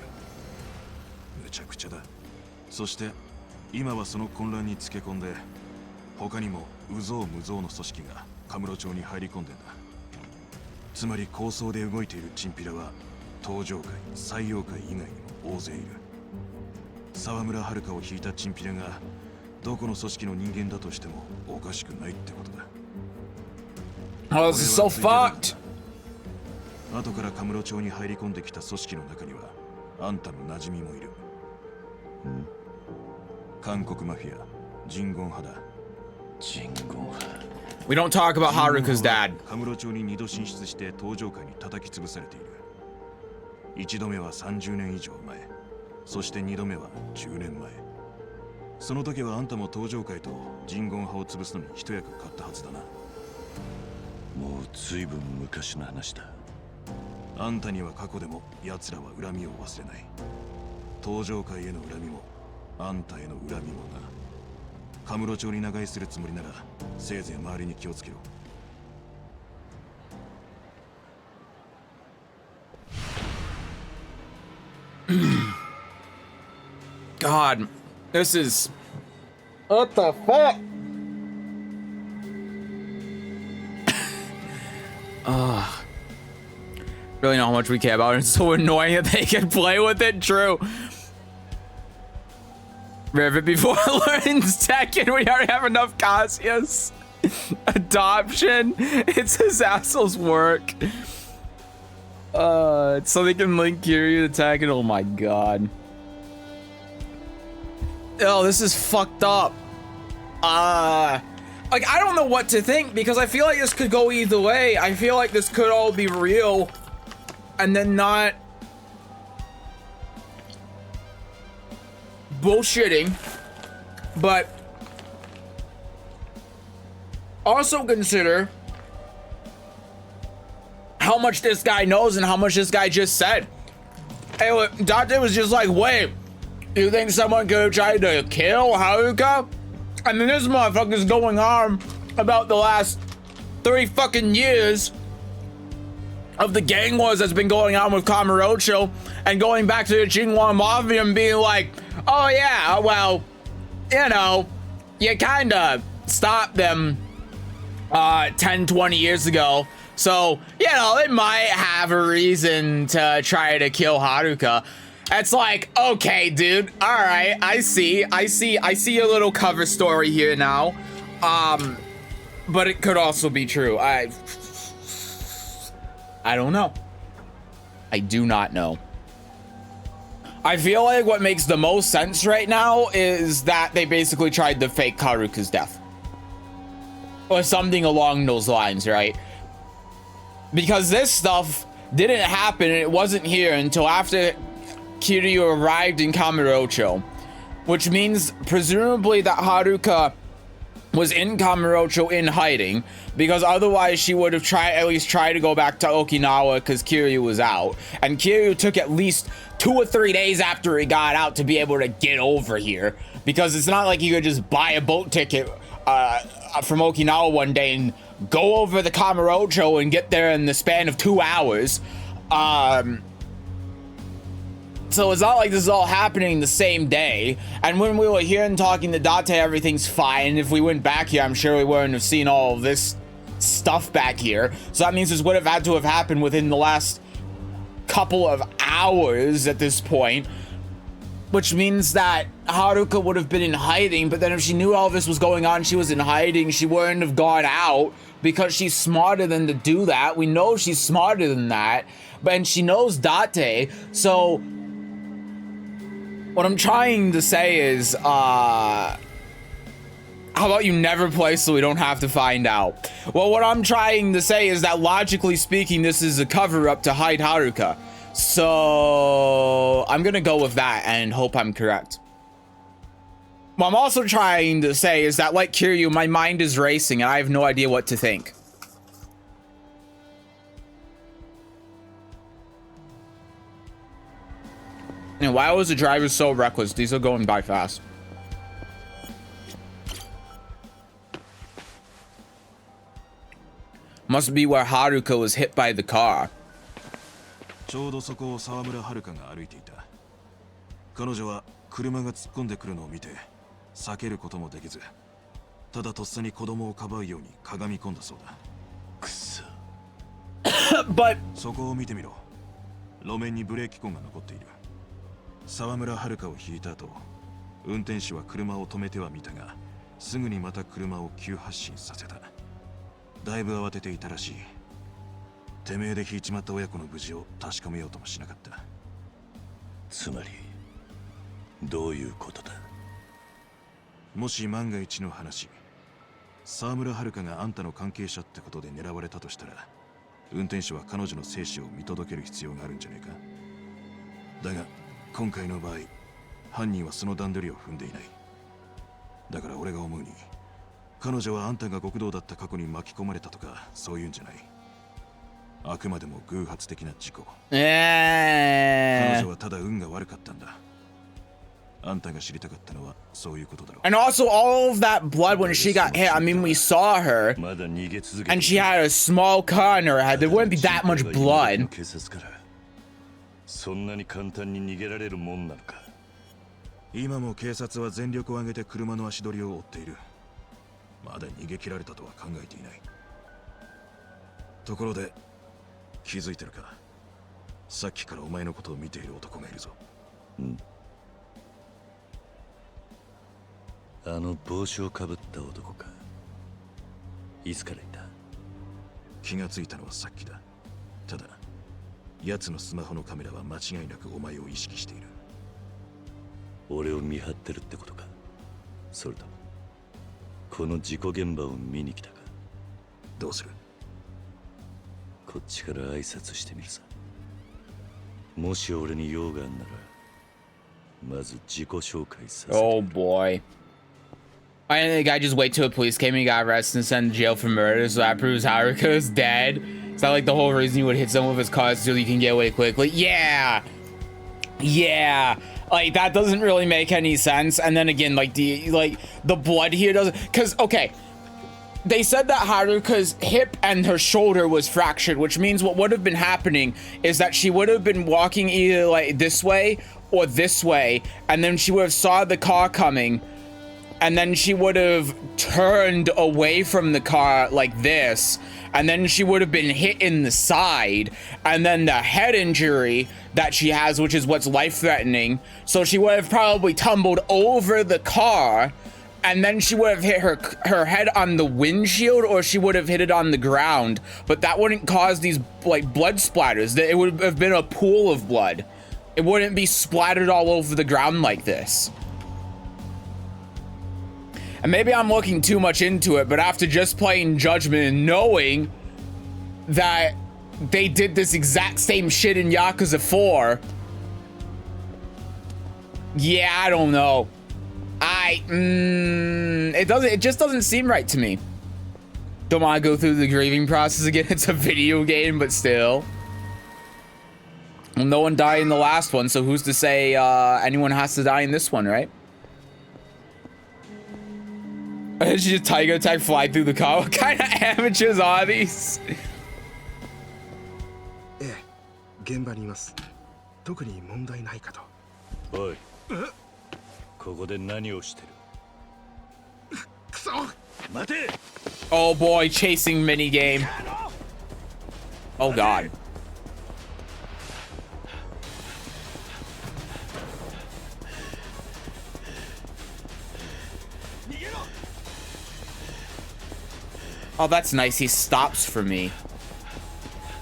むちゃくちゃだ。そして今はその混乱につけ込んで他にも有象無象の組織がカムロ町に入り込んでんだ。つまり抗争で動いているチンピラは東上会採用会以外にも大勢いる。沢村遥を引いたチンピラがどこの組織の人間だとしてもおかしくないってことだ。Oh, this is so fucked. 後からカムロ町に入り込んできた組織の中にはあんたの馴染みもいる。韓国マフィアジンゴン派だ。ジンゴン派。 We don't talk about Haruka's dad. カムロ町に2度進出して東上会に叩き潰されている。1度目は30年以上前、そして2度目は10年前。その時はあんたも東上会とジンゴン派を潰すのに一役買ったはずだな。もう随分昔の話だ。あんたには過去でも奴らは恨みを忘れない。東上会への恨みもあんたへの恨みもな。カムロ町に長居するつもりならせいぜい周りに気をつけろ。God, this is... What the fuck? Really know how much we care about it. It's so annoying that they can play with it. True. Rivet before it learns Tekken. We already have enough Cassius. Adoption. It's his asshole's work. So they can link Kiryu to Tekken. Oh my god. Oh, this is fucked up. Like, I don't know what to think because I feel like this could go either way. I feel like this could all be real and then not bullshitting, but also consider how much this guy knows and how much this guy just said. Hey, look, Dante was just like, wait, you think someone could have tried to kill Haruka? I mean, this motherfucker's going on about the last 3 fucking years of the gang wars that's been going on with Kamurocho and going back to the Jinwan Mafia and being like, oh yeah, well, you know, you kind of stopped them 10, 20 years ago. So, you know, they might have a reason to try to kill Haruka. It's like, okay, dude, all right, I see a little cover story here now. But it could also be true. I don't know. I do not know. I feel like what makes the most sense right now is that they basically tried to fake Haruka's death. Or something along those lines, right? Because this stuff didn't happen and it wasn't here until after Kiryu arrived in Kamurocho. Which means presumably that Haruka was in Kamurocho in hiding, because otherwise she would have at least tried to go back to Okinawa because Kiryu was out. And Kiryu took at least 2 or 3 days after he got out to be able to get over here, because it's not like you could just buy a boat ticket from Okinawa one day and go over the Kamurocho and get there in the span of 2 hours. So it's not like this is all happening the same day. And when we were here and talking to Date, everything's fine. If we went back here, I'm sure we wouldn't have seen all of this stuff back here. So that means this would have had to have happened within the last couple of hours at this point. Which means that Haruka would have been in hiding, but then if she knew all this was going on, she was in hiding, she wouldn't have gone out because she's smarter than to do that. We know she's smarter than that, and she knows Date, so what I'm trying to say is, how about you never play so we don't have to find out? Well, what I'm trying to say is that logically speaking, this is a cover-up to hide Haruka. So I'm gonna go with that and hope I'm correct. What I'm also trying to say is that, like Kiryu, my mind is racing and I have no idea what to think. And why was the driver so reckless? These are going by fast. Must be where Haruka was hit by the car. ちょうどそこを沢村遥が歩いていた。彼女は車が突っ込んでくるのを見て避けることもできず、ただとっさに子供をかばうようにかがみ込んだそうだ。くそ。そこを見てみろ。路面にブレーキ痕が残っている。沢村遥を引いた後、運転手は車を止めてはみたが、すぐにまた車を急発進させた。だいぶ慌てていたらしい。てめえで引いちまった親子の無事を確かめようともしなかった。つまりどういうことだ。もし万が一の話、沢村遥があんたの関係者ってことで狙われたとしたら、運転手は彼女の生死を見届ける必要があるんじゃねえか。だが今回の場合、犯人はその段取りを踏んでいない。だから俺が思うに、彼女はあんたが極道だった過去に巻き込まれたとかそういうんじゃない。あくまでも偶発的な事故。彼女はただ運が悪かったんだ。あんたが知りたかったのはそういうことだろう。And also all of that blood when she got hit, I mean we saw her and she had a small cut on her head. There wouldn't be that much blood. そんなに簡単に逃げられるもんなのか。今も警察は全力を挙げて車の足取りを追っている。まだ逃げ切られたとは考えていない。ところで気づいてるか。さっきからお前のことを見ている男がいるぞ。あの帽子をかぶった男か。いつからいた？気がついたのはさっきだ。ただ奴のスマホのカメラは間違いなくお前を意識している。俺を見張ってるってことか。それともこの事故現場を見に来たか。どうする？こっちから挨拶してみるさ。もし俺に用があんならまず自己紹介させて。 Oh boy. I think the guy just wait till a police came and got arrested and sent to jail for murder, so that proves Haruka's dead. Is that like the whole reason you would hit someone with his car so you can get away quickly? Yeah. Like that doesn't really make any sense. And then again, like the blood here doesn't, because okay, they said that Haruka's hip and her shoulder was fractured, which means what would have been happening is that she would have been walking either like this way or this way, and then she would have saw the car coming, and then she would have turned away from the car like this, and then she would have been hit in the side, and then the head injury that she has, which is what's life-threatening, so she would have probably tumbled over the car, and then she would have hit her head on the windshield, or she would have hit it on the ground, but that wouldn't cause these like blood splatters. It would have been a pool of blood. It wouldn't be splattered all over the ground like this. And maybe I'm looking too much into it, but after just playing Judgment and knowing that they did this exact same shit in Yakuza 4, yeah, I don't know. I It just doesn't seem right to me. Don't want to go through the grieving process again. It's a video game, but still. Well, no one died in the last one, so who's to say anyone has to die in this one, right? Did you just tiger attack fly through the car? What kind of amateurs are these? 現場にいます。特に問題ないかと。おい。ここで何をしてる？くそ！待て！ Oh boy, chasing minigame. Oh god. Oh, that's nice. He stops for me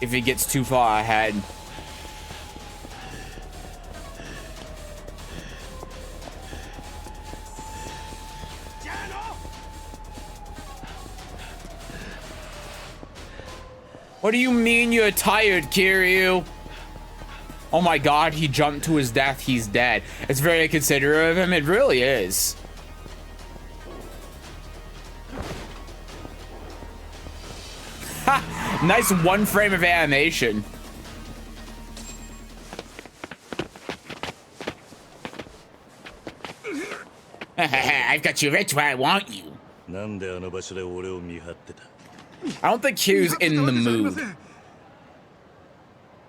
if he gets too far ahead. What do you mean you're tired, Kiryu? Oh my god, he jumped to his death. He's dead. It's very considerate of him. It really is. Ha! Nice one frame of animation. I've got you right where I want you. I don't think Q's in the mood.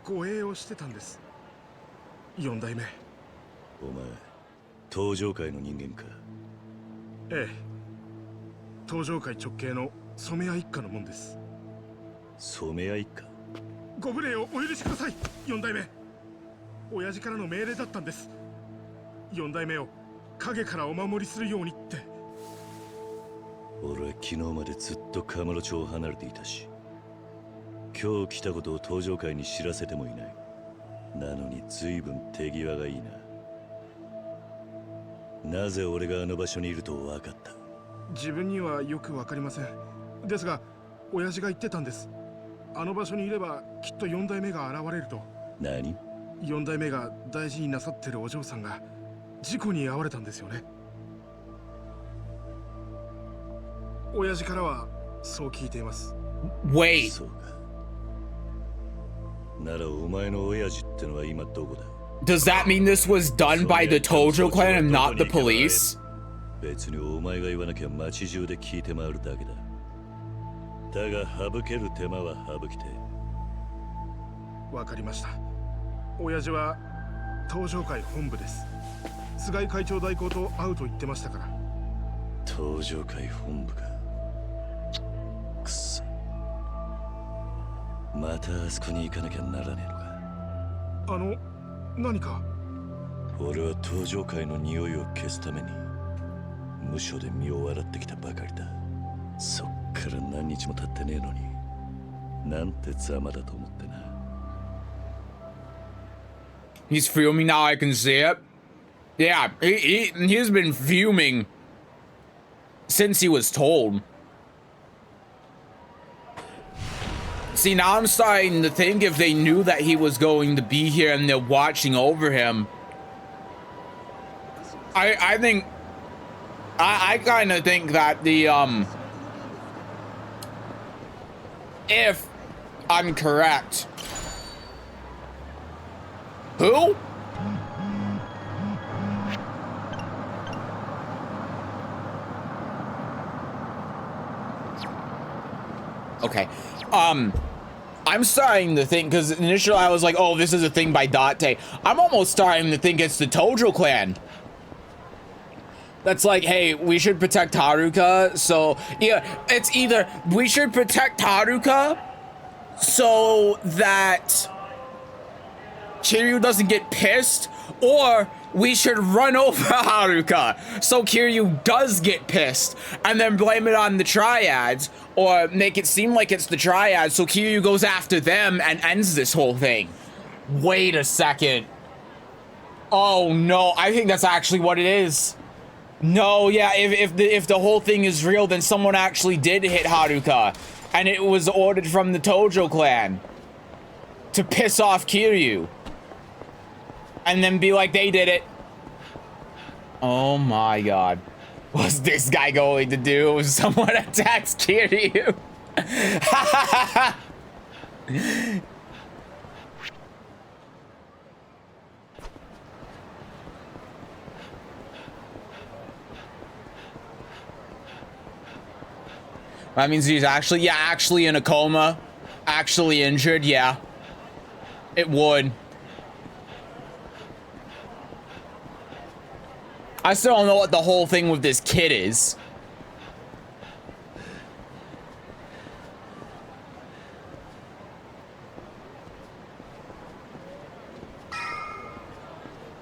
護衛をしてたんです。4代目。お前、東上界の人間か。ええ。東上界直系の染谷一家のもんです。染谷一家。ご無礼をお許しください。4代目。親父からの命令だったんです。4代目を影からお守りするようにって。俺は昨日までずっとカムロ町を離れていたし、今日来たことを東上界に知らせてもいない。なのに随分手際がいいな。なぜ俺があの場所にいると分かった？自分にはよくわかりません。ですが、親父が言ってたんです。あの場所にいればきっと4代目が現れると。何？4代目が大事になさってるお嬢さんが事故に遭われたんですよね。親父からはそう聞いています。Wait. そうか。ならお前の親父ってのは今どこだ？ Does that mean this was done by the Tojo clan and not the police? 別にお前が言わなきゃ街中で聞いて回るだけだ。だが省ける手間は省きて。わかりました。親父は東上会本部です。菅井会長代行と会うと言ってましたから。東上会本部か。くそ。またあそこに行かなきゃならねえのか。何か。俺は東上会の匂いを消すために無所で身を洗ってきたばかりだ。そっから何日も経ってねえのに、なんてざまだと思ってな。He's fuming now, I can see it. Yeah, he's been fuming since he was told. See, now I'm starting to think if they knew that he was going to be here and they're watching over him. I think... I kind of think that the, if I'm correct... Who? Okay. I'm starting to think, because initially I was like, oh, this is a thing by Date. I'm almost starting to think it's the Tojo clan. That's like, hey, we should protect Haruka. So, yeah, it's either we should protect Haruka so that Kiryu doesn't get pissed, or we should run over Haruka so Kiryu does get pissed and then blame it on the Triads, or make it seem like it's the Triads so Kiryu goes after them and ends this whole thing. Wait a second. Oh no, I think that's actually what it is. No, yeah, if the whole thing is real, then someone actually did hit Haruka and it was ordered from the Tojo clan to piss off Kiryu. And then be like, they did it. Oh my god. What's this guy going to do if someone attacks Kiryu? That means he's actually in a coma. Actually injured, yeah. It would. I still don't know what the whole thing with this kid is.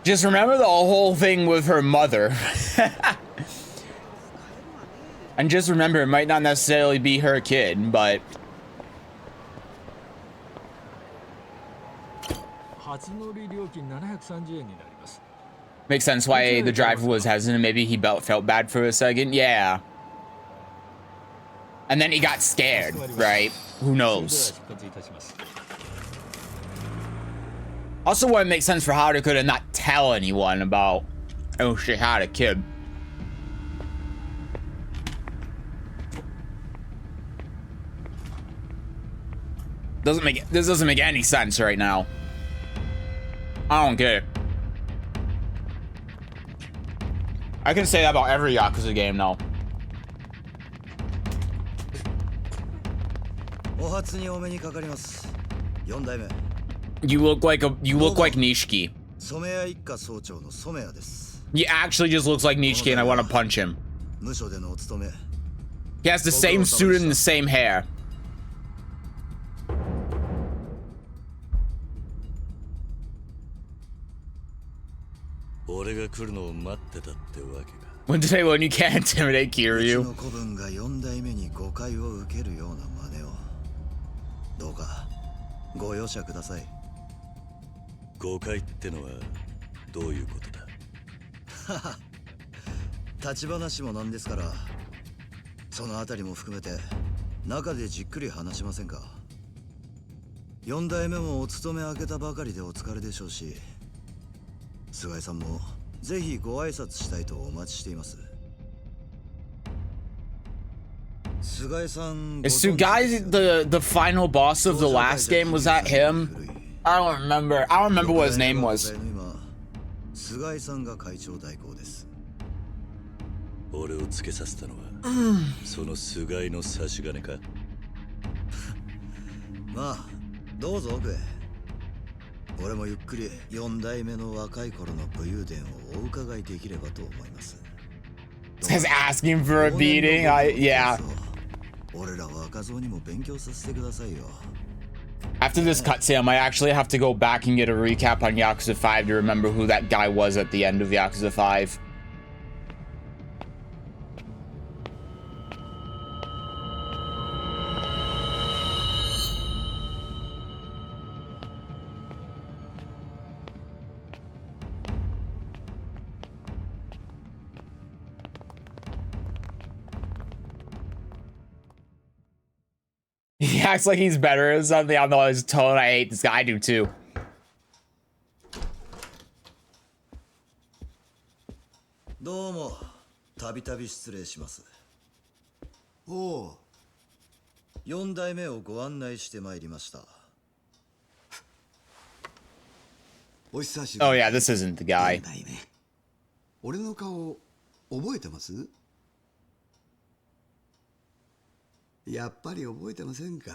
Just remember the whole thing with her mother. And just remember, it might not necessarily be her kid, but... Makes sense why the driver was hesitant. Maybe he felt bad for a second. Yeah. And then he got scared, right? Who knows? Also wouldn't make sense for Haruka to not tell anyone about, oh, she had a kid. This doesn't make any sense right now. I don't get it. I can say that about every Yakuza game now. You look like Nishiki. He actually just looks like Nishiki and I want to punch him. He has the same suit and the same hair. When you can't intimidate Kiryu. Is Sugai the final boss of the last game? Was that him? I don't remember. I don't remember what his name was. Says asking for a beating. Yeah. After this cutscene, I might actually have to go back and get a recap on Yakuza 5 to remember who that guy was at the end of Yakuza 5. He acts like he's better or something. I don't know his tone. I hate this guy. I do too. Oh yeah, this isn't the guy. 俺の顔覚えてます？やっぱり覚えてませんか。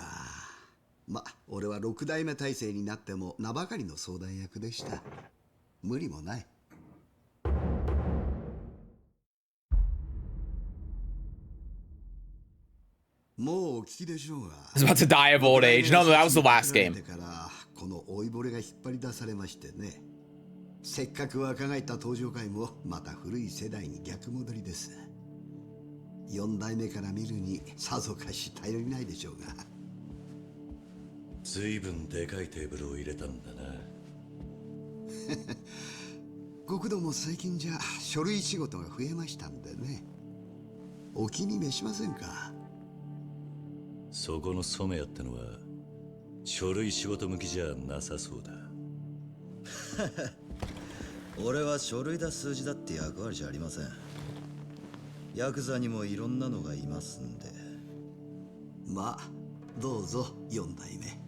ま、俺は6代目体制になっても名ばかりの相談役でした。無理もない。もうお聞きでしょうが。He's about to die of old age. No, that was the last game. この老いぼれが引っ張り出されましてね。せっかく若返った登場回もまた古い世代に逆戻りです。4代目から見るにさぞかし頼りないでしょうが。随分でかいテーブルを入れたんだな。極道も最近じゃ書類仕事が増えましたんでね。お気に召しませんか。そこの染谷ってのは書類仕事向きじゃなさそうだ。俺は書類だ数字だって役割じゃありません。ヤクザにもいろんなのがいますんで。まあどうぞ4代目。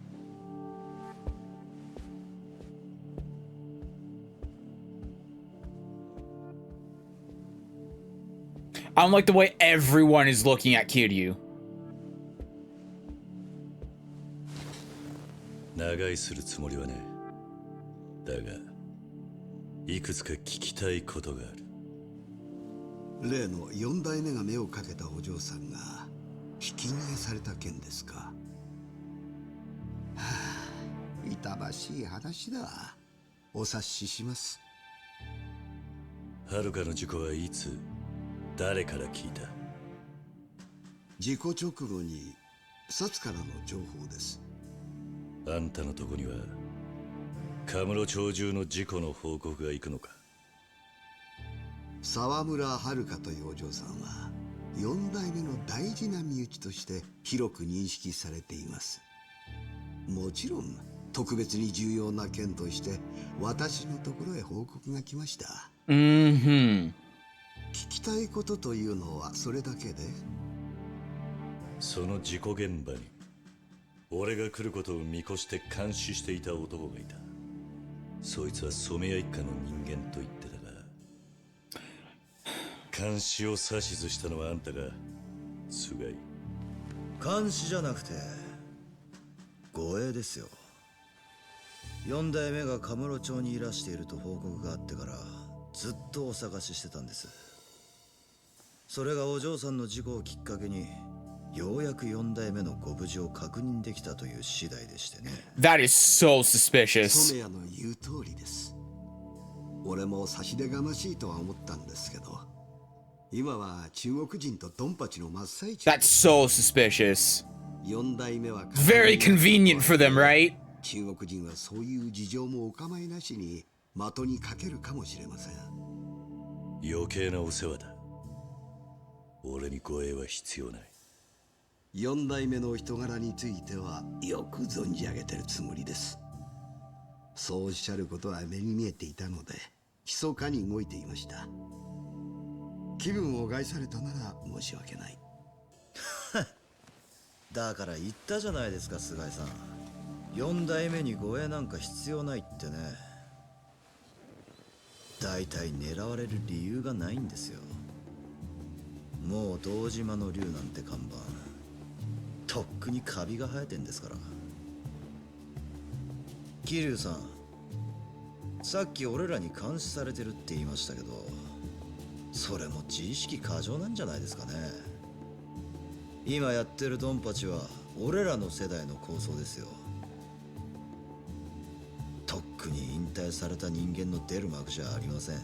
I don't like the way everyone is looking at Kiryu. 長居するつもりはね。だがいくつか聞きたいことがある。例の4代目が目をかけたお嬢さんがひき逃げされた件ですか。はあ、痛ましい話だ。お察しします。はるかの事故はいつ誰から聞いた？事故直後に薩からの情報です。あんたのとこにはカムロ町中の事故の報告が行くのか？沢村遥というお嬢さんは4代目の大事な身内として広く認識されています。もちろん特別に重要な件として私のところへ報告が来ました。聞きたいことというのはそれだけで？その事故現場に俺が来ることを見越して監視していた男がいた。そいつは染谷一家の人間と言ってたが、監視を指図したのはあんたが菅井？監視じゃなくて護衛ですよ。4代目がカムロ町にいらしていると報告があってからずっとお探ししてたんです。それがお嬢さんの事故をきっかけにようやく4代目のご無事を確認できたという次第でしてね。That is so suspicious. 染谷の言う通りです。俺も差し出がましいとは思ったんですけど、今は中国人とドンパチの真っ最中。That's so suspicious. 4代目は Very convenient for them, right? 中国人はそういう事情もお構いなしに的にかけるかもしれません。余計なお世話だ。俺に護衛は必要ない。4代目のお人柄についてはよく存じ上げてるつもりです。そうおっしゃることは目に見えていたので密かに動いていました。気分を害されたなら申し訳ない。だから言ったじゃないですか菅井さん。4代目に護衛なんか必要ないってね。だいたい狙われる理由がないんですよ。もう堂島の竜なんて看板とっくにカビが生えてんですから。桐生さん、さっき俺らに監視されてるって言いましたけど、それも自意識過剰なんじゃないですかね。今やってるドンパチは俺らの世代の構想ですよ。とっくに引退された人間の出る幕じゃありません。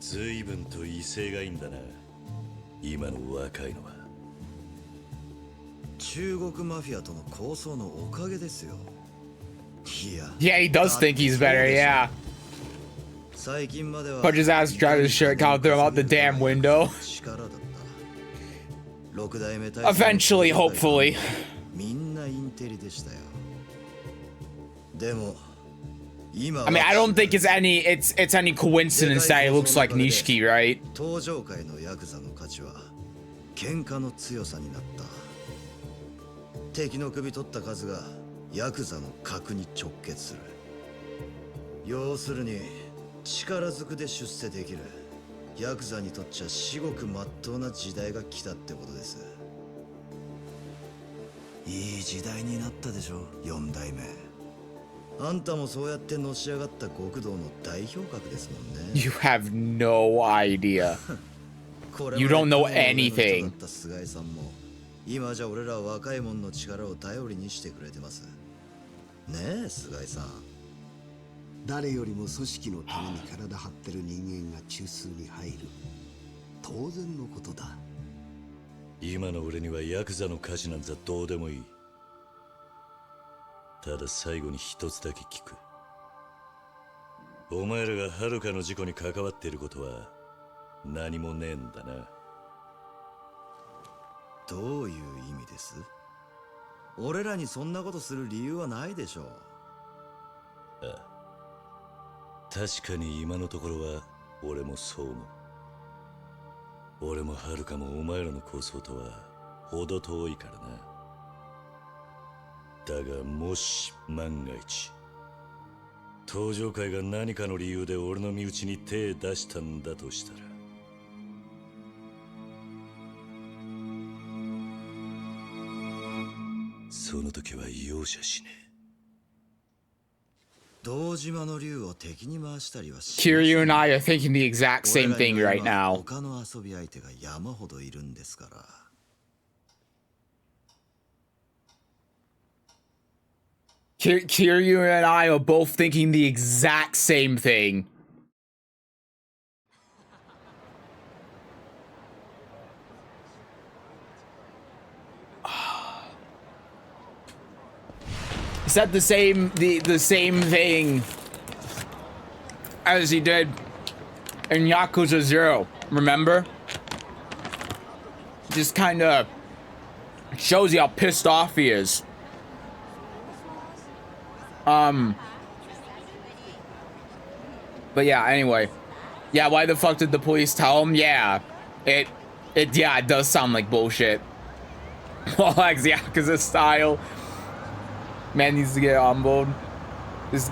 随分と威勢がいいんだな、今の若いのは。中国マフィアとの抗争のおかげですよ。いや。Yeah, he does think he's better, yeah. 最近までは Punch his ass, drive his shirt, count, throw him out the damn window. 力だった。6代目 Eventually, hopefully. みんなインテリでしたよ。でも I mean, I don't think it's any coincidence that he looks like Nishiki, right? 東上界のヤクザの価値は喧嘩の強さになった。敵の首取った数がヤクザの格に直結する。要するに力ずくで出世できるヤクザにとっちゃ至極まっとうな時代が来たってことです。いい時代になったでしょ、4代目。あんたもそうやってのし上がった極道の代表格ですもんね。You have no idea. You don't know anything. 菅井さんも今じゃ俺ら若い者の力を頼りにしてくれてます。ねえ菅井さん。誰よりも組織のために体張ってる人間が中枢に入る。当然のことだ。今の俺にはヤクザの価値なんざどうでもいい。ただ最後に一つだけ聞く。お前らが遥かの事故に関わっていることは何もねえんだな。どういう意味です？俺らにそんなことする理由はないでしょう。ああ、確かに今のところは俺もそう思う。俺もはるかもお前らの構想とは程遠いからな。だがもし万が一登場会が何かの理由で俺の身内に手出したんだとしたら、その時は容赦しねえ。堂島の竜を敵に回したりはし Kiryu and I are thinking the exact same thing right now. 他の遊び相手が山ほどいるんですから。Kiryu and I are both thinking the exact same thing. Said the same thing as he did in Yakuza 0, remember? Just kind of shows you how pissed off he is. But yeah, anyway. Yeah, why the fuck did the police tell him? Yeah. It does sound like bullshit. Well, like Yakuza style. Man needs to get on board. Does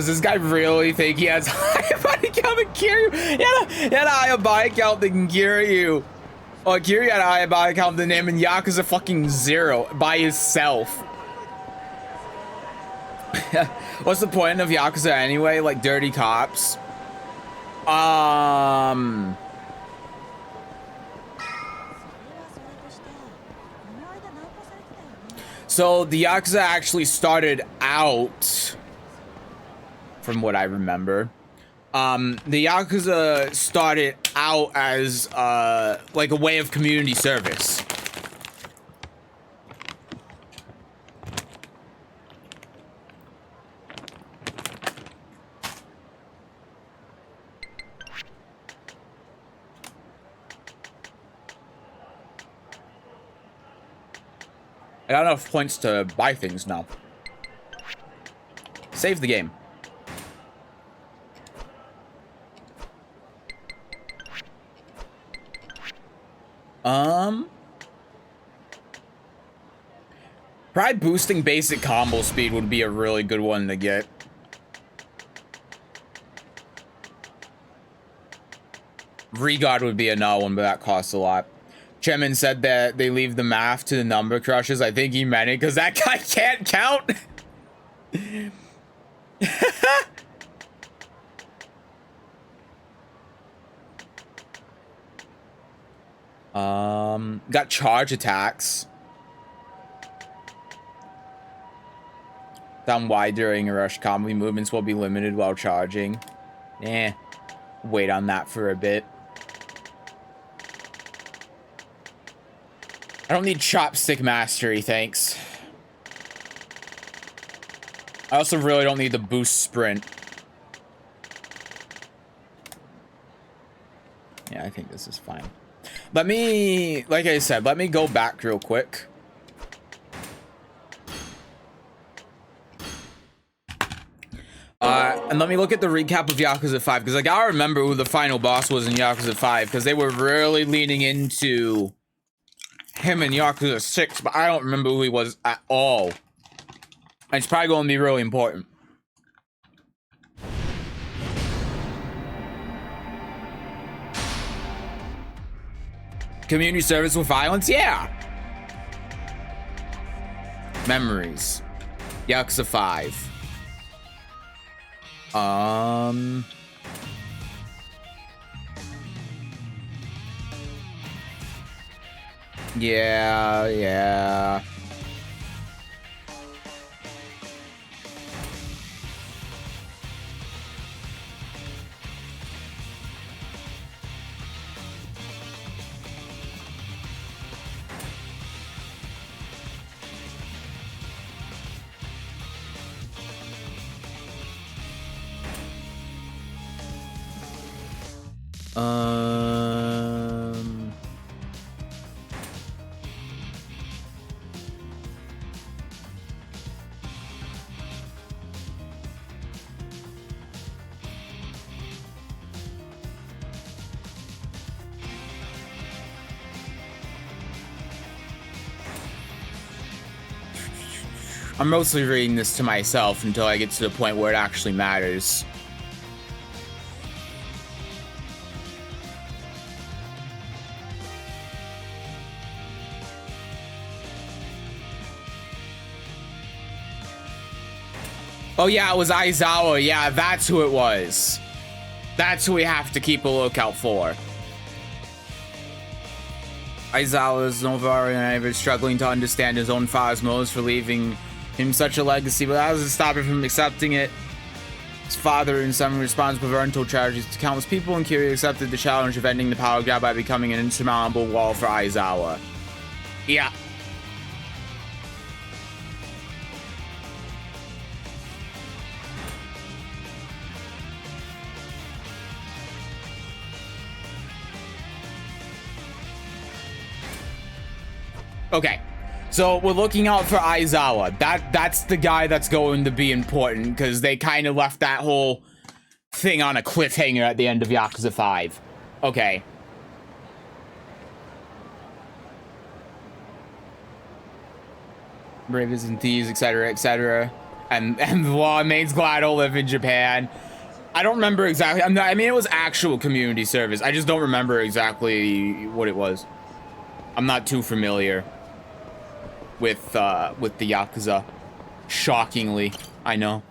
this guy really think he has a higher body count than Kiryu? He had a higher body count than Kiryu. Oh, Kiryu had a higher body count than him, and Yakuza fucking 0 by himself. What's the point of Yakuza anyway? Like dirty cops? So the Yakuza actually started out, from what I remember, the Yakuza started out as like a way of community service. I got enough points to buy things now. Save the game. Probably boosting basic combo speed would be a really good one to get. Regard would be another one, but that costs a lot. Chemin said that they leave the math to the number crushes. I think he meant it because that guy can't count. Got charge attacks. Found why during a rush combo movements will be limited while charging. Wait on that for a bit. I don't need chopstick mastery, thanks. I also really don't need the boost sprint. Yeah, I think this is fine. Let me, like I said, let me go back real quick. And let me look at the recap of Yakuza 5, because I gotta remember who the final boss was in Yakuza 5, because they were really leaning into him in Yakuza 6, but I don't remember who he was at all. And it's probably going to be really important. Community service with violence? Yeah. Memories. Yakuza 5. Yeah. I'm mostly reading this to myself until I get to the point where it actually matters. Oh yeah, it was Aizawa. Yeah, that's who it was. That's who we have to keep a lookout for. Aizawa's Novarian is struggling to understand his own father's motives for leaving him such a legacy, but that doesn't stop him from accepting it. His father, in some response, untold charges to countless people, and Kiryu accepted the challenge of ending the power grab by becoming an insurmountable wall for Aizawa. Yeah. Okay, so we're looking out for Aizawa. That's the guy that's going to be important, because they kind of left that whole thing on a cliffhanger at the end of Yakuza 5. Okay. Bravers and thieves, etc., etc. And the law remains glad to live in Japan. I don't remember exactly. I mean, it was actual community service. I just don't remember exactly what it was. I'm not too familiar with the Yakuza. Shockingly, I know.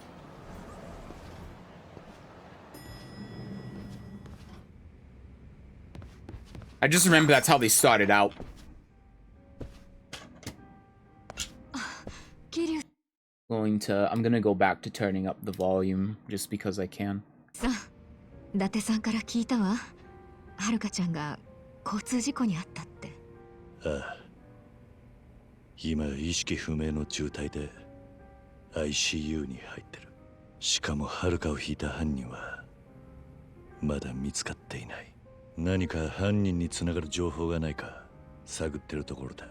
I just remember that's how they started out. I'm gonna go back to turning up the volume just because I can. 伊達さんから聞いたわ。はるかちゃんが交通事故にあったって。ああ。今意識不明の重体で ICU に入ってる。しかもはるかを引いた犯人はまだ見つかっていない。何か犯人につながる情報がないか探ってるところだ。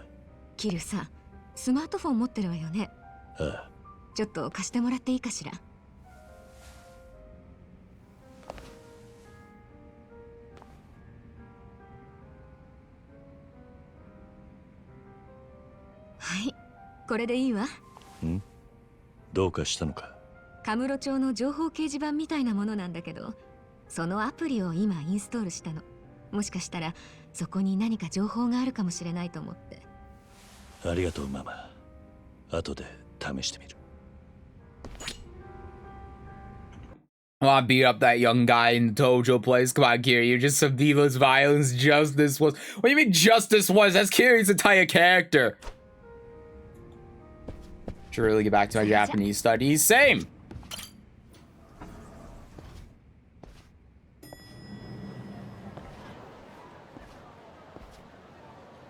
キルさ、スマートフォン持ってるわよね。ああ。ちょっと貸してもらっていいかしら。はい、これでいいわ。ん？どうかしたのか？カムロ町の情報掲示板みたいなものなんだけど、そのアプリを今インストールしたの。もしかしたらそこに何か情報があるかもしれないと思って。ありがとうママ。後で試してみる。I want to beat up that young guy in the dojo place. Come on, Kiryu. Just some needless violence. Justice was. What do you mean justice was? That's Kiryu's entire character. Should really get back to my Japanese studies. Same.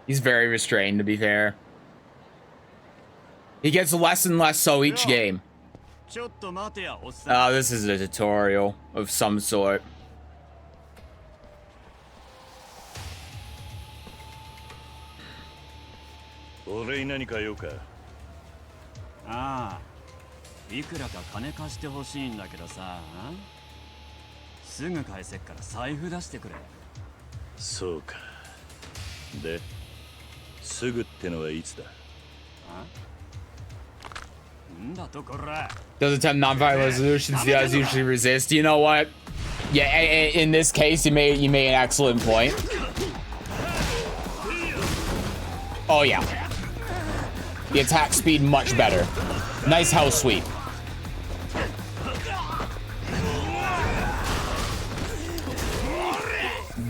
He's very restrained, to be fair. He gets less and less so each game. Oh, this is a tutorial of some sort. Ah, いくらか金貸してほしいんだけどさ、すぐ返せっから財布出してくれ。そうか。で、すぐってのはいつだ？Does attempt non-violent resolutions. He does usually resist. You know what? Yeah, in this case, you made an excellent point. Oh yeah, the attack speed much better. Nice house sweep.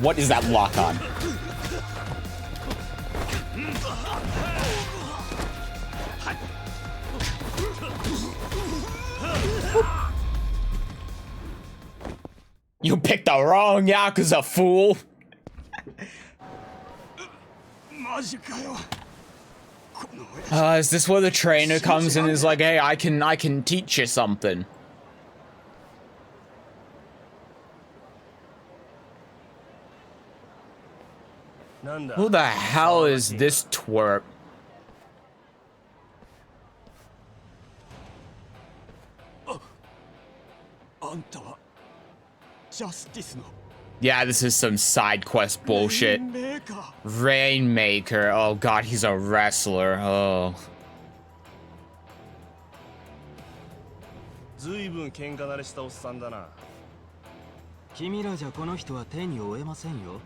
What is that lock on? You picked the wrong Yakuza, fool! Is this where the trainer comes and is like, hey, I can teach you something? Who the hell is this twerp? Yeah, this is some side quest bullshit. Rainmaker. Oh god, he's a wrestler. Oh. ずいぶん喧嘩慣れしたおっさんだな。君らじゃこの人は手に負えませんよ。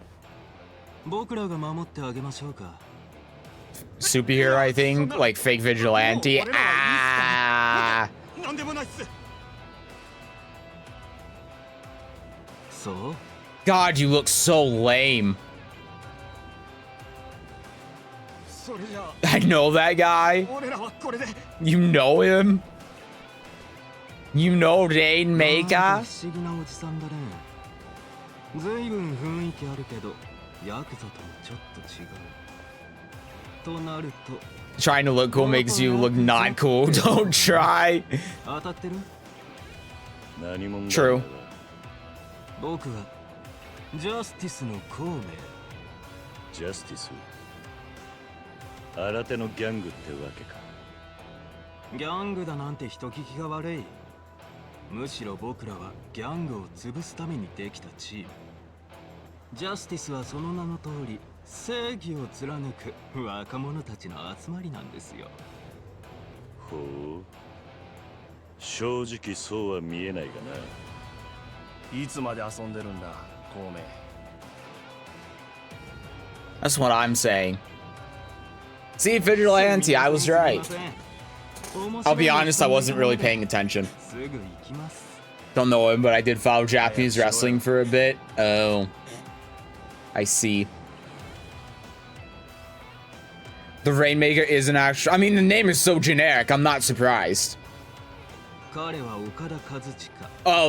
僕らが守ってあげましょうか。 Superhero, I think, like fake vigilante. Ah. なんでもないっす。そう。 God, you look so lame. それじゃ I know that guy. 俺らはこれで。You know him? You know Rainmaker? 不思議なおじさんだね。ずいぶん雰囲気あるけど、ヤクザともちょっと違う。となると。 Trying to look cool makes you look not cool. Don't try. 当たってる？ True. 僕はジャスティスの孔明。ジャスティス？新手のギャングってわけか。ギャングだなんて人聞きが悪い。むしろ僕らはギャングを潰すためにできたチーム。ジャスティスはその名の通り正義を貫く若者たちの集まりなんですよ。ほう。正直そうは見えないがな。いつまで遊んでるんだ、孔明。 That's what I'm saying. See, vigilante, I was right. I'll be honest, I wasn't really paying attention. Don't know him, but I did follow Japanese wrestling for a bit. Oh, I see. The Rainmaker is an actual. I mean, the name is so generic. I'm not surprised. Oh,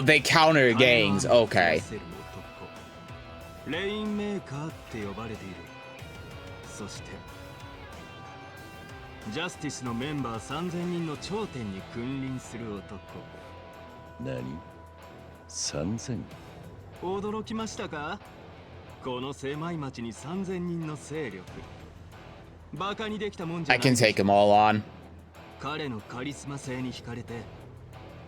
they counter gangs. Okay. レインメーカーって呼ばれている。そしてジャスティスのメンバー3000人の頂点に君臨する男。何 ?3000？ 驚きましたか？この狭い町に3000人の勢力。バカにできたもんじゃ I ない。 can take them all on. 彼のカリスマ性に惹かれて、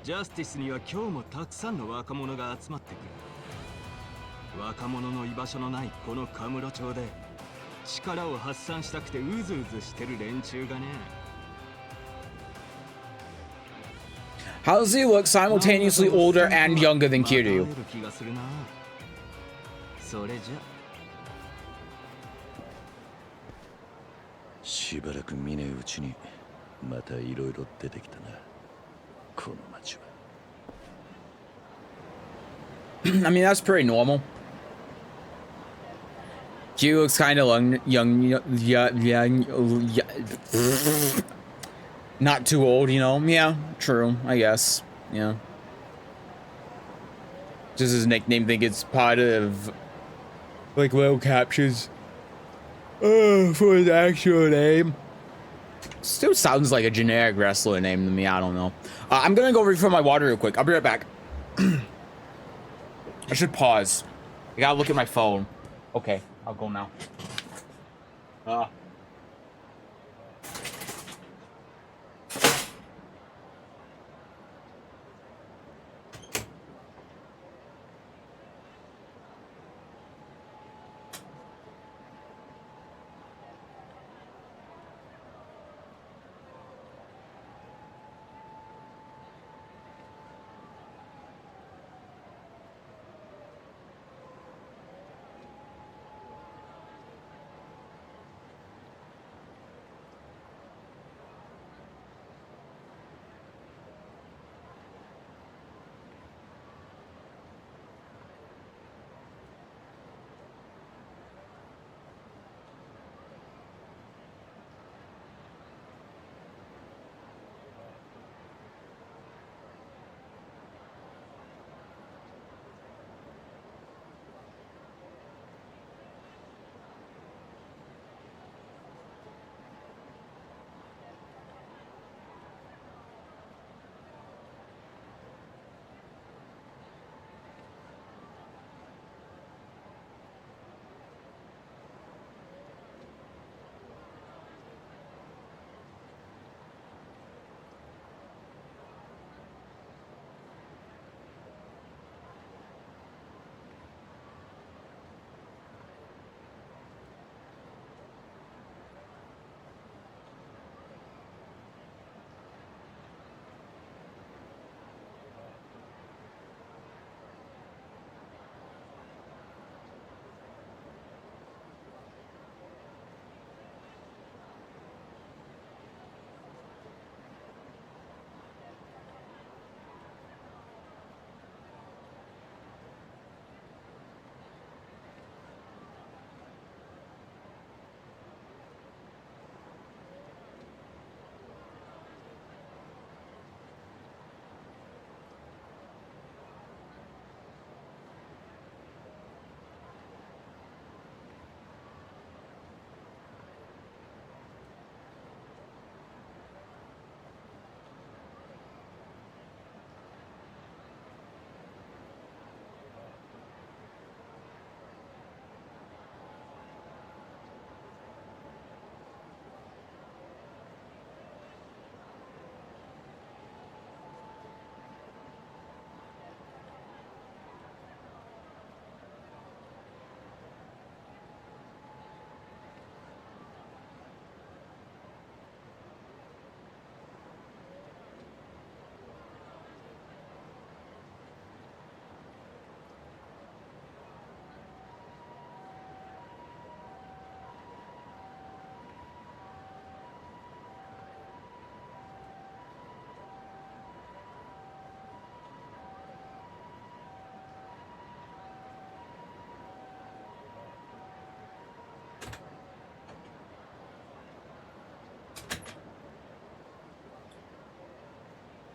ジャスティスには今日もたくさんの若者が集まってくる。若者の居場所のないこのカムロ町で力を発散したくてうずうずしてる連中がね。 How does he look simultaneously older and younger than Kiryu? それじゃしばらく見ねえうちにまたいろいろ出てきたな、この町は。I mean, that's pretty normal. Q looks kind of young, not too old, you know? Yeah, true, I guess. Yeah. Just his nickname, think it's part of, like, little captions. For his actual name. Still sounds like a generic wrestler name to me, I don't know. I'm gonna go refill my water real quick. I'll be right back. I should pause. I gotta look at my phone. Okay, I'll go now.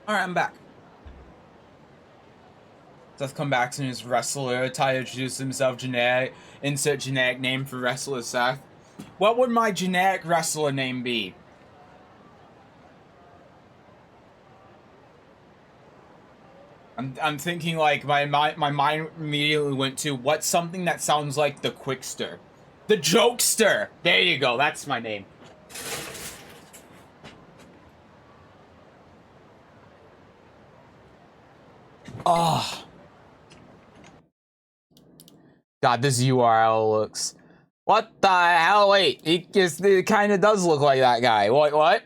Alright, I'm back. Seth come back to his wrestler. Ty introduced himself generic. Insert generic name for wrestler Seth. What would my generic wrestler name be? I'm thinking like my mind immediately went to what's something that sounds like the Quickster. The Jokester! There you go, that's my name. Oh. God, this URL looks... What the hell? Wait, it kind of does look like that guy. What?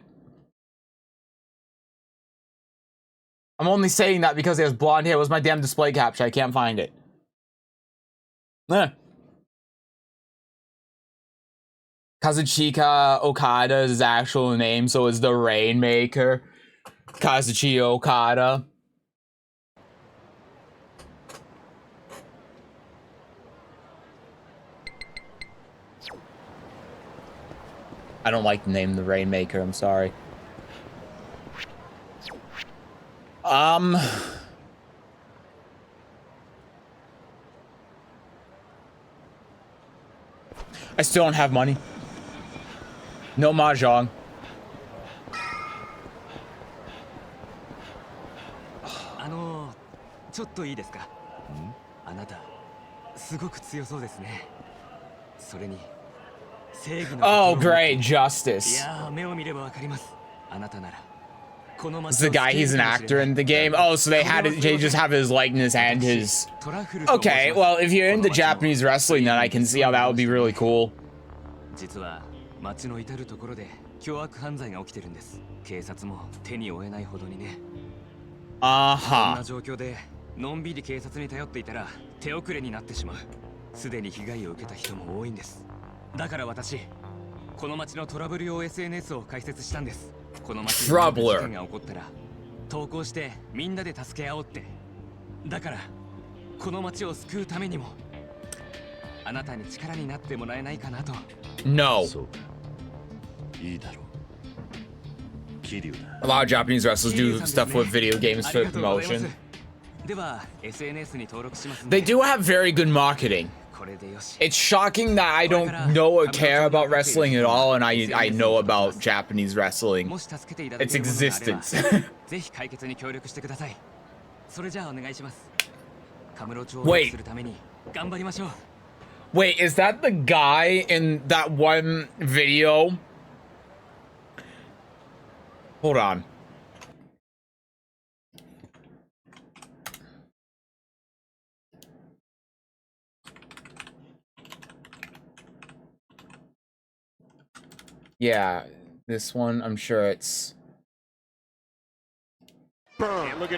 I'm only saying that because he has blonde hair. What's my damn display capture? I can't find it. Kazuchika Okada is his actual name, so it's the Rainmaker. Kazuchi Okada. I don't like the name the Rainmaker, I'm sorry. I still don't have money. No mahjong. ちょっといいですか。あなたすごく強そうですね。それに正義の Oh, great, Justice. いや目を見ればわかります。あなたなら Is the guy, he's an actor in the game? Oh, so they just have his likeness and his... Okay, well, if you're into Japanese wrestling, then I can see how that would be really cool. 実は町の至るところで凶悪犯罪が起きてるんです。警察も手に負えないほどにね。こんな状況でのんびり警察に頼っていたら手遅れになってしまう。すでに被害を受けた人も多いんです。だから私、この町のトラブル用 SNS を開設したんです。この町に事件が起こったら投稿してみんなで助け合おうって。だからこの町を救うためにもあなたに力になってもらえないかなと。No. そうか。いいだろう。桐生だ。A lot of Japanese wrestlers do stuff with video games for promotion. では SNS に登録しますん They で。 do have very good marketing. It's shocking that I don't know or care about wrestling at all, and I know about Japanese wrestling. Its existence. ぜひ解決に協力してください。それじゃあお願いします。カムロ町を Wait. するために頑張りましょう。 Wait, is that the guy in that one video? Hold on. Yeah, this one, I'm sure it's...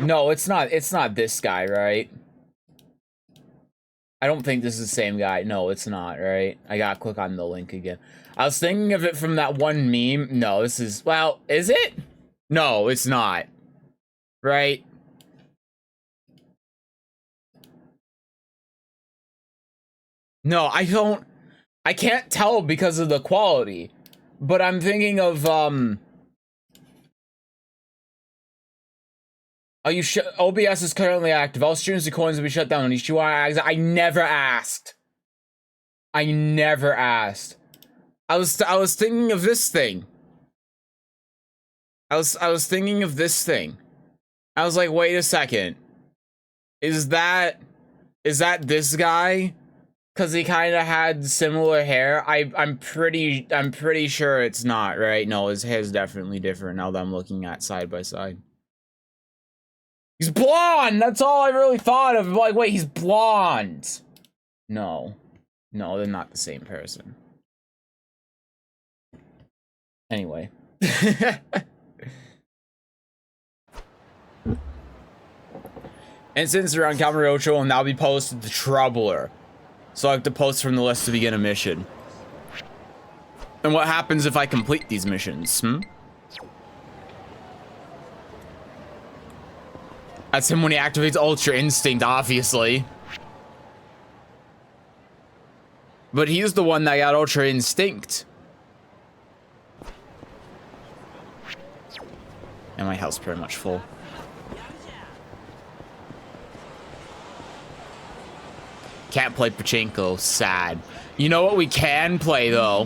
No, it's not this guy, right? I don't think this is the same guy. No, it's not, right? I gotta click on the link again. I was thinking of it from that one meme. No, this is... Well, is it? No, it's not. Right? No, I can't tell because of the quality. But I'm thinking of, OBS is currently active. All streams and coins will be shut down. I never asked. I never asked. I was thinking of this thing. I was thinking of this thing. I was like, wait a second. Is that this guy? Cause he kind of had similar hair. I'm pretty sure it's not, right? No, his hair's definitely different now that I'm looking at side by side. He's blonde. That's all I really thought of. Like, wait, he's blonde. No, they're not the same person. Anyway. Incidents around Kamurocho will now be posted to Troubler. Select the post from the list to begin a mission. And what happens if I complete these missions, That's him when he activates Ultra Instinct, obviously. But he's the one that got Ultra Instinct. And my health's pretty much full. Can't play pachinko. Sad. You know what we can play though?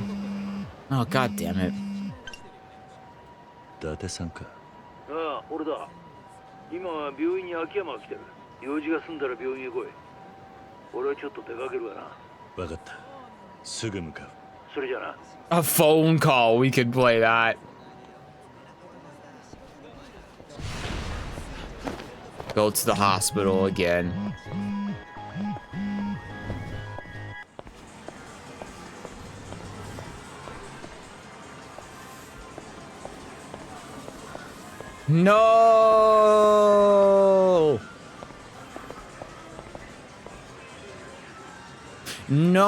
Oh god damn it. 伊達さんか。ああ、俺だ。今は病院に秋山が来てる。用事が済んだら病院へ来い。俺はちょっと出かけるわな。わかった。すぐ向かう。それじゃな。A phone call. We could play that. Go to the hospital again. No! No!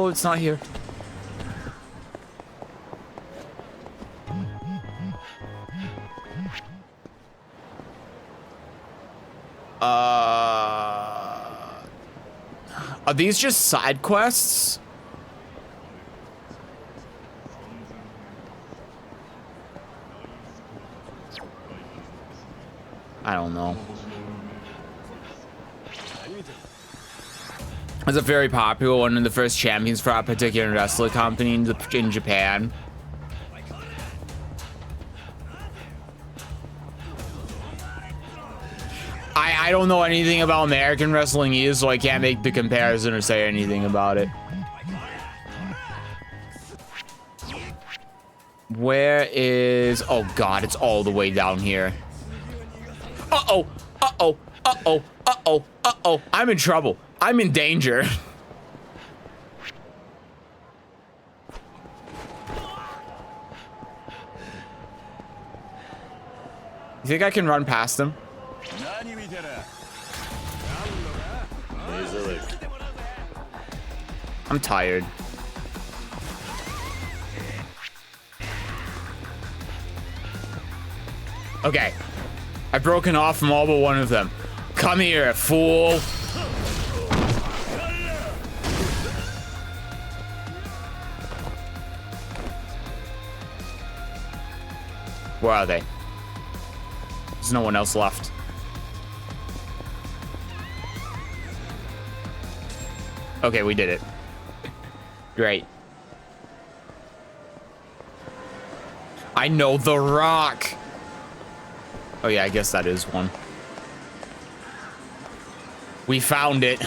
It's not here. Are these just side quests? I don't know. It's a very popular one of the first champions for a particular wrestling company in Japan. I don't know anything about American wrestling either, so I can't make the comparison or say anything about it. Where is... Oh god, it's all the way down here. Uh-oh, uh-oh, uh-oh, uh-oh, uh-oh. I'm in trouble. I'm in danger. You think I can run past him? I'm tired. Okay. I've broken off from all but one of them. Come here, fool. Where are they? There's no one else left. Okay, we did it. Great. I know the rock. Oh yeah, I guess that is one. We found it.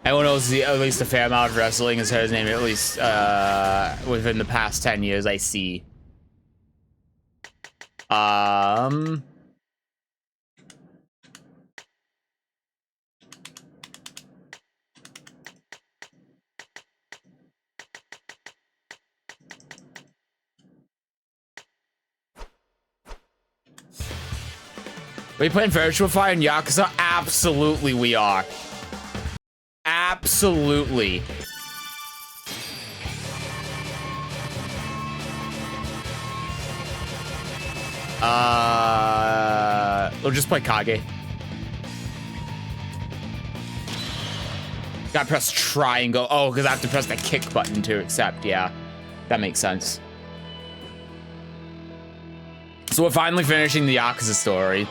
Anyone knows at least a fair amount of wrestling has heard his name at least within the past 10 years, I see. Are we playing Virtual Fire and Yakuza? Absolutely we are. Absolutely. We'll just play Kage. Gotta press triangle. Oh, because I have to press the kick button to accept. Yeah, that makes sense. So we're finally finishing the Yakuza story.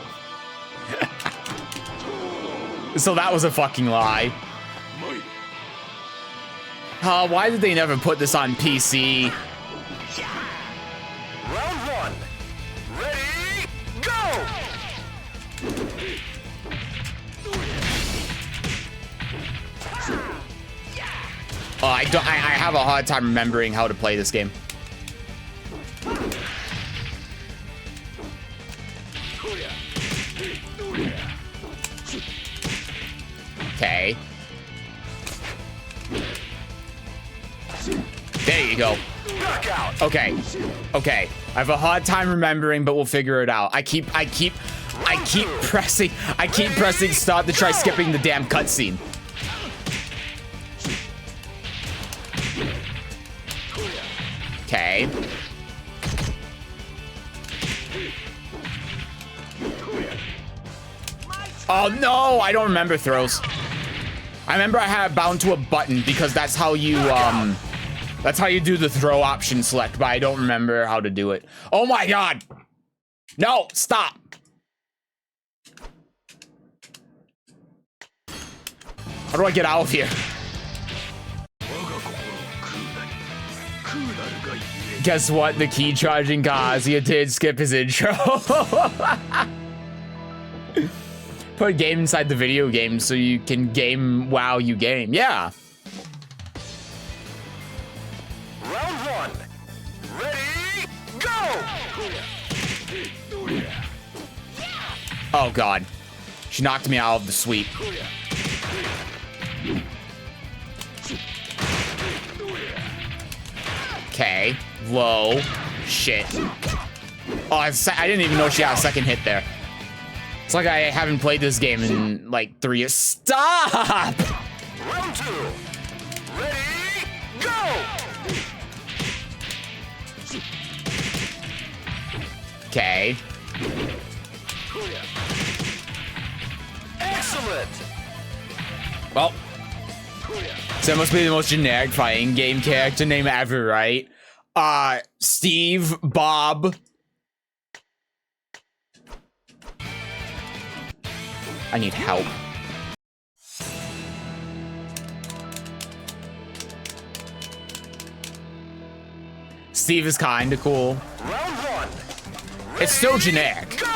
So that was a fucking lie. Why did they never put this on PC? Round one. Ready, go! Oh, I have a hard time remembering how to play this game. Okay. There you go. Okay. Okay. I have a hard time remembering, but we'll figure it out. I keep pressing start to try skipping the damn cutscene. Okay. Oh no, I don't remember throws. I remember I had it bound to a button because that's how you do the throw option select, but I don't remember how to do it. Oh my god! No, stop! How do I get out of here? Guess what? The key charging Kazuya did skip his intro. Put a game inside the video game so you can game while you game. Yeah. Round 1. Ready, go! Oh god. She knocked me out of the sweep. Okay. Low. Shit. Oh, I didn't even know she had a second hit there. It's like I haven't played this game in like 3 years. Stop! Round 2. Ready, go! Okay. Excellent. Well, so that must be the most generic fighting game character name ever, right? Steve, Bob. I need help. Steve is kinda cool. Round 1. It's still generic. Go!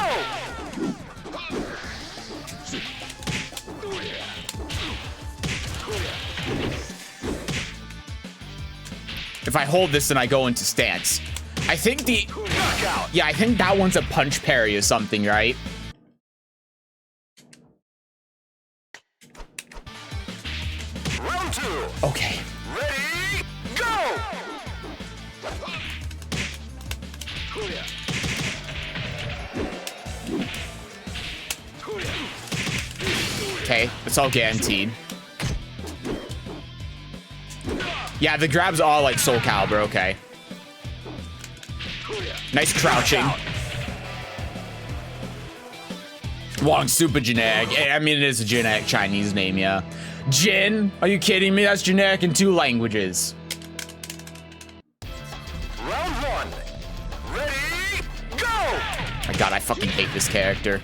If I hold this, then I go into stance. I think the... Yeah, I think that one's a punch parry or something, right? Round 2. Okay. Ready, go! Okay, it's all guaranteed. Yeah, the grabs are all like Soul Calibur, okay. Nice crouching. Wong, super generic. I mean, it is a generic Chinese name, yeah. Jin? Are you kidding me? That's generic in 2 languages. Round 1. Ready, go! My god, I fucking hate this character.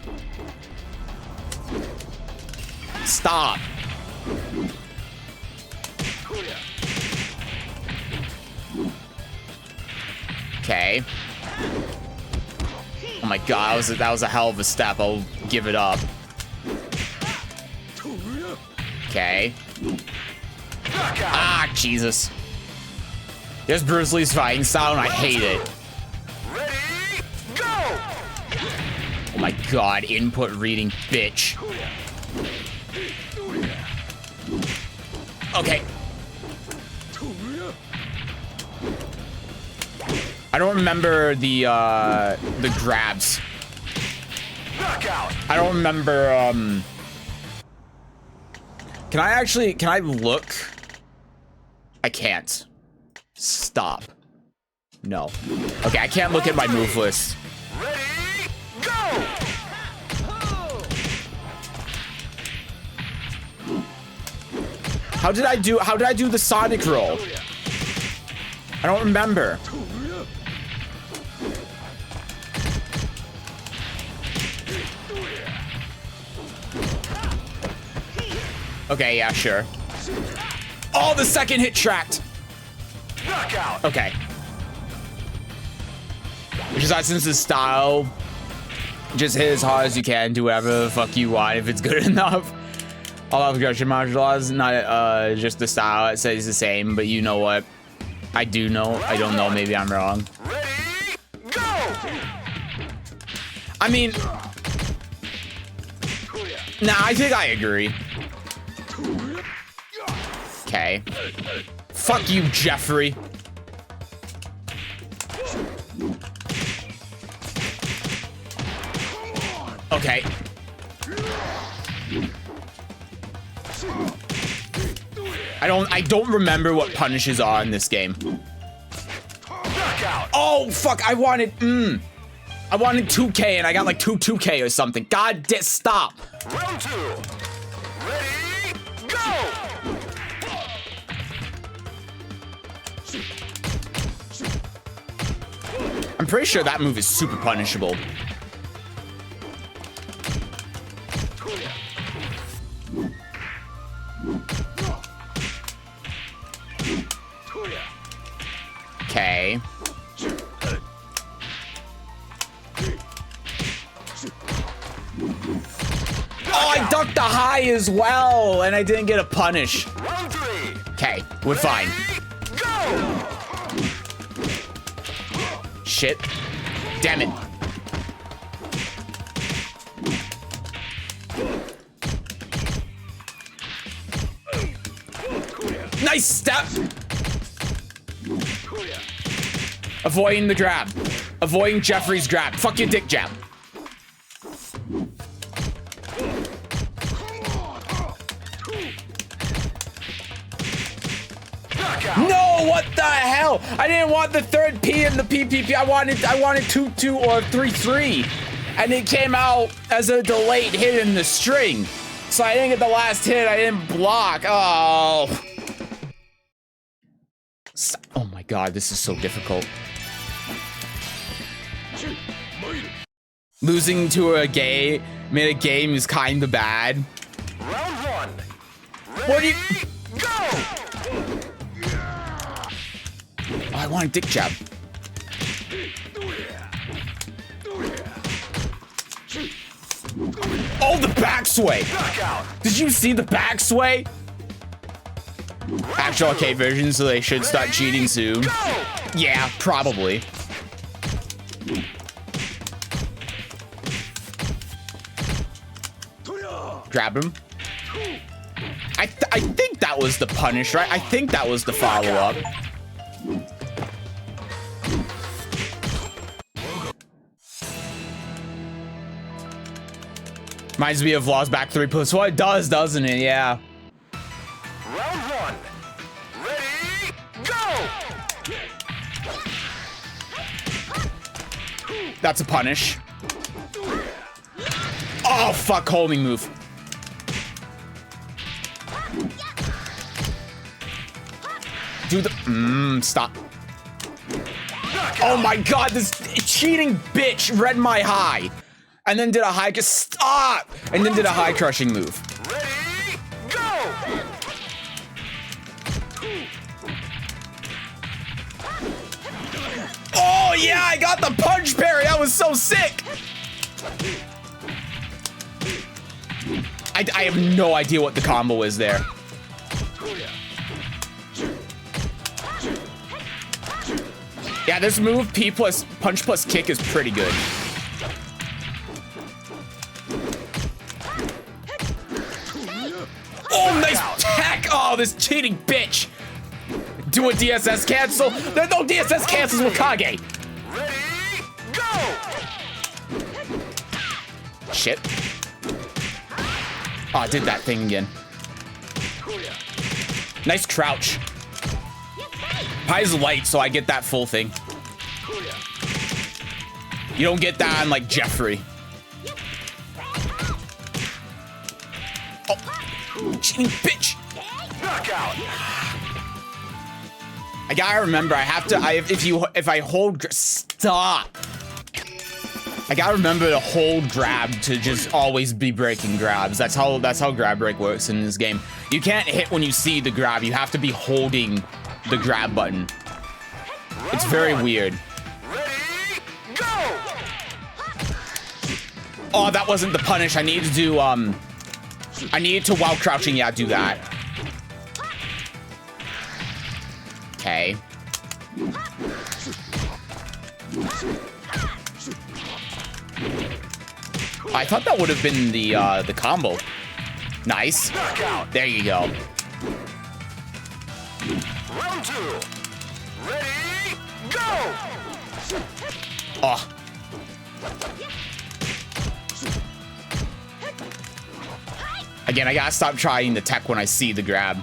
Stop. Okay. Oh my god, that was a hell of a step. I'll give it up. Okay. Ah, Jesus. There's Bruce Lee's fighting style, and I hate it. Ready, go! Oh my god, input reading, bitch. Okay. I don't remember the grabs. Knockout. I don't remember, can I look? I can't. Stop. No. Okay, I can't look at my move list. Ready, go! How did I do the Sonic roll? I don't remember. Okay, yeah, sure. Oh, the second hit tracked. Knockout. Okay. Which is that since his style, just hit as hard as you can, do whatever the fuck you want if it's good enough. All of Russian martial laws, not just the style. It says the same, but you know what? I do know. I don't know. Maybe I'm wrong. Ready, go! I mean, nah, I think I agree. Okay. Fuck you, Jeffrey. Okay. I don't remember what punishes are in this game. Oh fuck! I wanted 2K and I got like 2K or something. God, stop. Round 2. Ready, I'm pretty sure that move is super punishable. Okay. Oh, I ducked the high as well, and I didn't get a punish. Okay, we're fine. Shit. Damn it. Nice step. Avoiding the grab. Avoiding Jeffrey's grab. Fuck your dick jab. No, what the hell? I didn't want the third P in the PPP. I wanted 2-2 or 3-3. And it came out as a delayed hit in the string. So I didn't get the last hit. I didn't block. Oh. Oh my god, this is so difficult. Losing to a game mid-game is kinda bad. Round one. What do you... Oh, I want a dick jab. Oh, the back sway! Did you see the back sway? Actual arcade version, so they should start cheating soon. Yeah, probably. Grab him. I think that was the punish, right? I think that was the follow-up. Reminds me of Lost Back 3+. Well, it does, doesn't it? Yeah. Round one. Ready, go! That's a punish. Oh, fuck, homing move. Do the... stop. Oh my god, this cheating bitch read my high. And then did a high... Just stop! And then did a high crushing move. Ready, go! Oh yeah, I got the punch parry. That was so sick. I have no idea what the combo is there. Yeah, this move, P plus punch plus kick, is pretty good. Oh, nice tech! Oh, this cheating bitch! Do a DSS cancel? There's no DSS cancels with Kage! Ready, go! Shit. Oh, I did that thing again. Nice crouch. Pie's light, so I get that full thing. You don't get that on, like, Jeffrey. Oh, cheating bitch! Knockout! I gotta remember, I have to, if I hold, stop! I gotta remember to hold grab to just always be breaking grabs. That's how grab break works in this game. You can't hit when you see the grab. You have to be holding the grab button. It's very weird. Ready, go! Oh, that wasn't the punish. I needed to do, I needed to, while crouching, yeah, do that. Okay. I thought that would have been the combo. Nice. There you go. Round two. Ready, go! Oh. Again, I gotta stop trying to tech when I see the grab.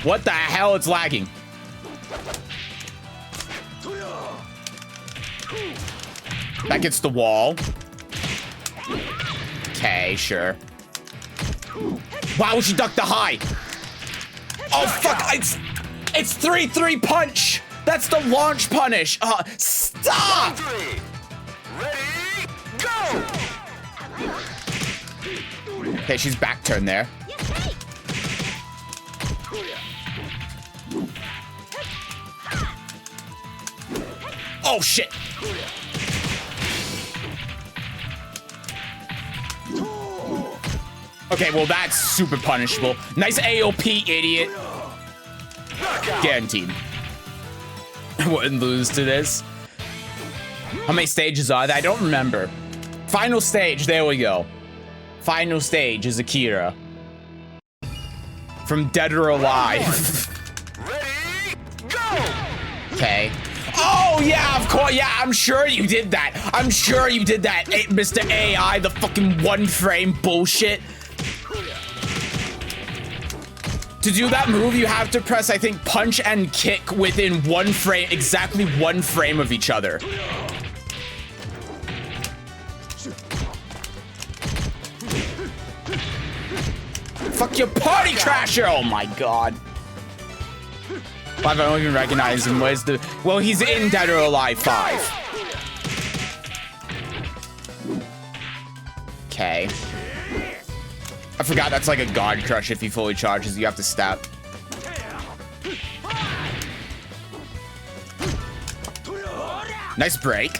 What the hell? It's lagging. That gets the wall. Okay, sure. Why would she duck the high? Oh, fuck. It's 3-3 punch. That's the launch punish. Stop. 3, ready, go. Okay, she's back turn there. Oh, shit. Okay, well, that's super punishable. Nice AOP, idiot. Guaranteed. I wouldn't lose to this. How many stages are there? I don't remember. Final stage, there we go. Final stage is Akira. From Dead or Alive. Ready, go. Okay. Oh, yeah, of course. Yeah, I'm sure you did that. I'm sure you did that, Mr. AI, the fucking one-frame bullshit. To do that move, you have to press, I think, punch and kick within one frame, exactly one frame of each other. Fuck your party crasher! Oh my god. I don't even recognize him. Where's the... Well, he's in Dead or Alive 5. Okay. I forgot that's like a guard crush. If he fully charges, you have to step. Nice break.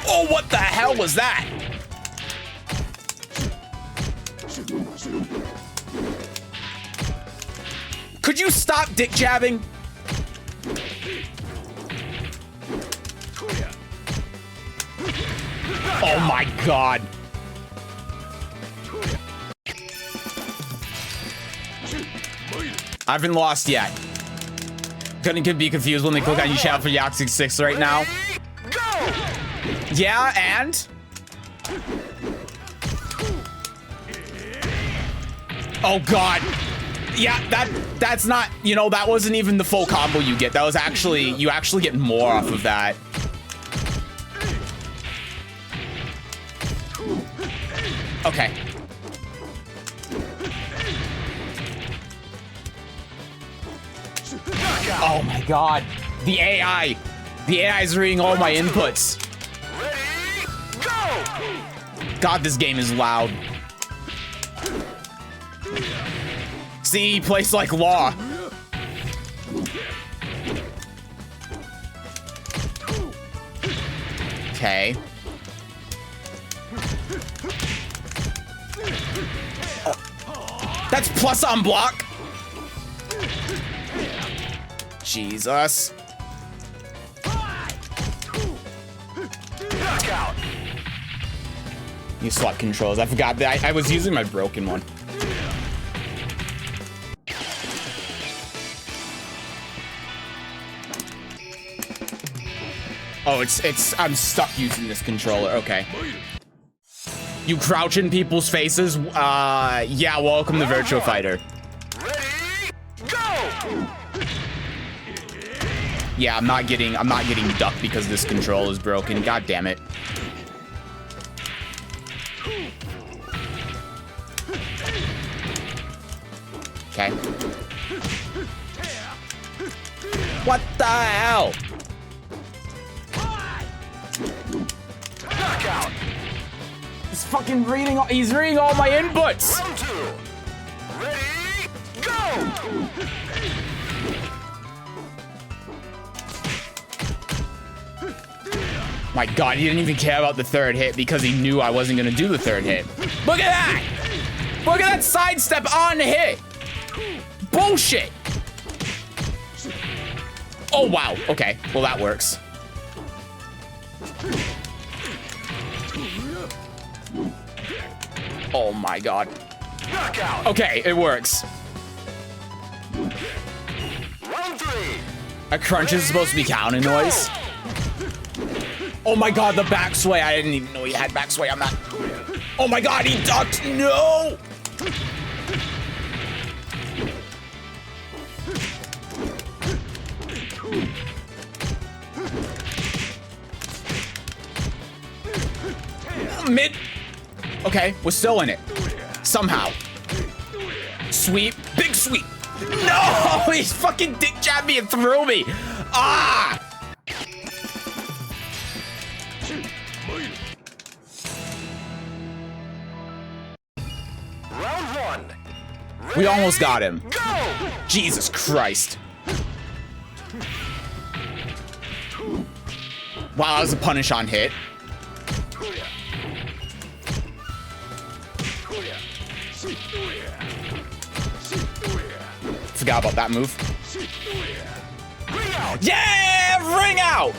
Oh, what the hell was that? Could you stop dick jabbing? Oh my god. I haven't lost yet. Could be confused when they click on you shout for Yakuza 6 right now. Yeah, and? Oh god. Yeah, that's not, you know, that wasn't even the full combo you get. That was actually, you actually get more off of that. Okay. Oh my god. The AI. The AI is reading all my inputs. God, this game is loud. See, he plays like Law. Okay. That's plus on block. Jesus. You swap controls. I forgot that I was using my broken one. Oh, I'm stuck using this controller. Okay. You crouch in people's faces? Yeah, welcome to Virtua Fighter. Yeah, I'm not getting ducked because this control is broken. God damn it. Okay. What the hell? Knockout. He's fucking reading all my inputs. Round 2. Ready, go. My god, he didn't even care about the third hit because he knew I wasn't gonna do the third hit. Look at that! Look at that sidestep on the hit! Bullshit! Oh, wow. Okay, well, that works. Oh my god. Knockout. Okay, it works. Round 3. A crunch is supposed to be counter noise. Oh my god, the back sway. I didn't even know he had back sway on that. Oh my god, he ducked. No! Mid. Okay, we're still in it. Somehow. Sweep. Big sweep. No! He's fucking dick jabbed me and threw me. Ah! Round one. We almost got him. Jesus Christ. Wow, that was a punish on hit. Forgot about that move. Yeah! Ring out!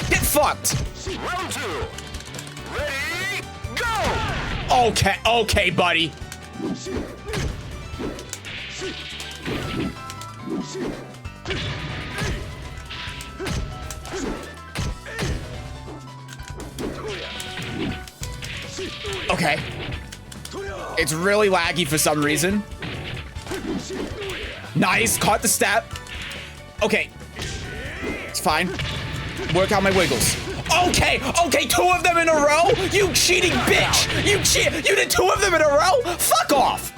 Get fucked! Round two. Ready, go! Okay, okay, buddy. Okay. It's really laggy for some reason. Nice, caught the step. Okay. It's fine. Work out my wiggles. Okay, okay, 2 of them in a row? You cheating bitch! You did 2 of them in a row? Fuck off!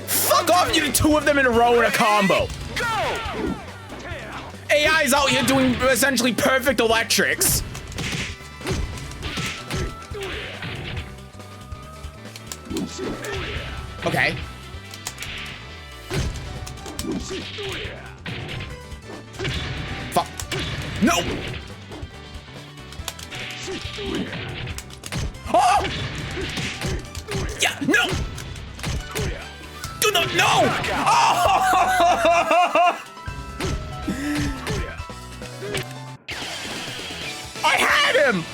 Fuck off, you did 2 of them in a row in a combo. AI's out here doing essentially perfect electrics. Okay. Fuck. No! Oh! Yeah, no! Do not, no! Oh! I had him!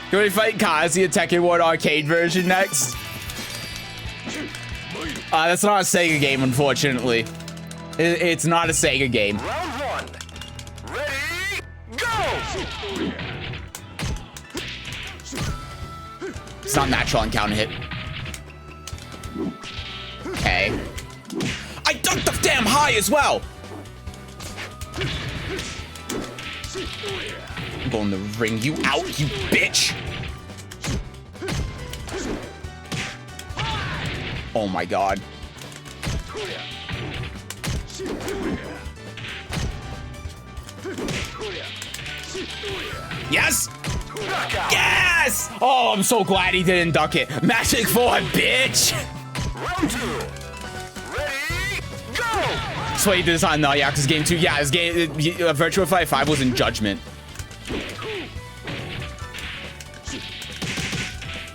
Can we fight Kazi, a Tekken 1 arcade version next? That's not a Sega game, unfortunately. It's not a Sega game. Round one. Ready, go! It's not natural on counter hit. Okay. I dunked the damn high as well! I'm going to ring you out, you bitch! Oh my god. Yes! Yes! Oh, I'm so glad he didn't duck it. Magic 4, bitch! Round two. Ready, go! So he did this on Yakuza game 2. Yeah, his game, Virtua Fighter 5 was in Judgment.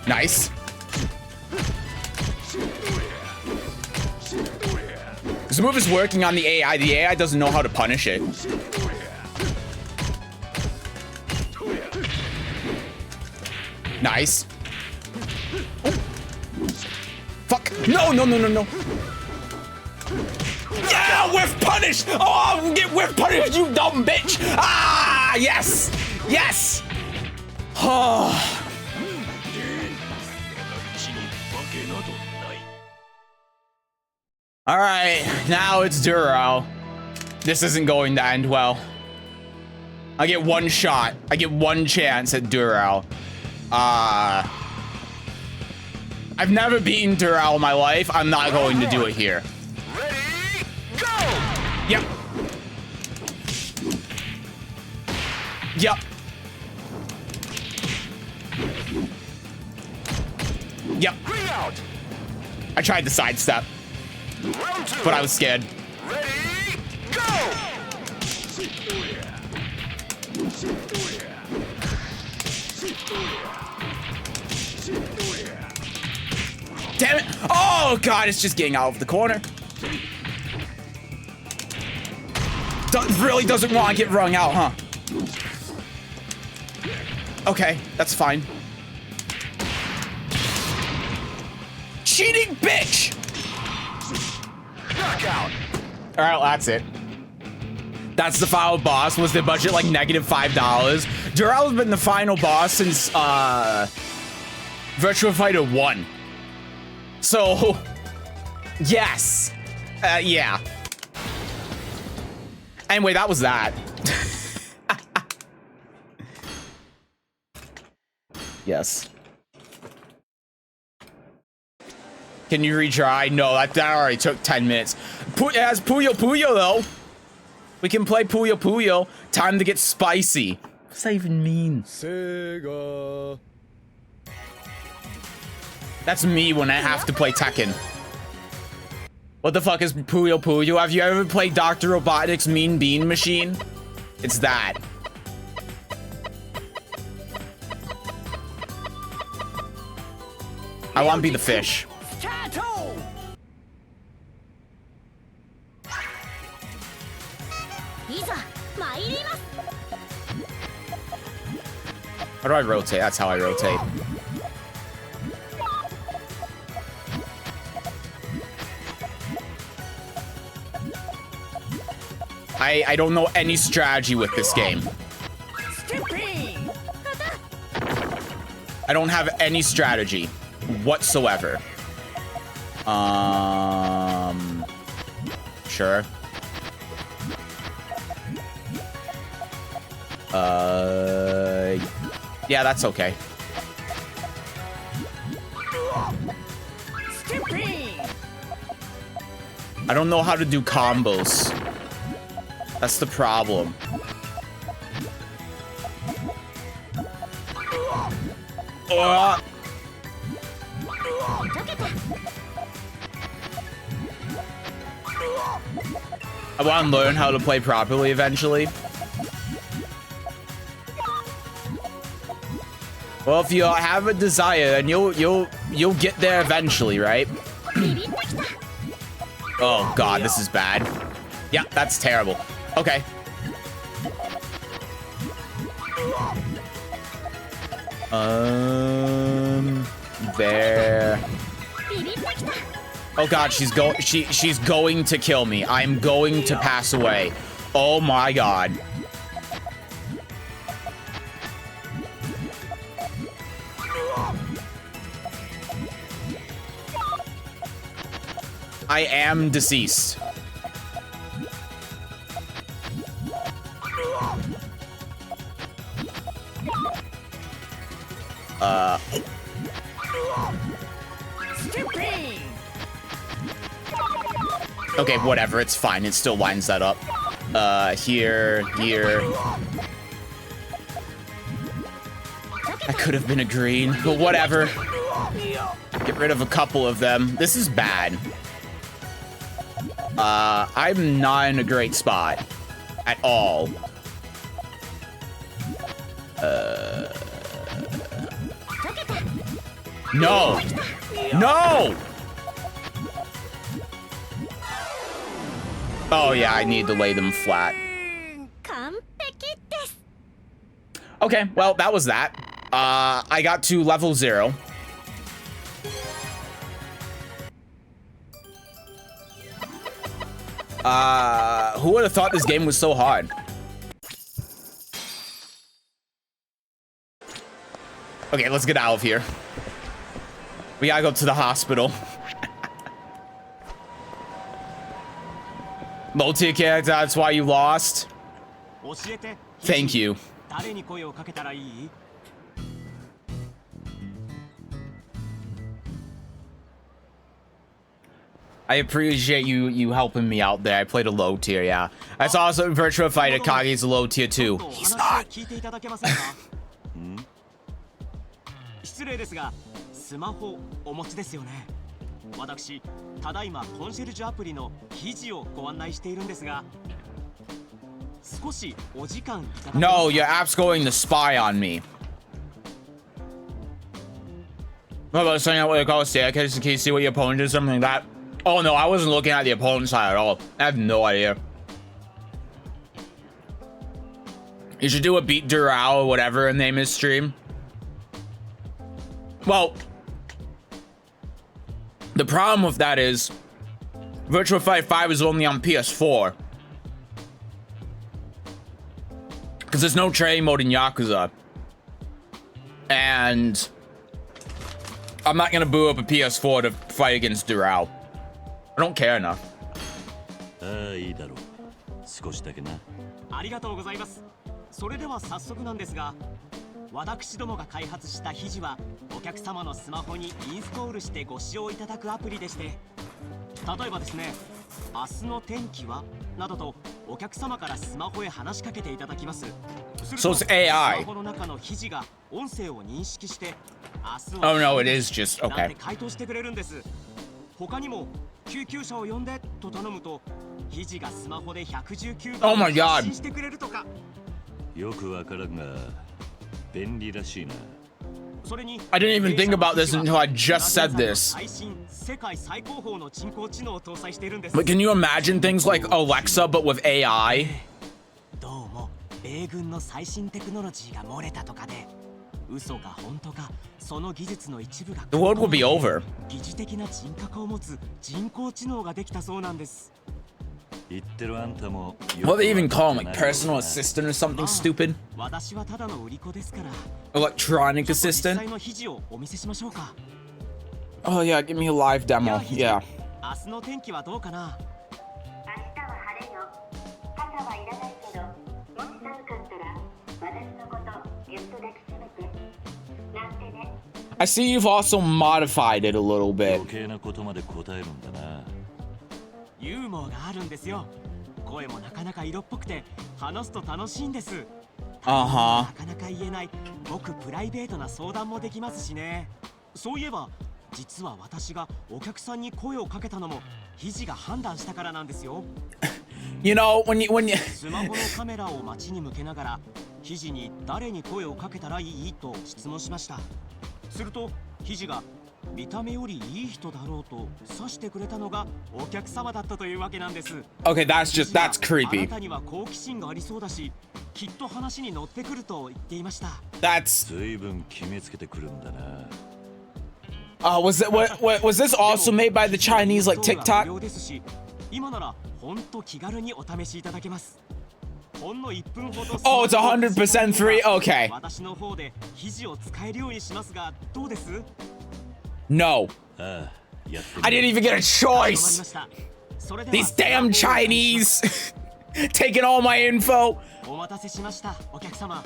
Nice. This move is working on the AI. The AI doesn't know how to punish it. Nice. Oh. Fuck. No, no, no, no, no. Yeah, whiff punish. Oh, get whiff punished, you dumb bitch. Ah, yes. Yes. Oh. All right, now it's Dural. This isn't going to end well. I get one shot. I get one chance at Dural. I've never beaten Dural in my life. I'm not going to do it here. Ready, go! Yep. Yep. Yep. I tried the sidestep, but I was scared. Ready, go! Damn it! Oh god, it's just getting out of the corner. Really doesn't want to get wrung out, huh? Okay, that's fine. Cheating bitch! Knockout. All right, that's it. That's the final boss. Was the budget like -$5? Dural's been the final boss since Virtua Fighter 1. So, yes. Yeah. Anyway, that was that. Yes. Can you retry? No, that already took 10 minutes. It has Puyo Puyo, though. We can play Puyo Puyo. Time to get spicy. What's that even mean? Sega. That's me when I have to play Tekken. What the fuck is Puyo Puyo? Have you ever played Dr. Robotnik's Mean Bean Machine? It's that. I want to be the fish. How do I rotate? That's how I rotate. I don't know any strategy with this game. I don't have any strategy whatsoever. Sure. Yeah, that's okay. I don't know how to do combos. That's the problem. I want to learn how to play properly eventually. Well, if you have a desire, then you'll get there eventually, right? Oh god, this is bad. Yeah, that's terrible. Okay. There. Oh god, she's going to kill me. I'm going to pass away. Oh my god. I am deceased. Okay, whatever, it's fine. It still lines that up. Here. I could have been a green, but whatever. Get rid of a couple of them. This is bad. I'm not in a great spot at all. No! No! Oh yeah, I need to lay them flat. Okay, well, that was that. I got to level 0. Who would have thought this game was so hard? Okay, let's get out of here. We gotta go to the hospital. Multi-character, that's why you lost? Thank you. I appreciate you helping me out there. I played a low tier, yeah. I saw also in Virtua Fighter, Kage's a low tier too. He's not. 失礼ですが、スマホお持ちですよね。私、ただいまコンシェルジュアプリの記事をご案内しているんですが、少しお時間いただけますか? No, your app's going to spy on me. What about saying what they call a staircase? Can you see what your opponent did? Something like that? Oh no, I wasn't looking at the opponent's side at all. I have no idea. You should do a Beat Durao or whatever her name is stream. Well, the problem with that is Virtua Fighter 5 is only on PS4. Because there's no training mode in Yakuza. And I'm not going to boot up a PS4 to fight against Durao. I don't care enough. いいだろう。少しだけな。ありがとうございます。それでは早速なんですが、私どもが開発した肘はお客様のスマホにインストールしてご使用いただくアプリでして、例えばですね、明日の天気はなどとお客様からスマホへ話しかけていただきます。So it's AI. スマホの中の肘が音声を認識して、明日 Oh は no, it is just なん okay. て回答してくれるんです。他にも救急車を呼んでと頼むと、肘がスマホで119 Oh 番 my を God. 発信してくれるとか。よくわからんが便利らしいな。それに I didn't even think about this until I just said this. 最新世界最高峰の人工知能を搭載しているんです。 But can you imagine things like Alexa but with AI? どうも米軍の最新テクノロジーが漏れたとかで、嘘か本当かその技術の一部が The world will be over. 疑似的な人格を持つ人工知能ができたそうなんです。言ってるあんたも What they even call him, like personal assistant or something stupid? 私はただの売り子ですから。 Electronic 実 assistant? 際の肘をお見せしましょうか。 Oh yeah, give me a live demo. Yeah. 明日の天気はどうかな。 I see you've also modified it a little bit. 余計なことまで答えるんだな。ユーモアがあるんですよ。声もなかなか色っぽくて話すと楽しいんです。Uh-huh. なかなか言えないごくプライベートな相談もできますしね。そういえば実は私がお客さんに声をかけたのも肘が判断したからなんですよ。You know, when you スマホのカメラを街に向けながら肘に誰に声をかけたらいいと質問しました。すると肘が見た目よりいい人だろうと指してくれたのがお客様だったというわけなんです。 Okay, that's あ creepy. なたには好奇心がありそうだし、きっと話に乗ってくると言っていました。 That's 随分決めつけてくるんだな。was this also made by the Chinese like 無 TikTok? 料ですし、今なら本当気軽にお試しいただけます。ほんの1分ほど。 Oh, it's 100% free? Okay. 私の方で肘を使えるようにしますが、どうです？ No. ああ、やってみ I didn't even get a choice. それでは These damn Chinese taking all my info. お待たせしました、お客様。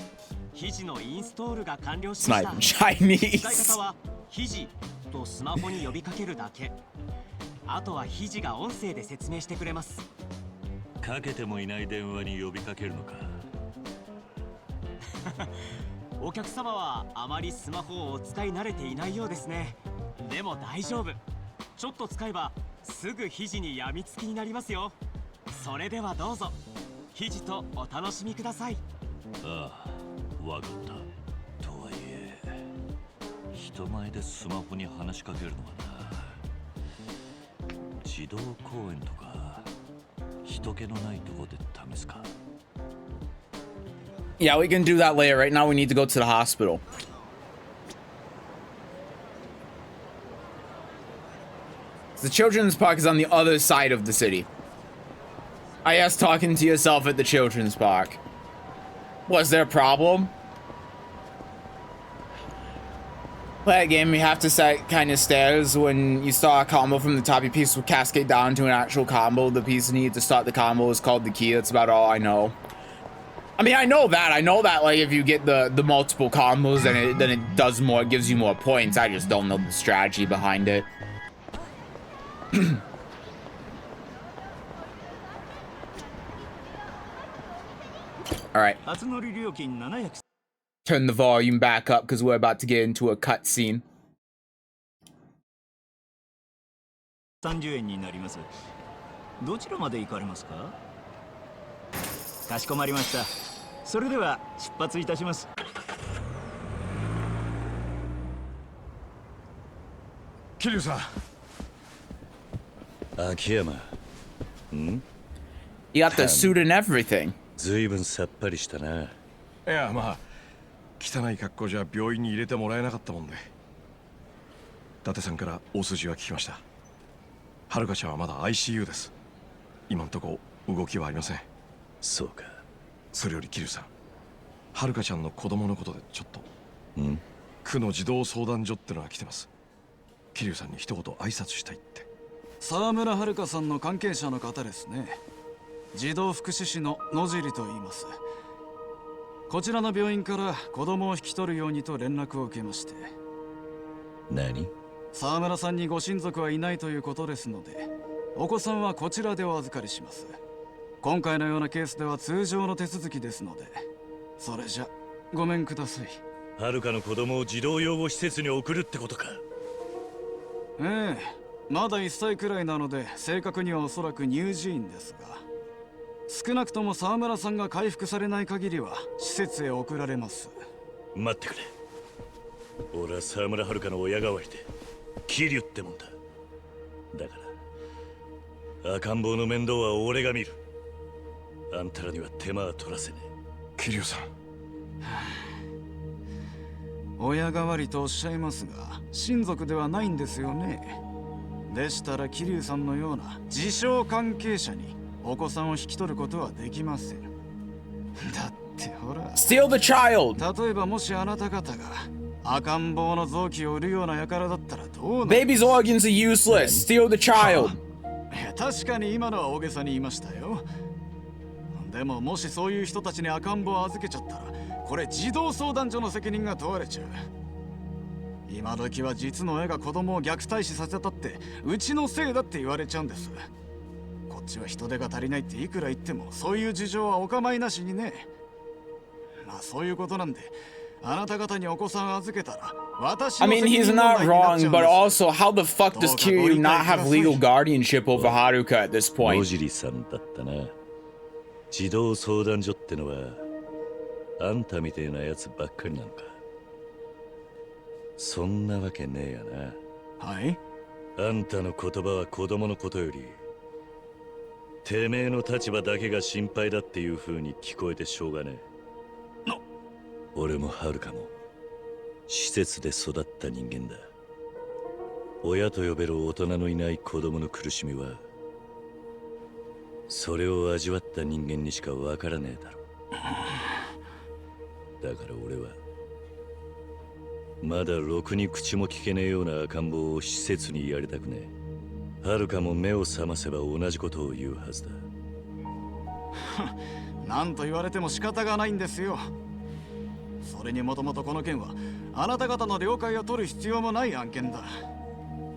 肘のインストールが完了し It's ま not した。 even 使い Chinese. 方は肘とスマホに呼びかけるだけ。あとは肘が音声で説明してくれます。かけてもいない電話に呼びかけるのか。お客様はあまりスマホをお使い慣れていないようですね。でも大丈夫。ちょっと使えばすぐ肘にやみつきになりますよ。それではどうぞ肘とお楽しみください。ああ、わかった。とはいえ、人前でスマホに話しかけるのはな。児童公園とか人気のないとこで試すか。 Yeah, we can do that later. Right now, we need to go to the hospital. The children's park is on the other side of the city. I guess talking to yourself at the children's park. Was there a problem? Play a game, you have to set kind of stairs. When you start a combo from the top, your piece will cascade down to an actual combo. The piece you need to start the combo is called the key. That's about all I know. I mean, I know that, like, if you get the multiple combos, then it does more, it gives you more points. I just don't know the strategy behind it. Alright. Turn the volume back up because we're about to get into a cutscene. 30円になります。どちらまで行かれますか？かしこまりました。それでは出発いたします。桐生さん。秋山。ん？ You got the suit and everything. ずいぶんさっぱりしたな。いや、まあ汚い格好じゃ病院に入れてもらえなかったもんで。伊達さんから大筋は聞きました。遥ちゃんはまだ ICU です。今んとこ動きはありません。そうか。それより桐生さん、遥ちゃんの子供のことでちょっと。ん？区の児童相談所ってのが来てます。桐生さんに一言挨拶したいって。沢村遥さんの関係者の方ですね。児童福祉士の野尻と言います。こちらの病院から子供を引き取るようにと連絡を受けまして。何？沢村さんにご親族はいないということですので、お子さんはこちらでお預かりします。今回のようなケースでは通常の手続きですので、それじゃごめんください。はるかの子供を児童養護施設に送るってことか？ええ、まだ1歳くらいなので正確にはおそらく乳児院ですが、少なくとも沢村さんが回復されない限りは施設へ送られます。待ってくれ。俺は沢村はるかの親代わりで桐生ってもんだ。だから赤ん坊の面倒は俺が見る。あんたらには手間は取らせねえ。桐生さん、親代わりとおっしゃいますが、親族ではないんですよね。でしたら桐生さんのような自称関係者にお子さんを引き取ることはできません。だってほら、 Steal the child! 例えばもしあなた方が赤ん坊の臓器を売るような輩だったらどうなる？ Baby's organs are useless. Steal the child. 確かに今のは大げさに言いましたよ。でももしそういう人たちに赤ん坊を預けちゃったら、これ児童相談所の責任が問われちゃう。今時は実の親が子供を虐待死させたってうちのせいだって言われちゃうんです。こっちは人手が足りないっていくら言ってもそういう事情はお構いなしにね。まあそういうことなんで、あなた方にお子さんを預けたら私の I mean, 責 he's 任問題 not になっちゃうん wrong, です。 but also, how the fuck does Kiryu not have legal guardianship over Haruka at this 野 point? 尻さんだったな。児童相談所ってのはあんたみてえなやつばっかりなのか？そんなわけねえやな。はい。あんたの言葉は子供のことよりてめえの立場だけが心配だっていう風に聞こえてしょうがねえ。俺もはるかも施設で育った人間だ。親と呼べる大人のいない子供の苦しみはそれを味わった人間にしかわからねえだろ。だから俺はまだろくに口も聞けねえような赤ん坊を施設にやりたくねえ。はるかも目を覚ませば同じことを言うはずだ。なんと言われても仕方がないんですよ。それにもともとこの件はあなた方の了解を取る必要もない案件だ。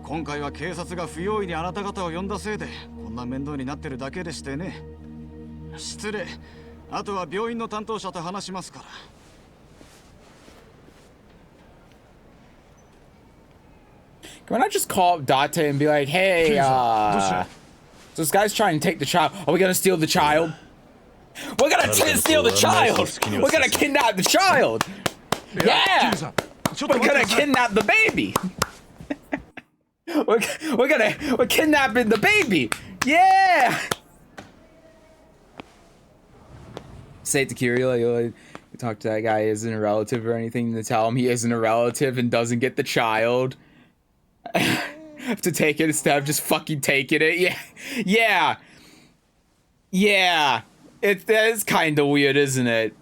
今回は警察が不用意にあなた方を呼んだせいでこんな面倒になってるだけでしてね。失礼。あとは病院の担当者と話しますから。Can I just call up Date and be like, hey, so this guy's trying to take the child. Are we gonna steal the child? We're gonna steal the child! We're gonna kidnap the child! Yeah! We're gonna kidnap the baby! We're kidnapping the baby! Yeah! Say to Kiryu, you talk to that guy isn't a relative or anything to tell him he isn't a relative and doesn't get the child. Have to take it instead of just fucking taking it. Yeah. Yeah. Yeah. That is kind of weird, isn't it?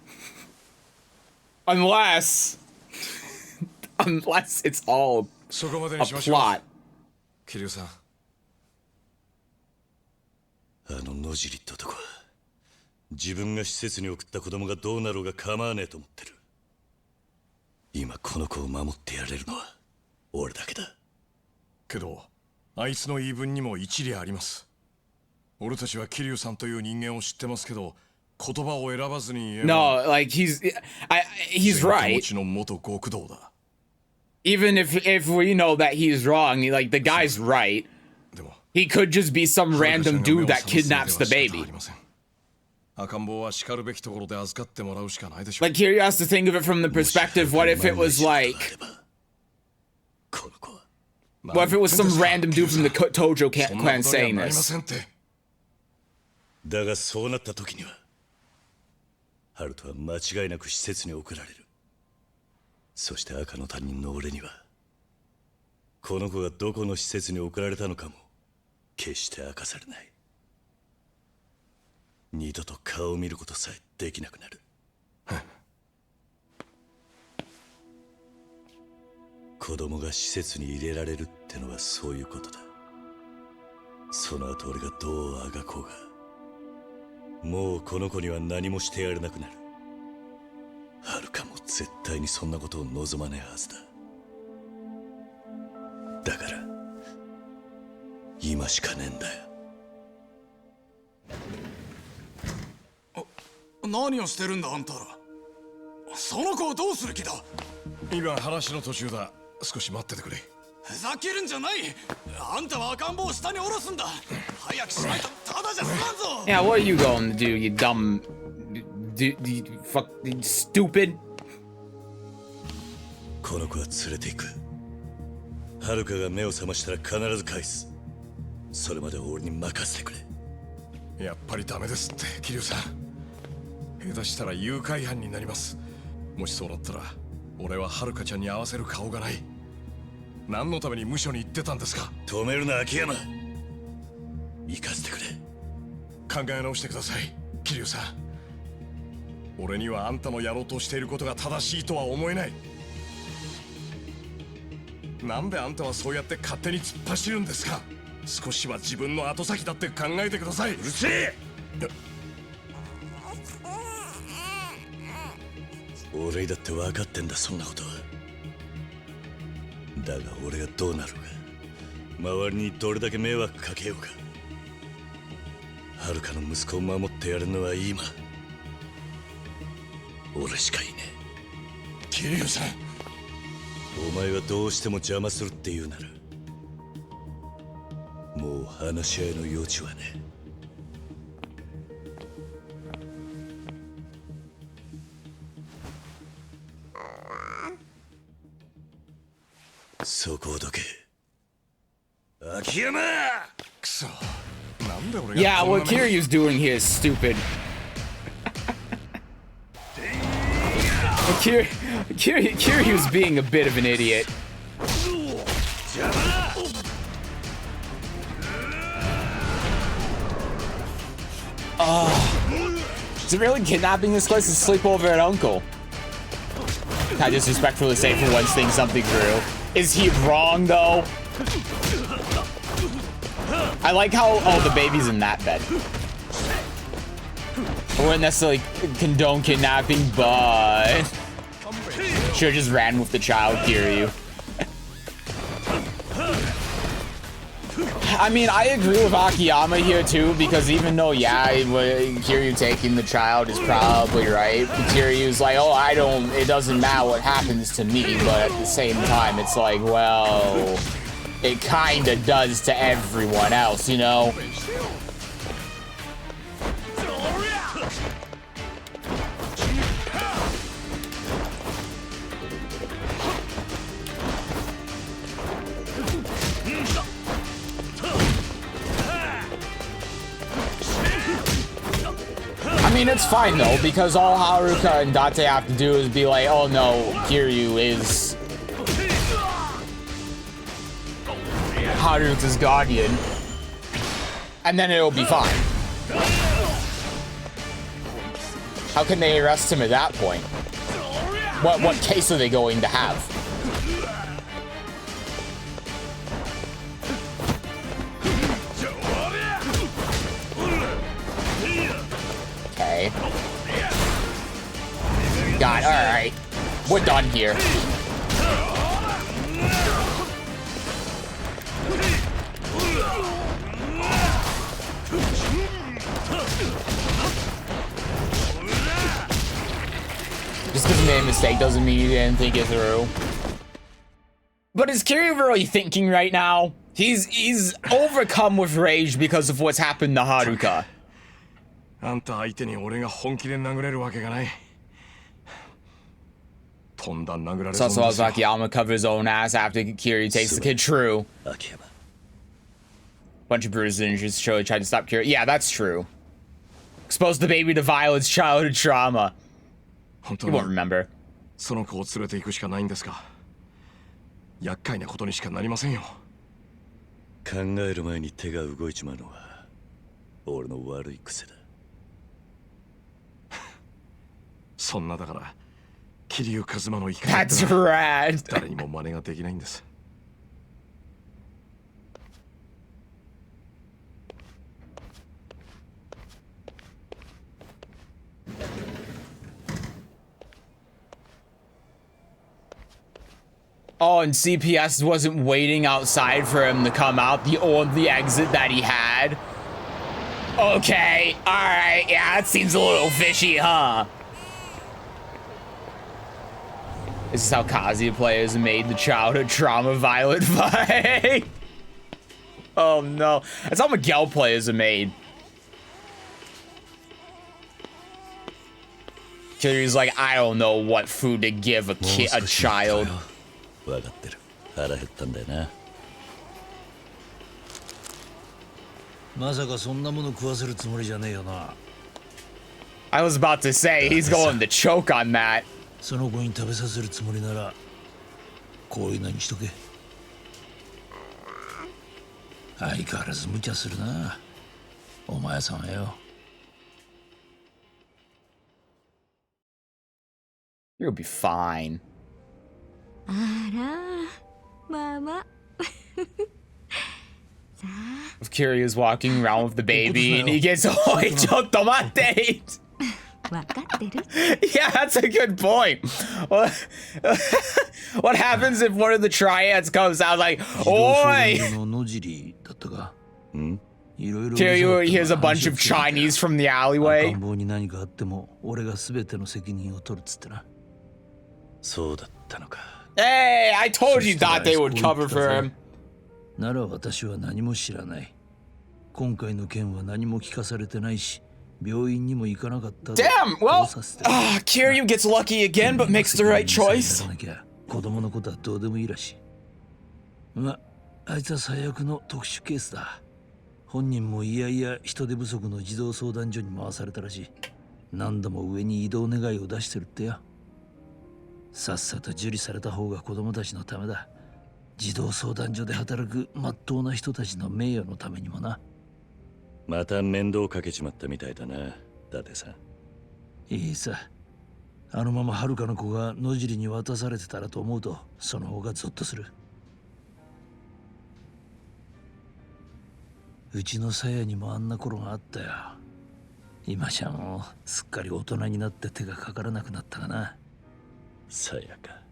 Unless it's all a plot. 桐生さん。あの野尻って男は自分が施設に送った子供がどうなろうが構わねえと思ってる。今この子を守ってやれるのは俺だけだ。けどあいつの言い分にも一理あります。俺たちは桐生さんという人間を知ってますけど、言葉を選ばずに言えば No, like he's right. 持ちの元極道だ。Even if we know that he's wrong, like the guy's right. He could just be some random dude that kidnaps the baby. 赤ん坊は叱るべきところで預かってもらうしかないでしょ。 Like here you have to think of it from the perspective, what if it was like, what if it was some random dude from the Tojo clan saying this? だがそうなった時にはハルトは間違いなく施設に送られる。そして赤の他人の俺にはこの子がどこの施設に送られたのかも決して明かされない。二度と顔を見ることさえできなくなる。子供が施設に入れられるってのはそういうことだ。その後俺がどうあがこうがもうこの子には何もしてやれなくなる。絶対にそんなことを望まねえはずだ。だから今しかねえんだよ。何をしてるんだあんたら。その子をどうする気だ。今話の途中だ。少し待っててくれ。ふざけるんじゃない。あんたは赤ん坊を下に下ろすんだ。早くしないとただじゃ済まんぞ。 Yeah, what are you going to do, you dumb... you fuck... stupid? この子は連れて行く。はるかが目を覚ましたら必ず返す。それまで俺に任せてくれ。やっぱりダメですって、桐生さん。下手したら誘拐犯になります。もしそうなったら俺ははるかちゃんに合わせる顔がない。何のために無所に行ってたんですか。止めるな秋山。行かせてくれ。考え直してください、桐生さん。俺にはあんたのやろうとしていることが正しいとは思えない。なんであんたはそうやって勝手に突っ走るんですか。少しは自分の後先だって考えてください。うるせえ。俺だって分かってんだ、そんなことは。だが俺がどうなるか、周りにどれだけ迷惑かけようか、はるかの息子を守ってやるのは今俺しかいねえ。桐生さん、お前はどうしても邪魔するって言うならもう話し合いの余地はねえ。そこをどけ、秋山。くそ、なんで俺が。 Yeah, what Kiryu's doing here is stupid. Kiryu's being a bit of an idiot. Is it really kidnapping this place to sleep over at Uncle? I disrespectfully say for once think something through. Is he wrong though? I like how, oh, the baby's in that bed. I wouldn't necessarily condone kidnapping, but should've just ran with the child, Kiryu. I mean, I agree with Akiyama here too, because even though, yeah, Kiryu taking the child is probably right, Kiryu's like, oh, it doesn't matter what happens to me, but at the same time, it's like, well, it kinda does to everyone else, you know? I mean, it's fine though, because all Haruka and Date have to do is be like, oh no, Kiryu is Haruka's guardian, and then it'll be fine. How can they arrest him at that point? What case are they going to have? Okay. God, alright. We're done here. Just because you made a mistake doesn't mean you didn't think it through. But is Kiryu really thinking right now? He's overcome with rage because of what's happened to Haruka. あんた相手に俺が本気で殴れるわけがない。とんだ殴られそう So as Akiyama covers his own ass after Kiryu takes the kid. True. Bunch of bruises and injuries. Surely tried to stop Kiryu. Yeah, that's true. Expose the baby to violence, childhood trauma. You won't remember. その子を連れて行くしかないんですか。厄介なことにしかなりませんよ。考える前に手が動いちまうのは俺の悪い癖だ。そんなだから桐生一馬の怒り That's rad. 誰にも真似ができないんです。Oh, and CPS wasn't waiting outside for him to come out, the only exit that he had. Okay, alright, yeah, that seems a little fishy, huh? This is how Kazuya players made the childhood trauma violent fight. Oh no, that's how Miguel players are made. Kiryu's like, I don't know what food to give a child. I was about to say, he's going to choke on that. その子に食べさせるつもりならこういうのにしとけ。相変わらず無茶するなお前さんはよ。 You'll be fine. あら、ママ。If Kiryu's walking around with the baby and he gets, oh, ちょっと待って。Yeah, that's a good point. What happens if one of the triads comes out like, oi? Kiryu hears a bunch of Chinese from the alleyway. Hey, I told you thought they would cover for him. なら私は何も知らない。今回の件は何も聞かされてないし。 Damn, well, Kiryu gets lucky again, but makes the right choice. 子供のことはどうでもいいらしい。ま、あいつは最悪の特殊ケースだ。本人もいやいや人手不足の児童相談所に回されたらしい。何度も上に移動願いを出してるってよ。さっさと受理された方が子供たちのためだ。児童相談所で働く真っ当な人たちの名誉のためにもな。 また面倒かけちまったみたいだな、伊達さん。いいさ。あのままはるかの子が野尻に渡されてたらと思うと、その方がゾッとする。うちの鞘にもあんな頃があったよ。今じゃもうすっかり大人になって手がかからなくなったがな。鞘か。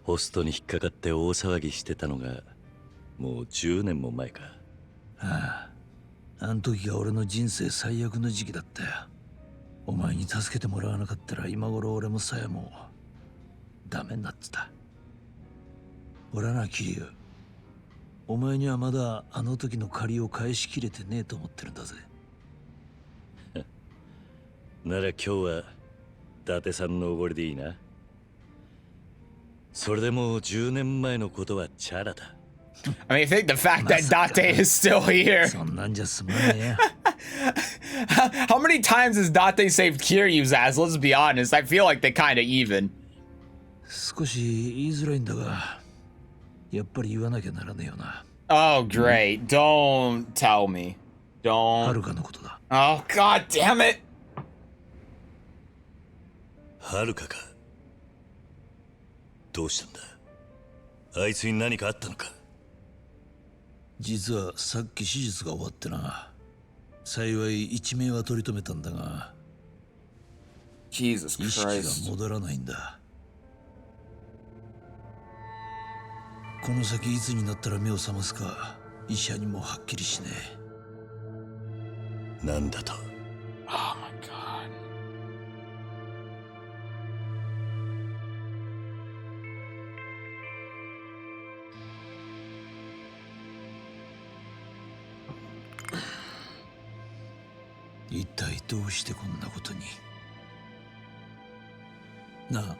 ホストに引っかかって大騒ぎしてたのがもう10年も前か。 ああ、あん時が俺の人生最悪の時期だったよ。お前に助けてもらわなかったら今頃俺も鞘もダメになってた。俺はな、桐生。お前にはまだあの時の借りを返しきれてねえと思ってるんだぜ。なら今日は伊達さんのおごりでいいな。それでもう10年前のことはチャラだ。 I mean, I think the fact that Date is still here. How many times has Date saved Kiryu's ass? Let's be honest. I feel like they're kind of even. 少し言いづらいんだが、やっぱり言わなきゃならねえよな。 Oh, great. Don't tell me. Don't. はるかのことだ。 Oh, god damn it. はるかか。どうしたんだ。あいつに何かあったのか。 実はさっき手術が終わってな。幸い一命は取り留めたんだが、 Jesus Christ. 意識が戻らないんだ。この先いつになったら目を覚ますか、医者にもはっきりしねえ。なんだと。 Oh my god. 一体どうしてこんなことに。なあ、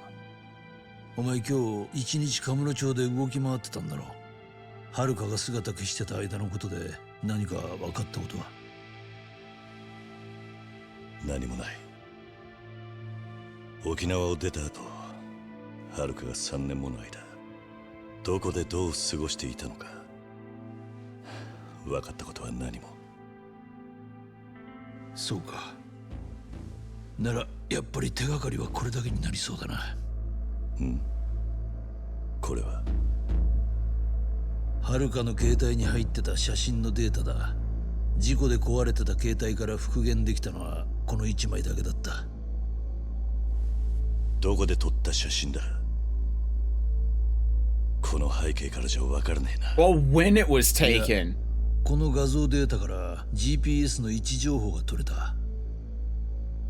お前今日一日カムロ町で動き回ってたんだろう。はるかが姿消してた間のことで何か分かったことは。何もない。沖縄を出た後、はるかが3年もの間どこでどう過ごしていたのか分かったことは何も。 そうか。ならやっぱり手がかりはこれだけになりそうだな。うん。これははるかの携帯に入ってた写真のデータだ。事故で壊れてた携帯から復元できたのはこの1枚だけだった。どこで撮った写真だ。この背景からじゃ分からねえな。Well, when it was taken. この画像データから GPS の位置情報が取れた。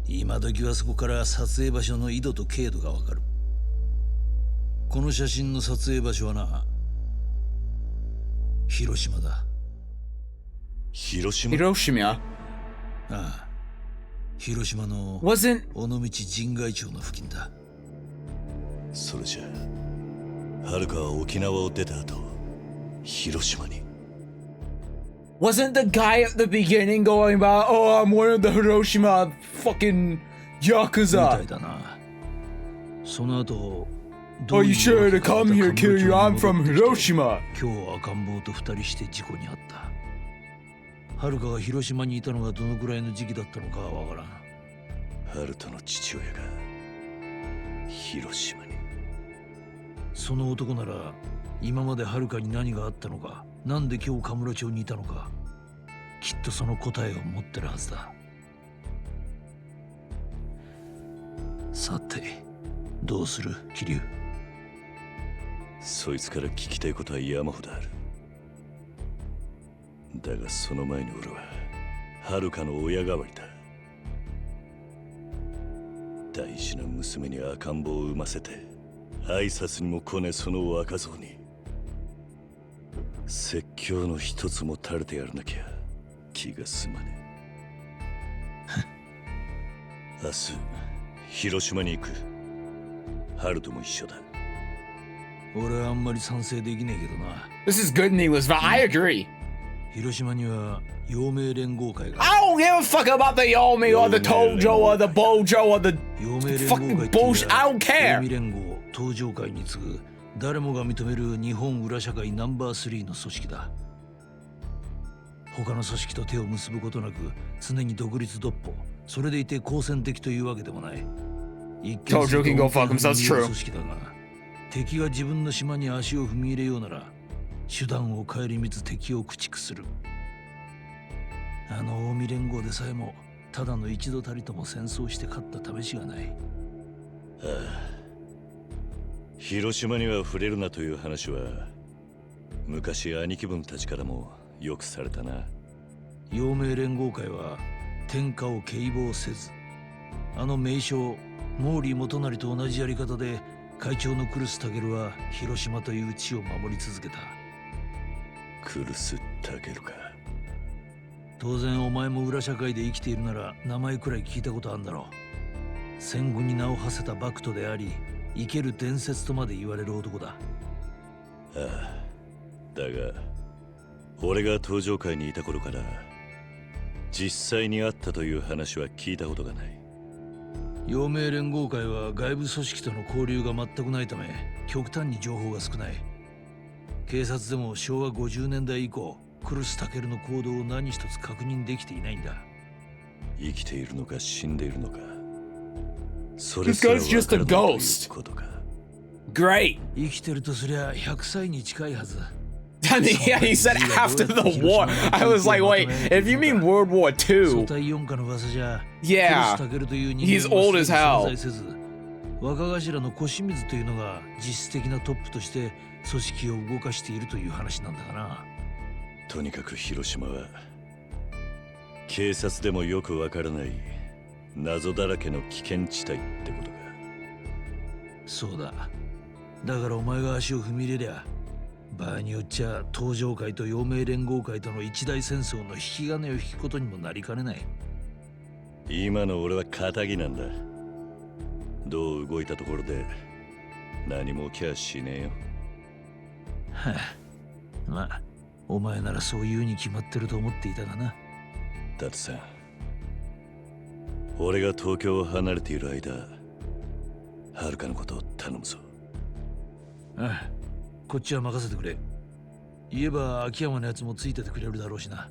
今時はそこから撮影場所の緯度と経度がわかる。この写真の撮影場所はな、広島だ。広島？広島？ああ。広島の Wasn't 尾道神外町の付近だ。それじゃあ、はるかは沖縄を出た後、広島に。Wasn't the guy at the beginning going about, oh, I'm one of the Hiroshima fucking Yakuza? みたいだな。その後、Are you sure to come here, kill you? I'm from Hiroshima. 今日赤ん坊と二人して事故に遭った。はるかが広島にいたのがどのくらいの時期だったのかはわからん。ハルトの父親が広島に。その男なら今まではるかに何があったのか、なんで今日カムロ町にいたのか、きっとその答えを持ってるはずだ。さて、どうする、桐生。そいつから聞きたいことは山ほどある。だがその前に俺ははるかの親代わりだ。大事な娘に赤ん坊を産ませて挨拶にも来ねその若造に説教の一つも垂れてやらなきゃ気が済まねえ。明日広島に行く。ハルトも一緒だ。俺はあんまり賛成できねえけどな。 This is good news, but I agree. 広島には陽明連合会が。 I don't give a fuck about the Yomi or the Tojo or the Bojo or the fucking bullshit. I don't care. 陽明連合東上会に次ぐ誰もが認める日本裏社会ナンバー3の組織だ。他の組織と手を結ぶことなく常に独立独歩、それでいて好戦的というわけでもない。Tojo can go fuck himself, true. 組織だが、敵が自分の島に足を踏み入れようなら手段を顧みず敵を駆逐する。あの近江連合でさえもただの一度たりとも戦争して勝った試しがない。ああ、広島には触れるなという話は昔兄貴分たちからもよくされたな。陽明連合会は天下を敬望せず、あの名将毛利元就と同じやり方で会長のクルス・タケルは広島という地を守り続けた。クルス・タケルか。当然お前も裏社会で生きているなら名前くらい聞いたことあるんだろう。戦後に名を馳せた幕徒であり、生ける伝説とまで言われる男だ。ああ、だが俺が東上会にいた頃から実際にあったという話は聞いたことがない。陽明連合会は外部組織との交流が全くないため極端に情報が少ない。警察でも昭和50年代以降クルス・タケルの行動を何一つ確認できていないんだ。生きているのか死んでいるのか、それすら分からないということか。Great. 生きてるとすりゃ100歳に近いはず。I mean, yeah, he said after the war. I was like, wait, if you mean World War II, yeah, he's old as hell. 若頭の小清水というのが実質的なトップとして組織を動かしているという話なんだがな。とにかく広島は警察でもよくわからない謎だらけの危険地帯ってことか。そうだ。だからお前が足を踏み入れりゃ場合によっちゃ東上会と陽明連合会との一大戦争の引き金を引くことにもなりかねない。今の俺は仇なんだ。どう動いたところで何も起きゃしねえよ。はあ、まあお前ならそういうに決まってると思っていたがな。だってさ、俺が東京を離れている間、はるかのことを頼むぞ。ああ、こっちは任せてくれ。言えば秋山のやつもついててくれるだろうしな。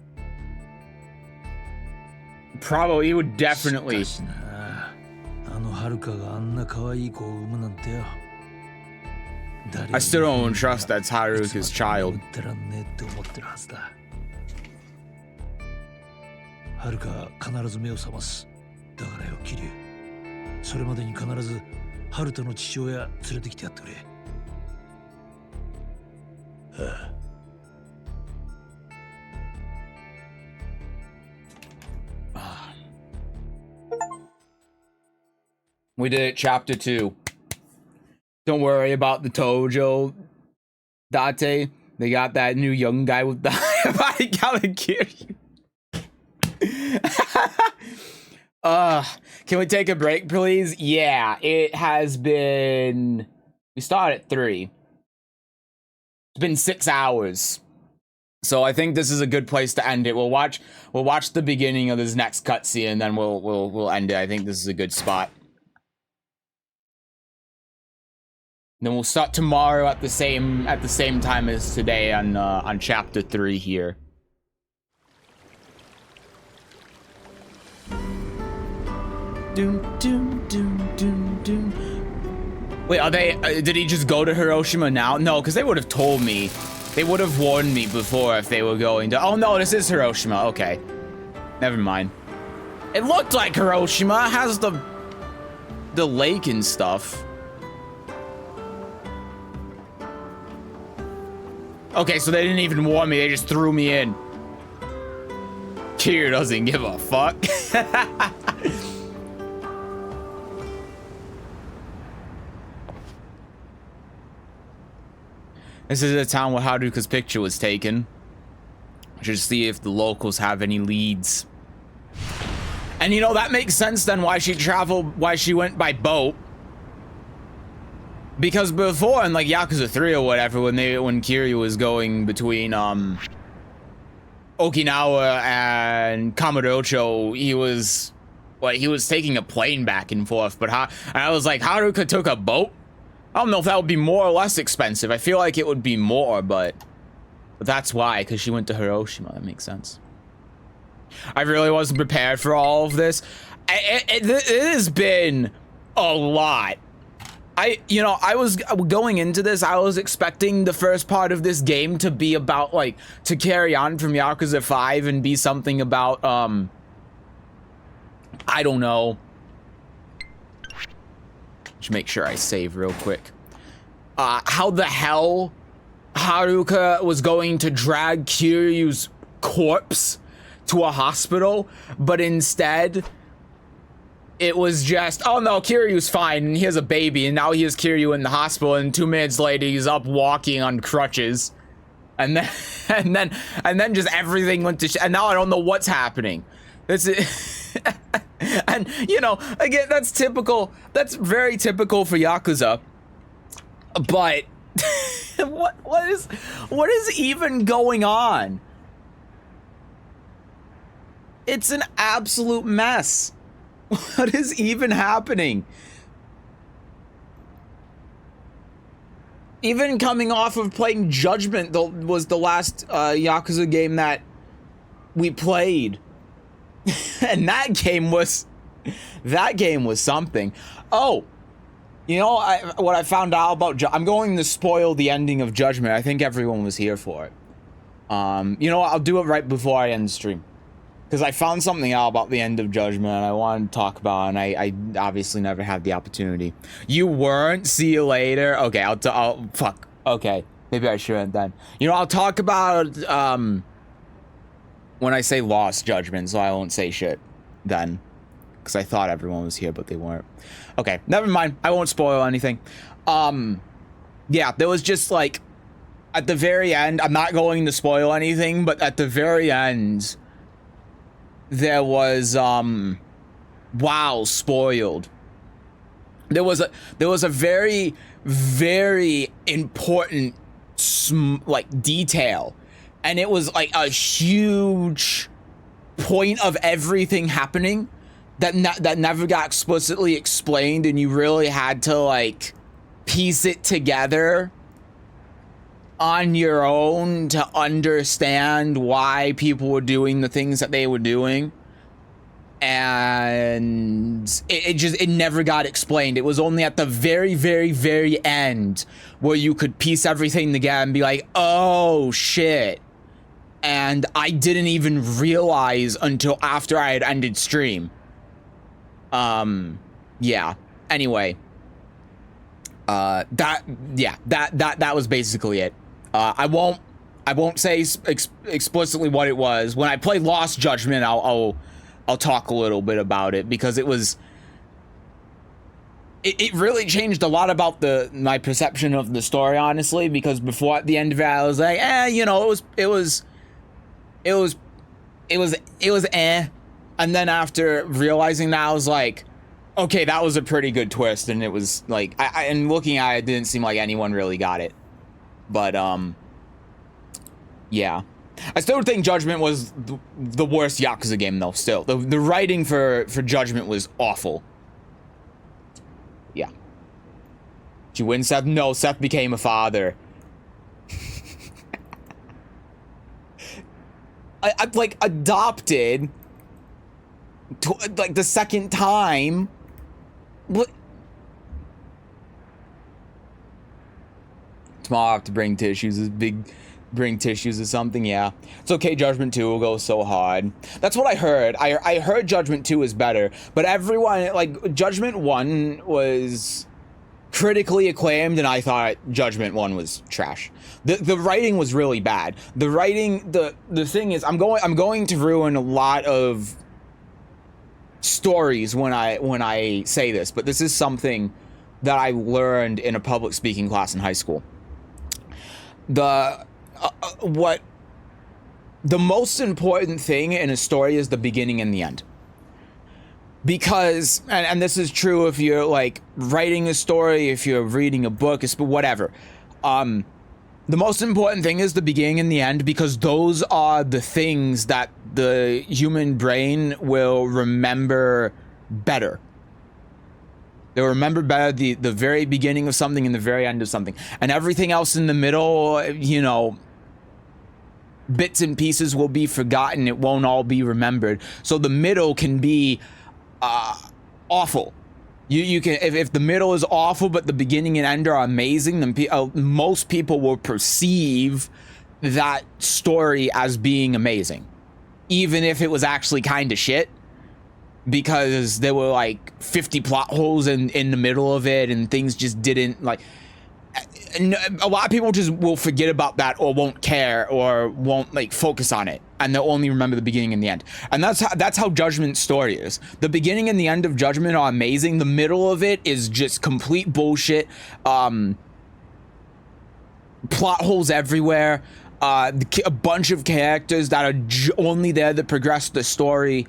Probably, he would definitely. しかしな、あのはるかがあんな可愛い子を産むなんてよ。I still don't trust that's Haruka's child. ってらんねえって思ってるはずだ。はるか必ず目を覚ます。だからよ、桐生。それまでに必ずハルトの父親連れてきてやってくれ。We did it, chapter 2. Don't worry about the Tojo, Date. They got that new young guy with the body Kalikiri. Can we take a break, please? Yeah, it has been... We started at 3. It's been 6 hours. So I think this is a good place to end it. We'll watch the beginning of this next cutscene and then we'll end it. I think this is a good spot. Then we'll start tomorrow at the same time as today on chapter 3 here. Doom doom doom doom doom. Wait, are they? Did he just go to Hiroshima now? No, because they would have told me. They would have warned me before if they were going to. Oh no, this is Hiroshima. Okay, never mind. It looked like Hiroshima. It has the lake and stuff. Okay, so they didn't even warn me, they just threw me in. Kiryu doesn't give a fuck. This is a town where Haruka's picture was taken. I should see if the locals have any leads. And you know, that makes sense then why she went by boat. Because before in like Yakuza 3 or whatever, when Kiryu was going between Okinawa and Kamurocho, he was taking a plane back and forth. But I was like, Haruka took a boat? I don't know if that would be more or less expensive. I feel like it would be more, but that's why, because she went to Hiroshima. That makes sense. I really wasn't prepared for all of this. It has been a lot. I was going into this, I was expecting the first part of this game to be about, like, to carry on from Yakuza 5 and be something about, I don't know. Just make sure I save real quick. How the hell Haruka was going to drag Kiryu's corpse to a hospital, but instead... It was just, oh no, Kiryu's fine, and he has a baby, and now he has Kiryu in the hospital, and 2 minutes later he's up walking on crutches, and then just everything went to and now I don't know what's happening. This is, and you know, again, that's typical. That's very typical for Yakuza. But what is even going on? It's an absolute mess. What is even happening? Even coming off of playing Judgment was the last Yakuza game that we played. And that game was something. Oh, you know what I found out about I'm going to spoil the ending of Judgment. I think everyone was here for it. You know what, I'll do it right before I end the stream. Because I found something out about the end of Judgment and I wanted to talk about it, and I obviously never had the opportunity. You weren't? See you later? Okay, I'll fuck. Okay, maybe I shouldn't then. You know, I'll talk about, when I say Lost Judgment, so I won't say shit then. Because I thought everyone was here, but they weren't. Okay, never mind. I won't spoil anything. Yeah, there was just like, at the very end, I'm not going to spoil anything, but at the very end... There was wow, spoiled. There was a very, very important like detail, and it was like a huge point of everything happening that never got explicitly explained, and you really had to like piece it together on your own to understand why people were doing the things that they were doing. And it never got explained. It was only at the very, very, very end where you could piece everything together and be like, oh shit. And I didn't even realize until after I had ended stream. Yeah. Anyway. That was basically it. I won't say explicitly what it was. When I play Lost Judgment, I'll talk a little bit about it, because it was, it really changed a lot about my perception of the story, honestly, because before, at the end of it, I was like, you know, it was and then after realizing that, I was like, okay, that was a pretty good twist, and it was like, and looking at it, it didn't seem like anyone really got it, but yeah. I still think Judgment was the worst Yakuza game, though. Still, the writing for Judgment was awful. Yeah. Did you win, Seth? No, Seth became a father. I like adopted like the second time. What? Tomorrow I have to bring tissues. Bring tissues or something. Yeah, it's okay. Judgment 2 will go so hard. That's what I heard. I heard Judgment 2 is better, but everyone, like, Judgment 1 was critically acclaimed, and I thought Judgment 1 was trash. The writing was really bad. The writing, the thing is, I'm going to ruin a lot of stories when I say this, but this is something that I learned in a public speaking class in high school. What the most important thing in a story is the beginning and the end. Because, and this is true if you're like writing a story, if you're reading a book, whatever. The most important thing is the beginning and the end, because those are the things that the human brain will remember better. They'll remember better the very beginning of something and the very end of something. And everything else in the middle, you know, bits and pieces will be forgotten. It won't all be remembered. So the middle can be awful. You can, if the middle is awful but the beginning and end are amazing, then most people will perceive that story as being amazing, even if it was actually kind of shit, because there were like 50 plot holes in the middle of it, and things just didn't, like, a lot of people just will forget about that, or won't care, or won't like focus on it, and they'll only remember the beginning and the end. And that's how Judgment's story is. The beginning and the end of Judgment are amazing. The middle of it is just complete bullshit. Plot holes everywhere. A bunch of characters that are only there to progress the story.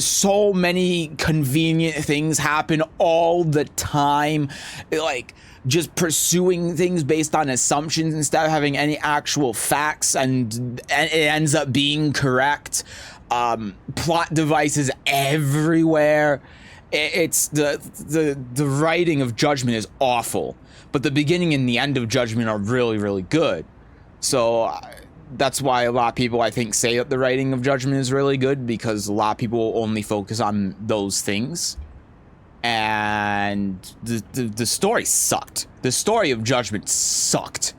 So many convenient things happen all the time, like just pursuing things based on assumptions instead of having any actual facts, and it ends up being correct. Plot devices everywhere. It's the writing of Judgment is awful, but the beginning and the end of Judgment are really, really good. So that's why a lot of people, I think, say that the writing of Judgment is really good, because a lot of people only focus on those things. And the story sucked. The story of Judgment sucked.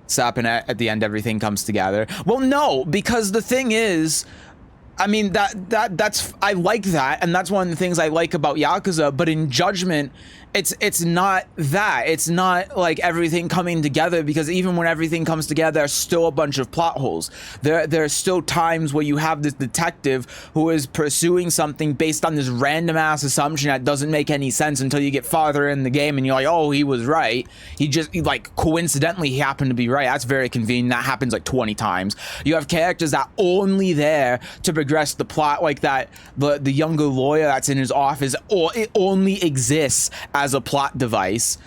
Stopping at the end, everything comes together. Well, no, because the thing is, I mean, that's I like that, and that's one of the things I like about Yakuza. But in Judgment, it's not that. It's not like everything coming together, because even when everything comes together, there's still a bunch of plot holes. There are still times where you have this detective who is pursuing something based on this random ass assumption that doesn't make any sense until you get farther in the game, and you're like, oh, he was right. Like, coincidentally, he happened to be right. That's very convenient. That happens like 20 times. You have characters that only there to progress the plot, like that the younger lawyer that's in his office, or it only exists as a plot device.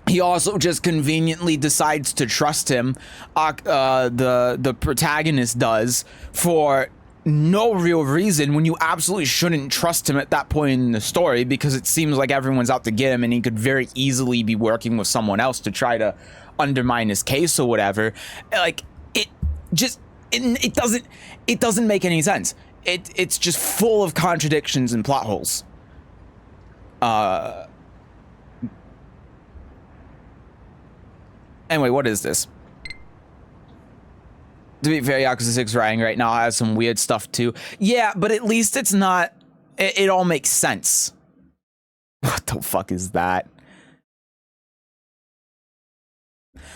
He also just conveniently decides to trust him. The protagonist does, for no real reason, when you absolutely shouldn't trust him at that point in the story, because it seems like everyone's out to get him, and he could very easily be working with someone else to try to undermine his case or whatever. Like, it doesn't make any sense. It's just full of contradictions and plot holes. Anyway, what is this? To be fair, Yakuza 6 writing right now has some weird stuff too. Yeah, but at least it's not, it all makes sense. What the fuck is that?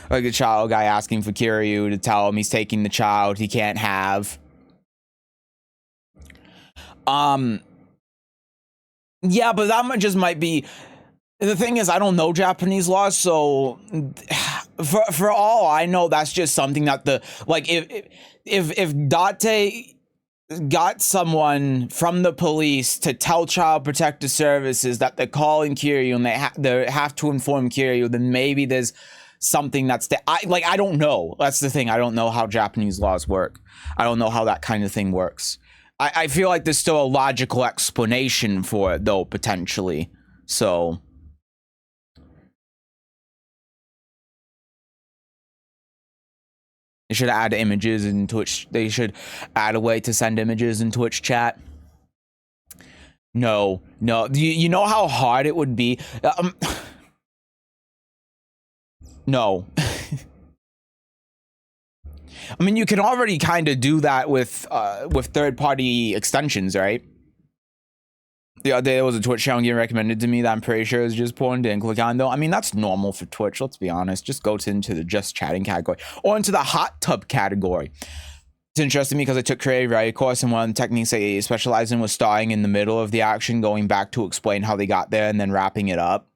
Like a child guy asking for Kiryu to tell him he's taking the child he can't have. Yeah, but that just might be. The thing is, I don't know Japanese law, so for all I know, that's just something that if Date got someone from the police to tell Child Protective Services that they're calling Kiryu and they have to inform Kiryu, then maybe there's something that's I don't know. That's the thing. I don't know how Japanese laws work. I don't know how that kind of thing works. I feel like there's still a logical explanation for it, though, potentially. So. They should add images in Twitch. They should add a way to send images in Twitch chat. No. You know how hard it would be? No. I mean, you can already kind of do that with third-party extensions, right? The other day there was a Twitch channel getting recommended to me that I'm pretty sure is just porn. Didn't click on though. I mean, that's normal for Twitch. Let's be honest. Just go into the just chatting category or into the hot tub category. It's interesting because I took creative writing course, and one of the techniques I specialized in was starting in the middle of the action, going back to explain how they got there, and then wrapping it up.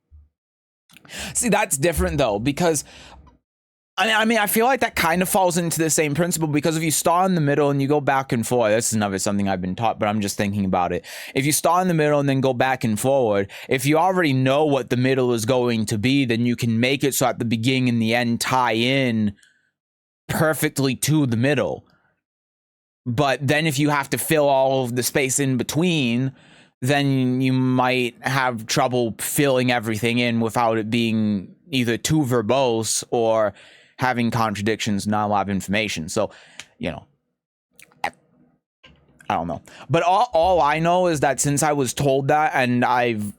See, that's different though, because I mean, I feel like that kind of falls into the same principle, because if you start in the middle and you go back and forth, this is something I've been taught, but I'm just thinking about it. If you start in the middle and then go back and forward, if you already know what the middle is going to be, then you can make it so at the beginning and the end tie in perfectly to the middle. But then if you have to fill all of the space in between, then you might have trouble filling everything in without it being either too verbose or having contradictions, not a lot of information. So, you know, I don't know. But all I know is that since I was told that and I've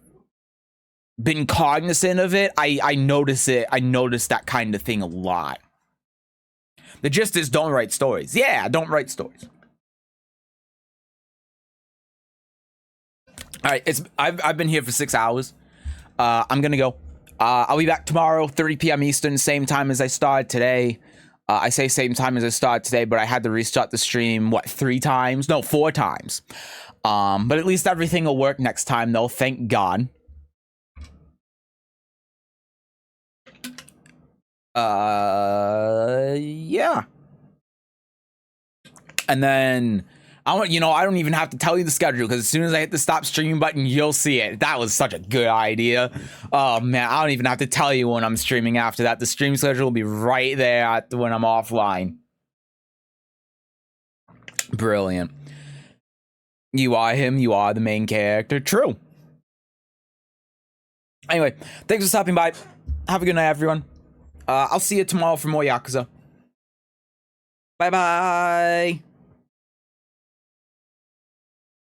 been cognizant of it, I notice it. I notice that kind of thing a lot. The gist is, don't write stories. Yeah, don't write stories. All right, I've been here for 6 hours. I'm gonna go. I'll be back tomorrow, 30 p.m. Eastern, same time as I started today. I say same time as I started today, but I had to restart the stream, 3 times? No, 4 times. But at least everything will work next time, though, thank God. Yeah. And then I don't even have to tell you the schedule, because as soon as I hit the stop streaming button, you'll see it. That was such a good idea. Oh man, I don't even have to tell you when I'm streaming after that. The stream schedule will be right there when I'm offline. Brilliant. You are him, you are the main character. True. Anyway, thanks for stopping by. Have a good night, everyone. I'll see you tomorrow for more Yakuza. Bye-bye.